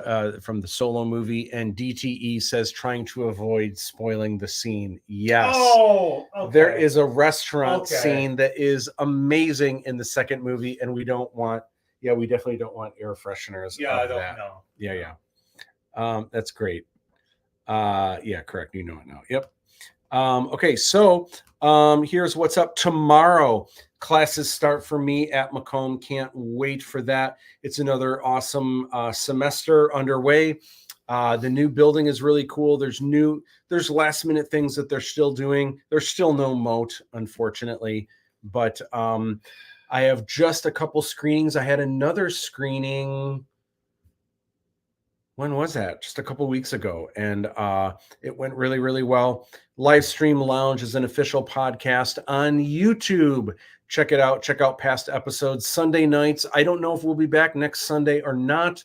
from the Solo movie. And DTE says trying to avoid spoiling the scene. Yes. Oh, okay. There is a restaurant scene that is amazing in the second movie, and we definitely don't want air fresheners. Yeah, I don't know. Yeah. That's great. Yeah, correct. You know it now. Yep. Okay, so here's what's up tomorrow. Classes start for me at Macomb. Can't wait for that. It's another awesome semester underway. The new building is really cool. There's last minute things that they're still doing. There's still no moat, unfortunately, but I have just a couple screenings. I had another screening when was that? Just a couple weeks ago. And it went really, really well. Livestream Lounge is an official podcast on YouTube. Check it out. Check out past episodes. Sunday nights. I don't know if we'll be back next Sunday or not.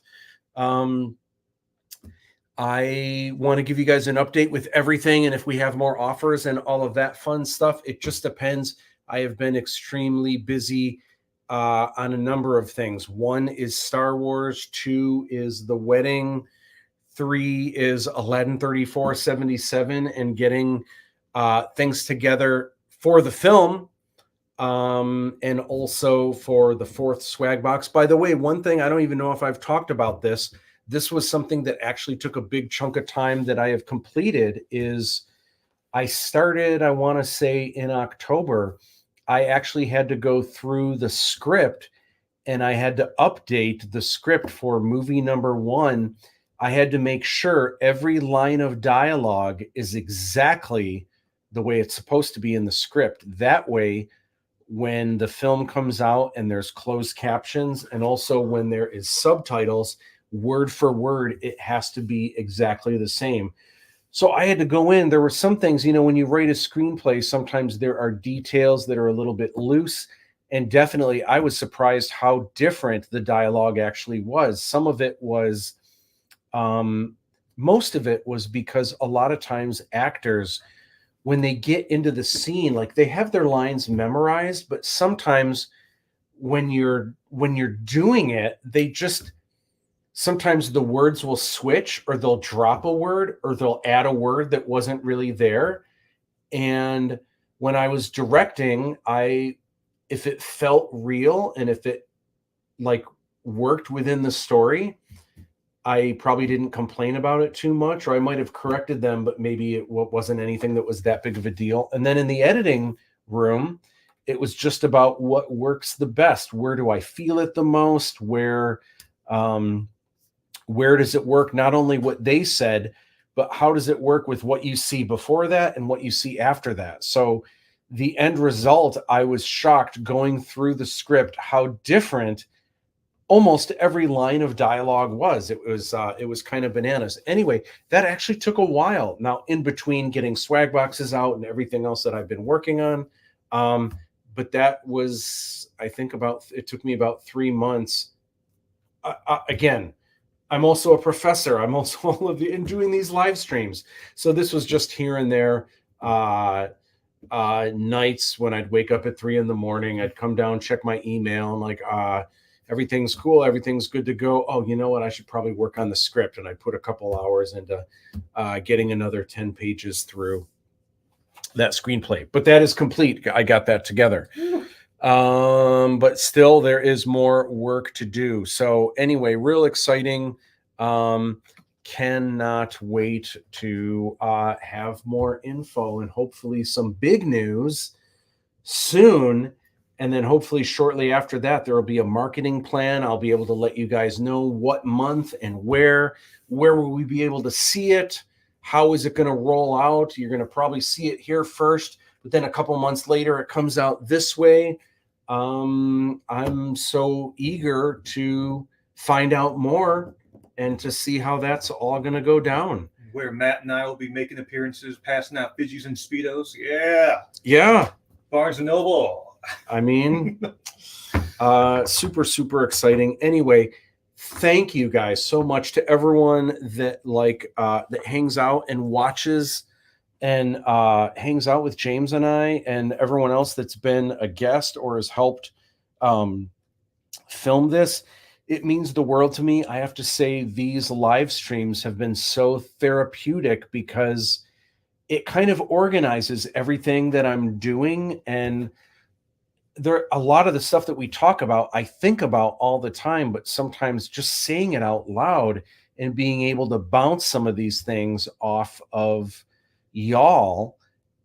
I want to give you guys an update with everything and if we have more offers and all of that fun stuff. It just depends. I have been extremely busy on a number of things. 1 is Star Wars, 2 is the wedding, 3 is Aladdin 3477 and getting things together for the film, and also for the 4th swag box. By the way, one thing, I don't even know if I've talked about this. This was something that actually took a big chunk of time that I have completed. Is I started, I want to say in October, I actually had to go through the script and I had to update the script for movie number 1. I had to make sure every line of dialogue is exactly the way it's supposed to be in the script. That way, when the film comes out and there's closed captions, and also when there is subtitles, word for word, it has to be exactly the same. So I had to go in. There were some things, when you write a screenplay, sometimes there are details that are a little bit loose. And definitely, I was surprised how different the dialogue actually was. Some of it was, most of it was because a lot of times actors, when they get into the scene, like they have their lines memorized, but sometimes when you're doing it, they just, sometimes the words will switch, or they'll drop a word, or they'll add a word that wasn't really there. And when I was directing, if it felt real and if it like worked within the story, I probably didn't complain about it too much, or I might have corrected them, but maybe it wasn't anything that was that big of a deal. And then in the editing room, it was just about what works the best. Where do I feel it the most? Where does it work? Not only what they said, but how does it work with what you see before that and what you see after that? So the end result, I was shocked going through the script, how different almost every line of dialogue was. It was kind of bananas. Anyway, that actually took a while. Now, in between getting swag boxes out and everything else that I've been working on, but that was, I think, it took me about 3 months. Again, I'm also a professor. I'm also doing these live streams. So this was just here and there. Nights when I'd wake up at 3 a.m, I'd come down, check my email, and like, everything's cool, everything's good to go. Oh, you know what? I should probably work on the script. And I put a couple hours into getting another 10 pages through that screenplay. But that is complete. I got that together. But still, there is more work to do. So anyway, real exciting. Cannot wait to have more info and hopefully some big news soon. And then hopefully shortly after that, there will be a marketing plan. I'll be able to let you guys know what month and where will we be able to see it? How is it going to roll out? You're going to probably see it here first, but then a couple months later, it comes out this way. I'm so eager to find out more and to see how that's all going to go down. Where Matt and I will be making appearances, passing out Fidgies and Speedos. Yeah. Yeah. Barnes & Noble. I mean, super, super exciting. Anyway, thank you guys so much to everyone that that hangs out and watches and hangs out with James and I, and everyone else that's been a guest or has helped film this. It means the world to me. I have to say, these live streams have been so therapeutic because it kind of organizes everything that I'm doing. And a lot of the stuff that we talk about, I think about all the time, but sometimes just saying it out loud and being able to bounce some of these things off of y'all,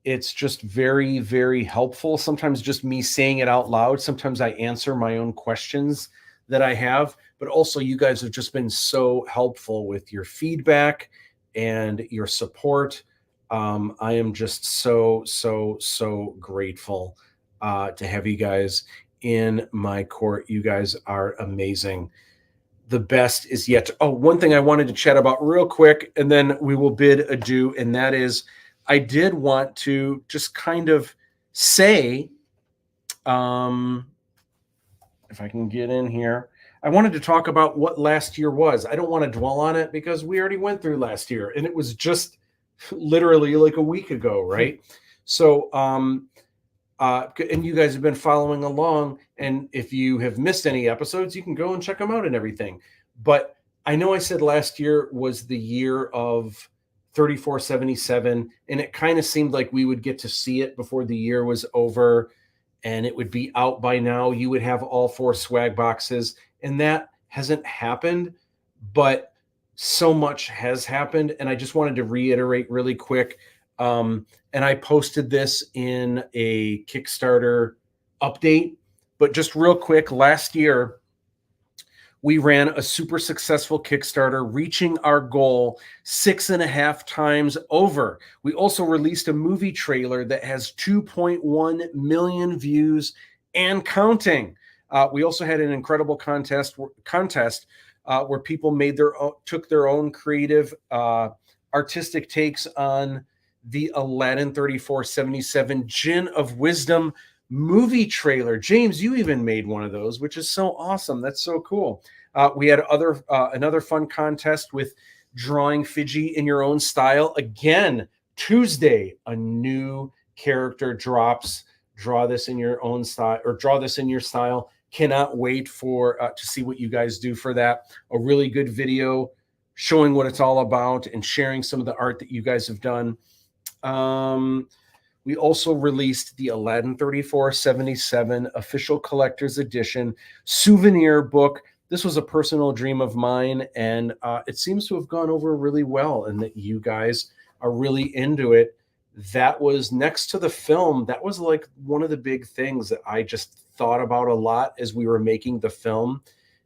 it's just very, very helpful. Sometimes just me saying it out loud. Sometimes I answer my own questions that I have, but also you guys have just been so helpful with your feedback and your support. I am just so, so, so grateful to have you guys in my court. You guys are amazing. the best is yet to... Oh, one thing I wanted to chat about real quick, and then we will bid adieu, and that is I did want to just kind of say, if I can get in here, I wanted to talk about what last year was. I don't want to dwell on it because we already went through last year, and it was just literally like a week ago, right? So, and you guys have been following along, and if you have missed any episodes, you can go and check them out and everything. But I know I said last year was the year of 3477, and it kind of seemed like we would get to see it before the year was over, and it would be out by now. You would have all 4 swag boxes, and that hasn't happened, but so much has happened, and I just wanted to reiterate really quick. And I posted this in a Kickstarter update, but just real quick, last year we ran a super successful Kickstarter, reaching our goal 6.5 times over. We also released a movie trailer that has 2.1 million views and counting. We also had an incredible contest where people took their own creative, artistic takes on the Aladdin 3477 Jinn of Wisdom movie trailer. James, you even made one of those, which is so awesome. That's so cool. We had another fun contest with drawing Fiji in your own style. Again, Tuesday, a new character drops. Draw this in your own style, or draw this in your style. Cannot wait to see what you guys do for that. A really good video showing what it's all about and sharing some of the art that you guys have done. We also released the Aladdin 3477 official collector's edition souvenir book. This was a personal dream of mine, and it seems to have gone over really well, and that you guys are really into it. That was next to the film. That was like one of the big things that I just thought about a lot as we were making the film.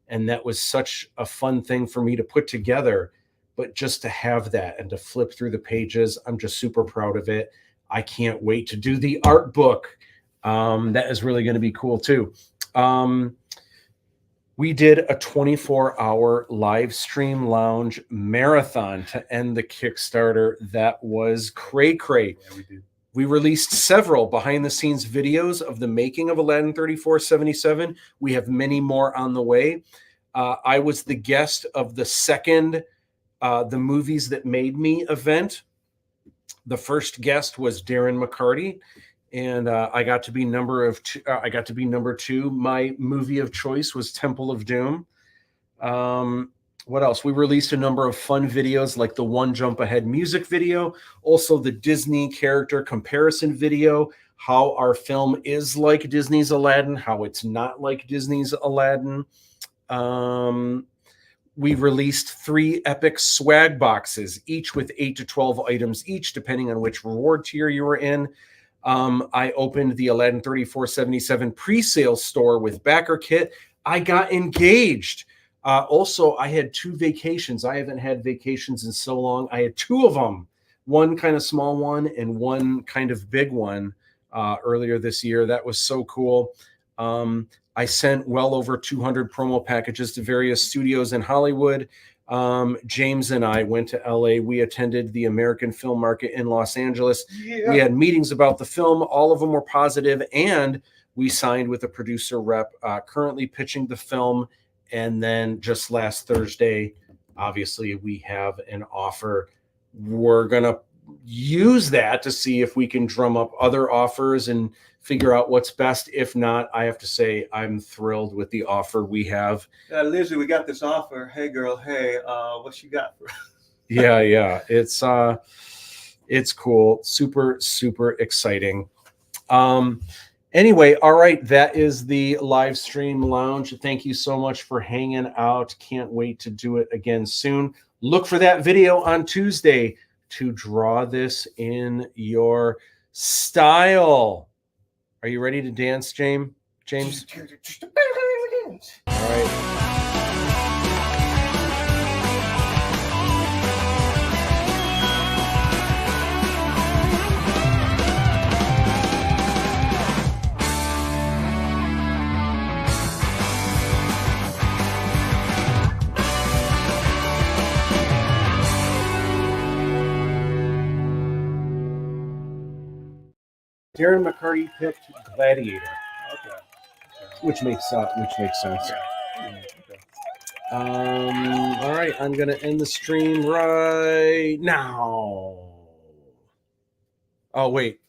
And that was such a fun thing for me to put together. But just to have that and to flip through the pages, I'm just super proud of it. I can't wait to do the art book. That is really going to be cool too. We did a 24-hour live stream lounge marathon to end the Kickstarter. That was cray-cray. Yeah, we did. We released several behind-the-scenes videos of the making of Aladdin 3477. We have many more on the way. I was the guest of the second The Movies That Made Me event. The first guest was Darren McCarty, and I got to be number 2. My movie of choice was Temple of Doom. What else? We released a number of fun videos, like the One Jump Ahead music video, also the Disney character comparison video, how our film is like Disney's Aladdin, how it's not like Disney's Aladdin. We released 3 epic swag boxes, each with 8 to 12 items each, depending on which reward tier you were in. I opened the Aladdin 3477 pre-sale store with backer kit. I got engaged. Also, I had 2 vacations. I haven't had vacations in so long. I had 2 of them, one kind of small one and one kind of big one earlier this year. That was so cool. I sent well over 200 promo packages to various studios in Hollywood. James and I went to LA. We attended the American Film Market in Los Angeles. Yeah. We had meetings about the film. All of them were positive, and we signed with a producer rep currently pitching the film. And then just last Thursday, obviously, we have an offer. We're going to use that to see if we can drum up other offers and figure out what's best. If not, I have to say I'm thrilled with the offer we have. Lizzie, we got this offer. Hey, girl. Hey, what you got? Yeah. It's cool. Super, super exciting. Anyway, all right. That is the live stream lounge. Thank you so much for hanging out. Can't wait to do it again soon. Look for that video on Tuesday to draw this in your style. Are you ready to dance, James? All right. Darren McCarty picked Gladiator, Okay. which makes sense. Okay. All right, I'm gonna end the stream right now. Oh wait,